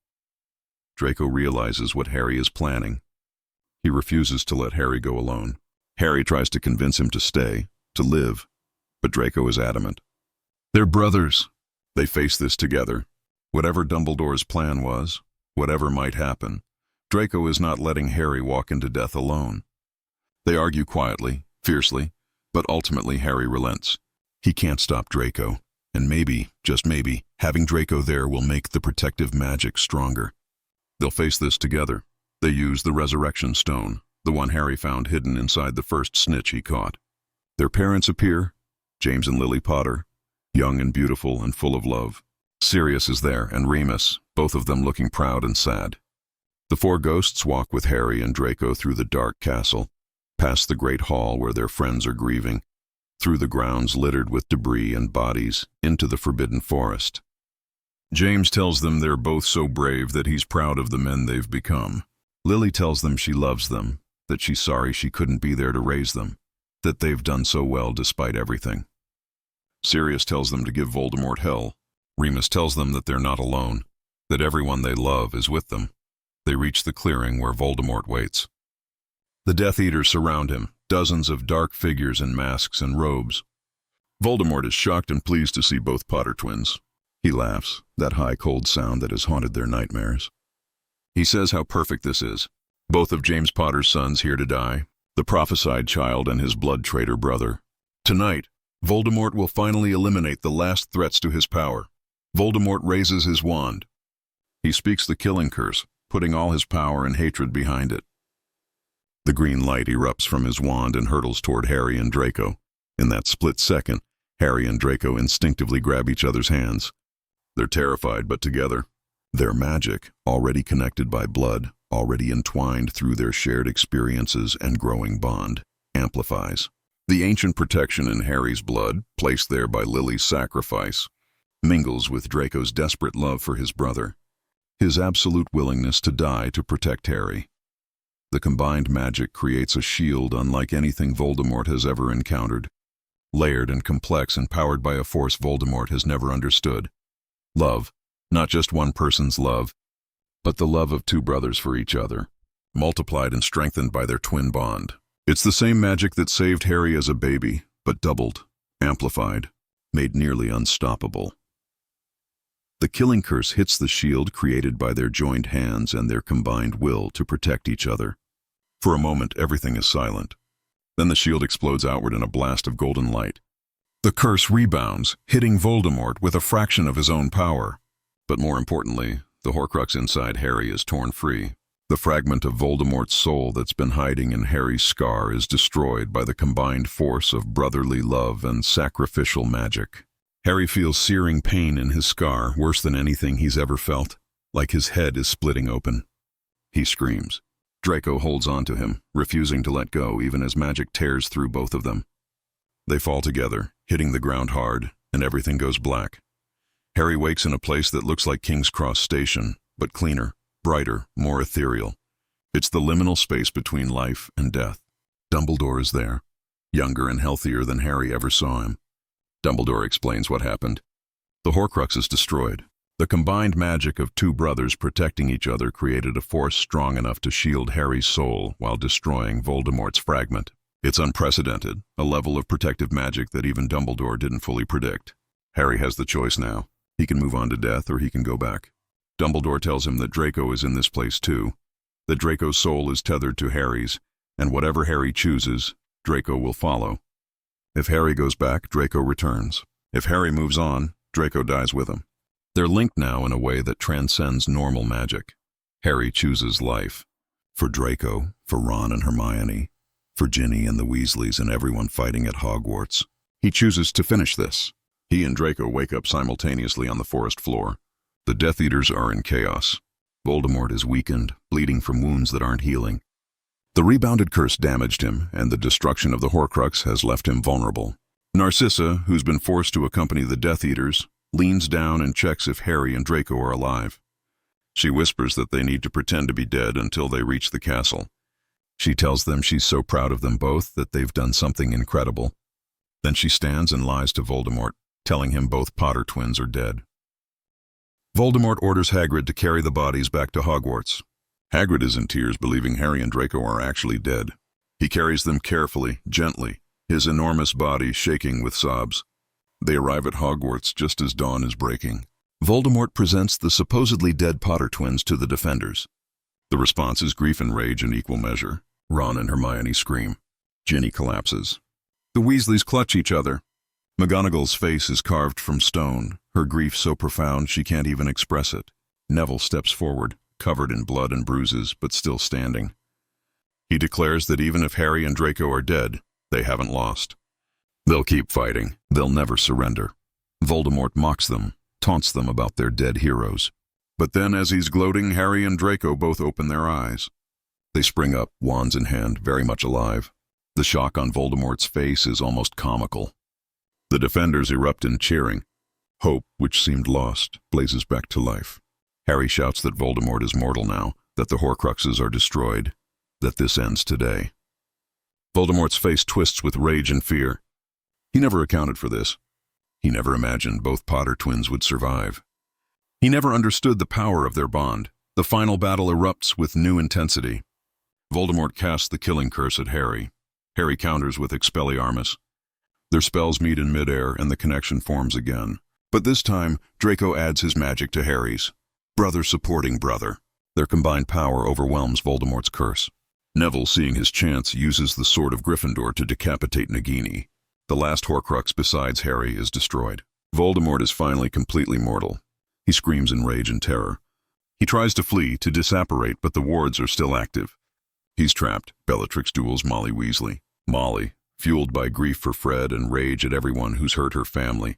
Speaker 1: Draco realizes what Harry is planning. He refuses to let Harry go alone. Harry tries to convince him to stay, to live, but Draco is adamant. They're brothers. They face this together. Whatever Dumbledore's plan was, whatever might happen, Draco is not letting Harry walk into death alone. They argue quietly, fiercely, but ultimately Harry relents. He can't stop Draco, and maybe, just maybe, having Draco there will make the protective magic stronger. They'll face this together. They use the resurrection stone, the one Harry found hidden inside the first snitch he caught. Their parents appear, James and Lily Potter, young and beautiful and full of love. Sirius is there, and Remus, both of them looking proud and sad. The four ghosts walk with Harry and Draco through the dark castle, past the great hall where their friends are grieving, through the grounds littered with debris and bodies, into the forbidden forest. James tells them they're both so brave that he's proud of the men they've become. Lily tells them she loves them, that she's sorry she couldn't be there to raise them, that they've done so well despite everything. Sirius tells them to give Voldemort hell. Remus tells them that they're not alone, that everyone they love is with them. They reach the clearing where Voldemort waits. The Death Eaters surround him, dozens of dark figures in masks and robes. Voldemort is shocked and pleased to see both Potter twins. He laughs, that high, cold sound that has haunted their nightmares. He says how perfect this is. Both of James Potter's sons here to die, the prophesied child and his blood traitor brother. Tonight, Voldemort will finally eliminate the last threats to his power. Voldemort raises his wand. He speaks the killing curse, putting all his power and hatred behind it. The green light erupts from his wand and hurtles toward Harry and Draco. In that split second, Harry and Draco instinctively grab each other's hands. They're terrified but together. Their magic, already connected by blood, already entwined through their shared experiences and growing bond, amplifies. The ancient protection in Harry's blood, placed there by Lily's sacrifice, mingles with Draco's desperate love for his brother, his absolute willingness to die to protect Harry. The combined magic creates a shield unlike anything Voldemort has ever encountered, layered and complex and powered by a force Voldemort has never understood. Love, not just one person's love, but the love of two brothers for each other, multiplied and strengthened by their twin bond. It's the same magic that saved Harry as a baby, but doubled, amplified, made nearly unstoppable. The killing curse hits the shield created by their joined hands and their combined will to protect each other. For a moment, everything is silent. Then the shield explodes outward in a blast of golden light. The curse rebounds, hitting Voldemort with a fraction of his own power. But more importantly, the Horcrux inside Harry is torn free. The fragment of Voldemort's soul that's been hiding in Harry's scar is destroyed by the combined force of brotherly love and sacrificial magic. Harry feels searing pain in his scar, worse than anything he's ever felt, like his head is splitting open. He screams. Draco holds on to him, refusing to let go even as magic tears through both of them. They fall together, hitting the ground hard, and everything goes black. Harry wakes in a place that looks like King's Cross Station, but cleaner, brighter, more ethereal. It's the liminal space between life and death. Dumbledore is there, younger and healthier than Harry ever saw him. Dumbledore explains what happened. The Horcrux is destroyed. The combined magic of two brothers protecting each other created a force strong enough to shield Harry's soul while destroying Voldemort's fragment. It's unprecedented, a level of protective magic that even Dumbledore didn't fully predict. Harry has the choice now. He can move on to death or he can go back. Dumbledore tells him that Draco is in this place too, that Draco's soul is tethered to Harry's, and whatever Harry chooses, Draco will follow. If Harry goes back, Draco returns. If Harry moves on, Draco dies with him. They're linked now in a way that transcends normal magic. Harry chooses life. For Draco, for Ron and Hermione, for Ginny and the Weasleys and everyone fighting at Hogwarts. He chooses to finish this. He and Draco wake up simultaneously on the forest floor. The Death Eaters are in chaos. Voldemort is weakened, bleeding from wounds that aren't healing. The rebounded curse damaged him, and the destruction of the Horcrux has left him vulnerable. Narcissa, who's been forced to accompany the Death Eaters, leans down and checks if Harry and Draco are alive. She whispers that they need to pretend to be dead until they reach the castle. She tells them she's so proud of them both that they've done something incredible. Then she stands and lies to Voldemort, telling him both Potter twins are dead. Voldemort orders Hagrid to carry the bodies back to Hogwarts. Hagrid is in tears, believing Harry and Draco are actually dead. He carries them carefully, gently, his enormous body shaking with sobs. They arrive at Hogwarts just as dawn is breaking. Voldemort presents the supposedly dead Potter twins to the defenders. The response is grief and rage in equal measure. Ron and Hermione scream. Ginny collapses. The Weasleys clutch each other. McGonagall's face is carved from stone, her grief so profound she can't even express it. Neville steps forward, covered in blood and bruises, but still standing. He declares that even if Harry and Draco are dead, they haven't lost. They'll keep fighting. They'll never surrender. Voldemort mocks them, taunts them about their dead heroes. But then, as he's gloating, Harry and Draco both open their eyes. They spring up, wands in hand, very much alive. The shock on Voldemort's face is almost comical. The defenders erupt in cheering. Hope, which seemed lost, blazes back to life. Harry shouts that Voldemort is mortal now, that the Horcruxes are destroyed, that this ends today. Voldemort's face twists with rage and fear. He never accounted for this. He never imagined both Potter twins would survive. He never understood the power of their bond. The final battle erupts with new intensity. Voldemort casts the killing curse at Harry. Harry counters with Expelliarmus. Their spells meet in midair and the connection forms again. But this time, Draco adds his magic to Harry's. Brother supporting brother. Their combined power overwhelms Voldemort's curse. Neville, seeing his chance, uses the Sword of Gryffindor to decapitate Nagini. The last Horcrux besides Harry is destroyed. Voldemort is finally completely mortal. He screams in rage and terror. He tries to flee, to disapparate, but the wards are still active. He's trapped. Bellatrix duels Molly Weasley. Molly, fueled by grief for Fred and rage at everyone who's hurt her family,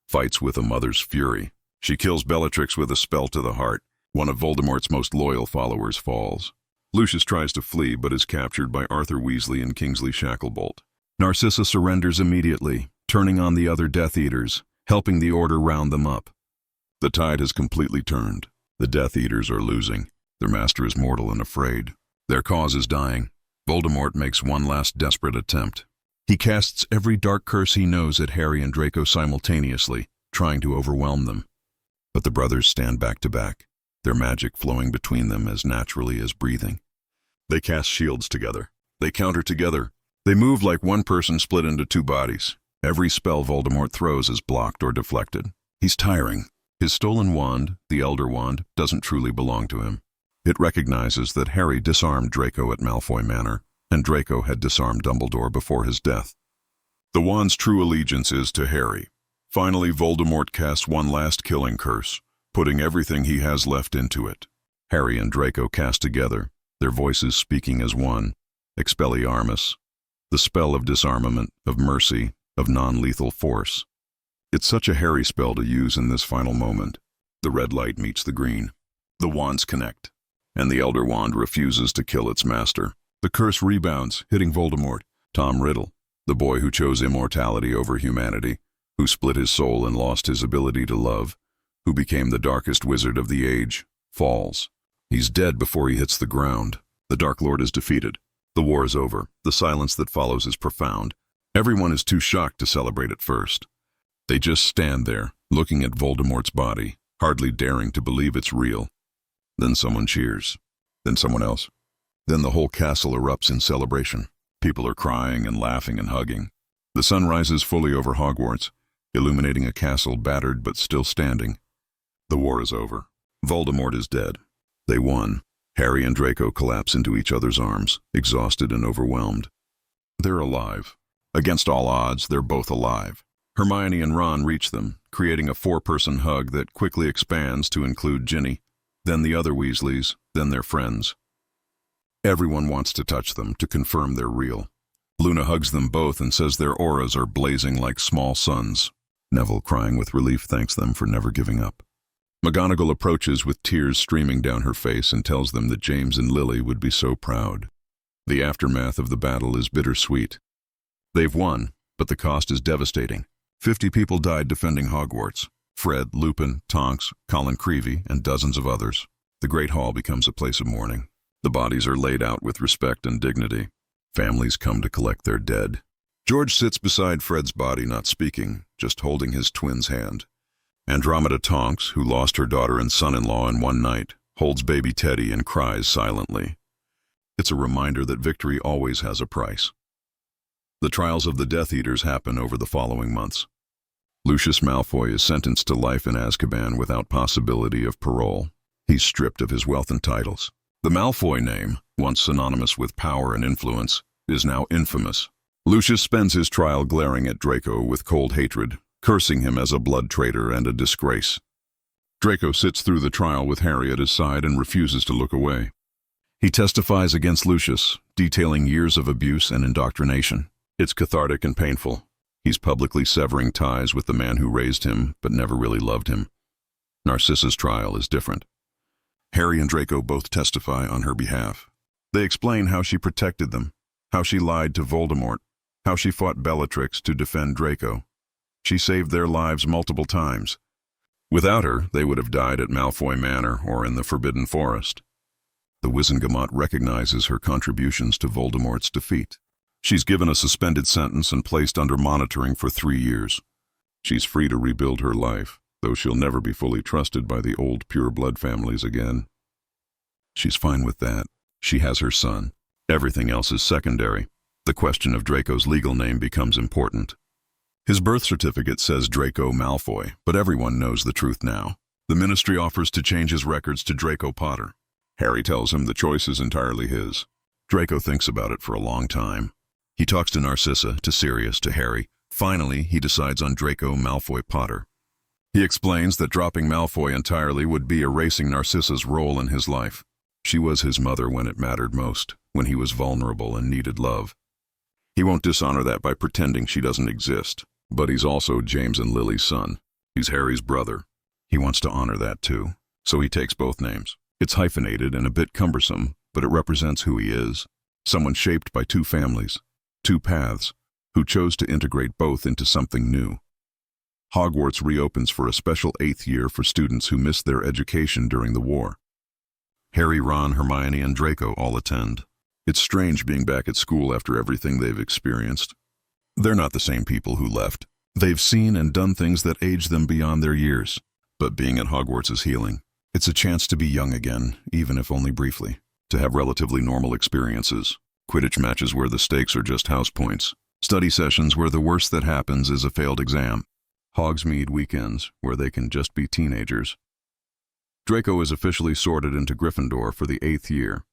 Speaker 1: fights with a mother's fury. She kills Bellatrix with a spell to the heart. One of Voldemort's most loyal followers falls. Lucius tries to flee but is captured by Arthur Weasley and Kingsley Shacklebolt. Narcissa surrenders immediately, turning on the other Death Eaters, helping the Order round them up. The tide has completely turned. The Death Eaters are losing. Their master is mortal and afraid. Their cause is dying. Voldemort makes one last desperate attempt. He casts every dark curse he knows at Harry and Draco simultaneously, trying to overwhelm them. But the brothers stand back to back, their magic flowing between them as naturally as breathing. They cast shields together. They counter together. They move like one person split into two bodies. Every spell Voldemort throws is blocked or deflected. He's tiring. His stolen wand, the Elder Wand, doesn't truly belong to him. It recognizes that Harry disarmed Draco at Malfoy Manor, and Draco had disarmed Dumbledore before his death. The wand's true allegiance is to Harry. Finally, Voldemort casts one last killing curse, putting everything he has left into it. Harry and Draco cast together, their voices speaking as one. Expelliarmus, the spell of disarmament, of mercy, of non-lethal force. It's such a Harry spell to use in this final moment. The red light meets the green. The wands connect, and the Elder Wand refuses to kill its master. The curse rebounds, hitting Voldemort. Tom Riddle, the boy who chose immortality over humanity, who split his soul and lost his ability to love, who became the darkest wizard of the age, falls. He's dead before he hits the ground. The Dark Lord is defeated. The war is over. The silence that follows is profound. Everyone is too shocked to celebrate at first. They just stand there, looking at Voldemort's body, hardly daring to believe it's real. Then someone cheers. Then someone else. Then the whole castle erupts in celebration. People are crying and laughing and hugging. The sun rises fully over Hogwarts, illuminating a castle battered but still standing. The war is over. Voldemort is dead. They won. Harry and Draco collapse into each other's arms, exhausted and overwhelmed. They're alive. Against all odds, they're both alive. Hermione and Ron reach them, creating a four-person hug that quickly expands to include Ginny, then the other Weasleys, then their friends. Everyone wants to touch them to confirm they're real. Luna hugs them both and says their auras are blazing like small suns. Neville, crying with relief, thanks them for never giving up. McGonagall approaches with tears streaming down her face and tells them that James and Lily would be so proud. The aftermath of the battle is bittersweet. They've won, but the cost is devastating. 50 people died defending Hogwarts. Fred, Lupin, Tonks, Colin Creevey, and dozens of others. The Great Hall becomes a place of mourning. The bodies are laid out with respect and dignity. Families come to collect their dead. George sits beside Fred's body, not speaking, just holding his twin's hand. Andromeda Tonks, who lost her daughter and son-in-law in one night, holds baby Teddy and cries silently. It's a reminder that victory always has a price. The trials of the Death Eaters happen over the following months. Lucius Malfoy is sentenced to life in Azkaban without possibility of parole. He's stripped of his wealth and titles. The Malfoy name, once synonymous with power and influence, is now infamous. Lucius spends his trial glaring at Draco with cold hatred, cursing him as a blood traitor and a disgrace. Draco sits through the trial with Harry at his side and refuses to look away. He testifies against Lucius, detailing years of abuse and indoctrination. It's cathartic and painful. He's publicly severing ties with the man who raised him but never really loved him. Narcissa's trial is different. Harry and Draco both testify on her behalf. They explain how she protected them, how she lied to Voldemort, how she fought Bellatrix to defend Draco. She saved their lives multiple times. Without her, they would have died at Malfoy Manor or in the Forbidden Forest. The Wizengamot recognizes her contributions to Voldemort's defeat. She's given a suspended sentence and placed under monitoring for 3 years. She's free to rebuild her life, though she'll never be fully trusted by the old pure-blood families again. She's fine with that. She has her son. Everything else is secondary. The question of Draco's legal name becomes important. His birth certificate says Draco Malfoy, but everyone knows the truth now. The Ministry offers to change his records to Draco Potter. Harry tells him the choice is entirely his. Draco thinks about it for a long time. He talks to Narcissa, to Sirius, to Harry. Finally, he decides on Draco Malfoy Potter. He explains that dropping Malfoy entirely would be erasing Narcissa's role in his life. She was his mother when it mattered most, when he was vulnerable and needed love. He won't dishonor that by pretending she doesn't exist, but he's also James and Lily's son. He's Harry's brother. He wants to honor that too, so he takes both names. It's hyphenated and a bit cumbersome, but it represents who he is. Someone shaped by 2 families, 2 paths, who chose to integrate both into something new. Hogwarts reopens for a special 8th year for students who missed their education during the war. Harry, Ron, Hermione, and Draco all attend. It's strange being back at school after everything they've experienced. They're not the same people who left. They've seen and done things that age them beyond their years. But being at Hogwarts is healing. It's a chance to be young again, even if only briefly. To have relatively normal experiences. Quidditch matches where the stakes are just house points. Study sessions where the worst that happens is a failed exam. Hogsmeade weekends where they can just be teenagers. Draco is officially sorted into Gryffindor for the 8th year.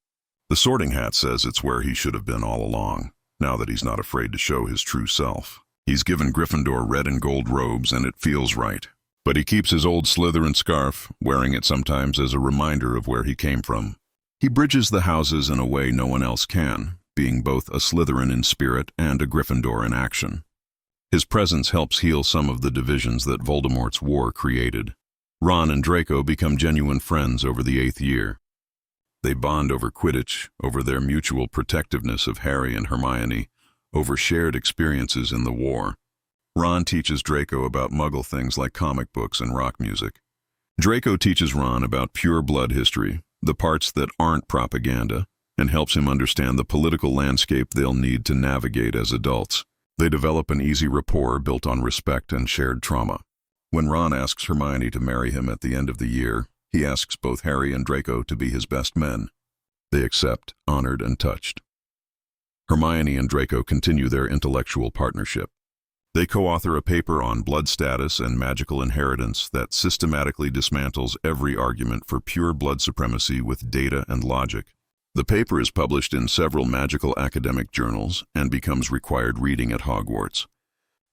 Speaker 1: The Sorting Hat says it's where he should have been all along, now that he's not afraid to show his true self. He's given Gryffindor red and gold robes and it feels right. But he keeps his old Slytherin scarf, wearing it sometimes as a reminder of where he came from. He bridges the houses in a way no one else can, being both a Slytherin in spirit and a Gryffindor in action. His presence helps heal some of the divisions that Voldemort's war created. Ron and Draco become genuine friends over the 8th year. They bond over Quidditch, over their mutual protectiveness of Harry and Hermione, over shared experiences in the war. Ron teaches Draco about Muggle things like comic books and rock music. Draco teaches Ron about pure blood history, the parts that aren't propaganda, and helps him understand the political landscape they'll need to navigate as adults. They develop an easy rapport built on respect and shared trauma. When Ron asks Hermione to marry him at the end of the year, he asks both Harry and Draco to be his best men. They accept, honored and touched. Hermione and Draco continue their intellectual partnership. They co-author a paper on blood status and magical inheritance that systematically dismantles every argument for pure blood supremacy with data and logic. The paper is published in several magical academic journals and becomes required reading at Hogwarts.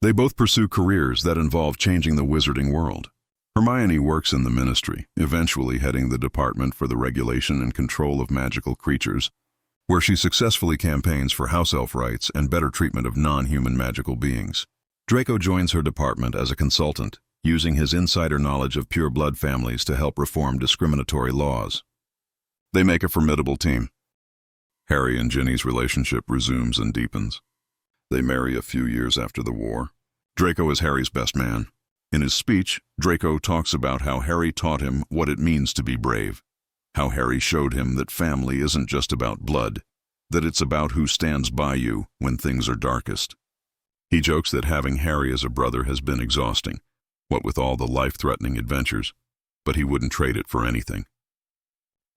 Speaker 1: They both pursue careers that involve changing the wizarding world. Hermione works in the Ministry, eventually heading the Department for the Regulation and Control of Magical Creatures. where she successfully campaigns for house elf rights and better treatment of non-human magical beings. Draco joins her department as a consultant, using his insider knowledge of pure-blood families to help reform discriminatory laws. They make a formidable team. Harry and Ginny's relationship resumes and deepens. They marry a few years after the war. Draco is Harry's best man. In his speech, Draco talks about how Harry taught him what it means to be brave, how Harry showed him that family isn't just about blood, that it's about who stands by you when things are darkest. He jokes that having Harry as a brother has been exhausting, what with all the life-threatening adventures, but he wouldn't trade it for anything.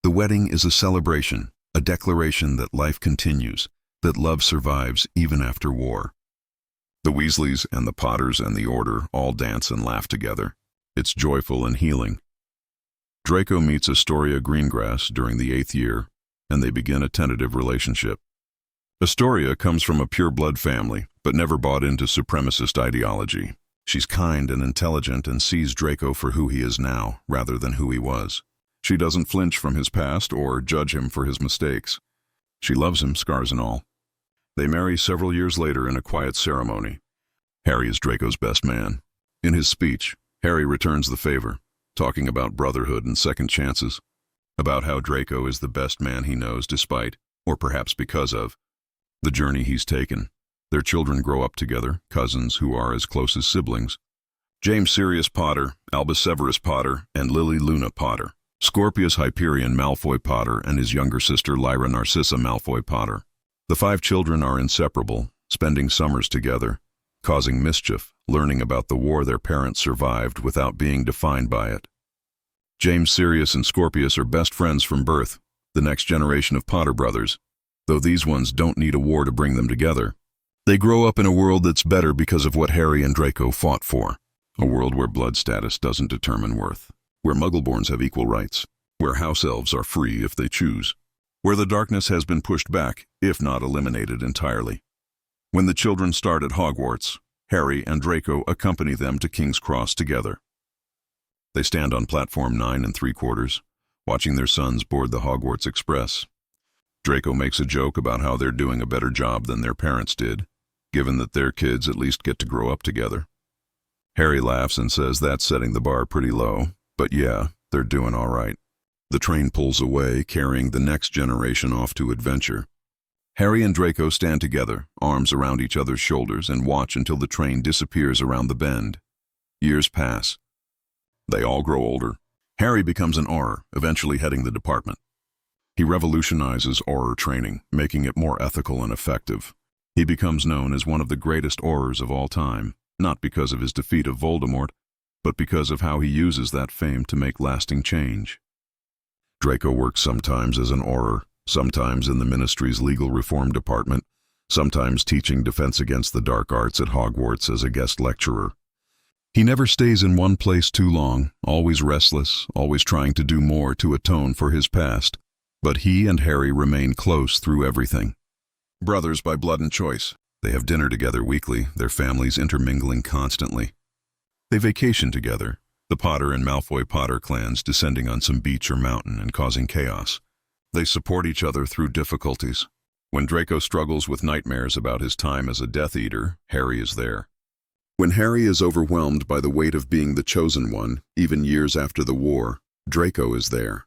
Speaker 1: The wedding is a celebration, a declaration that life continues, that love survives even after war. The Weasleys and the Potters and the Order all dance and laugh together. It's joyful and healing. Draco meets Astoria Greengrass during the 8th year, and they begin a tentative relationship. Astoria comes from a pure-blood family, but never bought into supremacist ideology. She's kind and intelligent and sees Draco for who he is now, rather than who he was. She doesn't flinch from his past or judge him for his mistakes. She loves him, scars and all. They marry several years later in a quiet ceremony. Harry is Draco's best man. In his speech, Harry returns the favor, talking about brotherhood and second chances, about how Draco is the best man he knows despite, or perhaps because of, the journey he's taken. Their children grow up together, cousins who are as close as siblings. James Sirius Potter, Albus Severus Potter, and Lily Luna Potter. Scorpius Hyperion Malfoy Potter and his younger sister Lyra Narcissa Malfoy Potter. The 5 children are inseparable, spending summers together, causing mischief, learning about the war their parents survived without being defined by it. James Sirius and Scorpius are best friends from birth, the next generation of Potter brothers, though these ones don't need a war to bring them together. They grow up in a world that's better because of what Harry and Draco fought for, a world where blood status doesn't determine worth, where Muggleborns have equal rights, where house elves are free if they choose, where the darkness has been pushed back, if not eliminated entirely. When the children start at Hogwarts, Harry and Draco accompany them to King's Cross together. They stand on platform 9 3/4, watching their sons board the Hogwarts Express. Draco makes a joke about how they're doing a better job than their parents did, given that their kids at least get to grow up together. Harry laughs and says that's setting the bar pretty low, but yeah, they're doing all right. The train pulls away, carrying the next generation off to adventure. Harry and Draco stand together, arms around each other's shoulders, and watch until the train disappears around the bend. Years pass. They all grow older. Harry becomes an Auror, eventually heading the department. He revolutionizes Auror training, making it more ethical and effective. He becomes known as one of the greatest Aurors of all time, not because of his defeat of Voldemort, but because of how he uses that fame to make lasting change. Draco works sometimes as an Auror, sometimes in the Ministry's Legal Reform Department, sometimes teaching defense against the dark arts at Hogwarts as a guest lecturer. He never stays in one place too long, always restless, always trying to do more to atone for his past. But he and Harry remain close through everything. Brothers by blood and choice. They have dinner together weekly, their families intermingling constantly. They vacation together, the Potter and Malfoy Potter clans descending on some beach or mountain and causing chaos. They support each other through difficulties. When Draco struggles with nightmares about his time as a Death Eater, Harry is there. When Harry is overwhelmed by the weight of being the chosen one, even years after the war, Draco is there.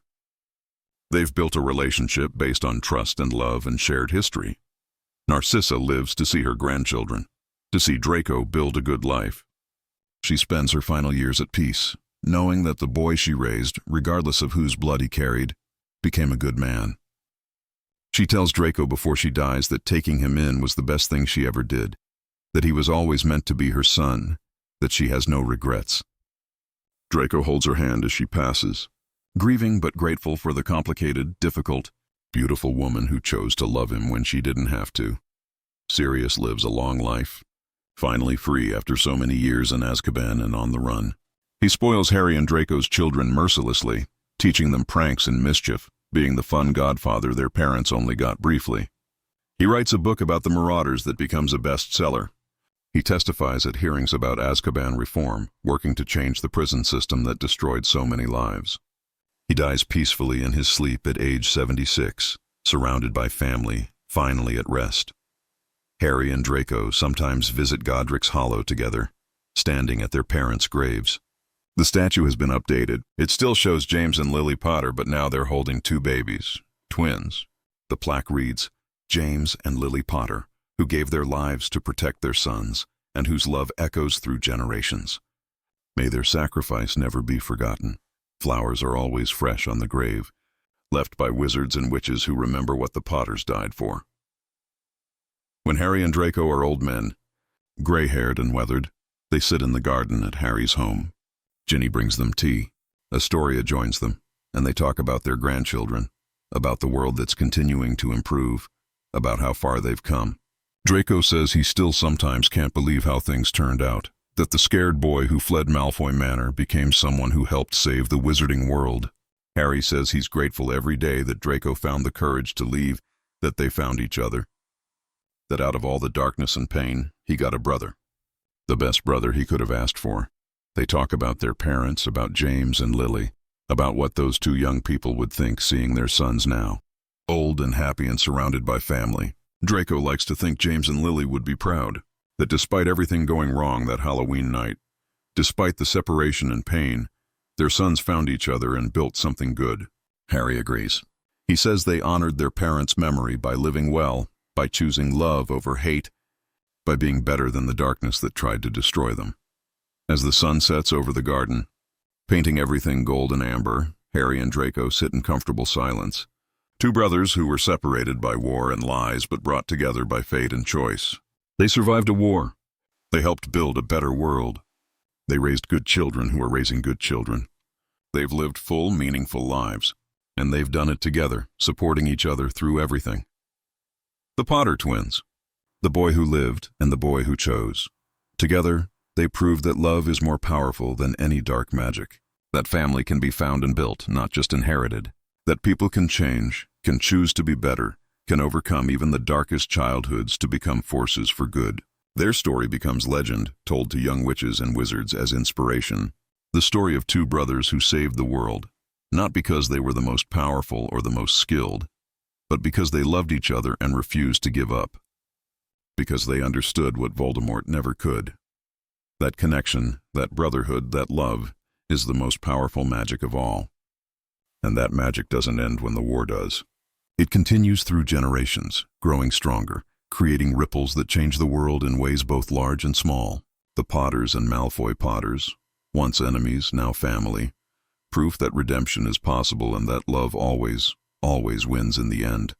Speaker 1: They've built a relationship based on trust and love and shared history. Narcissa lives to see her grandchildren, to see Draco build a good life. She spends her final years at peace, knowing that the boy she raised, regardless of whose blood he carried, became a good man. She tells Draco before she dies that taking him in was the best thing she ever did, that he was always meant to be her son, that she has no regrets. Draco holds her hand as she passes, grieving but grateful for the complicated, difficult, beautiful woman who chose to love him when she didn't have to. Sirius lives a long life, finally free after so many years in Azkaban and on the run. He spoils Harry and Draco's children mercilessly, teaching them pranks and mischief, being the fun godfather their parents only got briefly. He writes a book about the Marauders that becomes a bestseller. He testifies at hearings about Azkaban reform, working to change the prison system that destroyed so many lives. He dies peacefully in his sleep at age 76. surrounded by family, finally at rest. Harry and Draco sometimes visit Godric's Hollow together, standing at their parents' graves. The statue has been updated. It still shows James and Lily Potter, but now they're holding two babies, twins. The plaque reads, James and Lily Potter, who gave their lives to protect their sons, and whose love echoes through generations. May their sacrifice never be forgotten. Flowers are always fresh on the grave, left by wizards and witches who remember what the Potters died for. When Harry and Draco are old men, gray-haired and weathered, they sit in the garden at Harry's home. Ginny brings them tea. Astoria joins them, and they talk about their grandchildren, about the world that's continuing to improve, about how far they've come. Draco says he still sometimes can't believe how things turned out, that the scared boy who fled Malfoy Manor became someone who helped save the wizarding world. Harry says he's grateful every day that Draco found the courage to leave, that they found each other, that out of all the darkness and pain, he got a brother. The best brother he could have asked for. They talk about their parents, about James and Lily, about what those two young people would think seeing their sons now, old and happy and surrounded by family. Draco likes to think James and Lily would be proud, that despite everything going wrong that Halloween night, despite the separation and pain, their sons found each other and built something good. Harry agrees. He says they honored their parents' memory by living well, by choosing love over hate, by being better than the darkness that tried to destroy them. As the sun sets over the garden, painting everything gold and amber, Harry and Draco sit in comfortable silence. Two brothers who were separated by war and lies but brought together by fate and choice. They survived a war. They helped build a better world. They raised good children who are raising good children. They've lived full, meaningful lives, and they've done it together, supporting each other through everything. The Potter twins, the boy who lived and the boy who chose. Together, they proved that love is more powerful than any dark magic, that family can be found and built, not just inherited, that people can change, can choose to be better, can overcome even the darkest childhoods to become forces for good. Their story becomes legend, told to young witches and wizards as inspiration. The story of two brothers who saved the world, not because they were the most powerful or the most skilled, but because they loved each other and refused to give up. Because they understood what Voldemort never could. That connection, that brotherhood, that love, is the most powerful magic of all. And that magic doesn't end when the war does. It continues through generations, growing stronger, creating ripples that change the world in ways both large and small. The Potters and Malfoy Potters, once enemies, now family. Proof that redemption is possible and that love always, always wins in the end.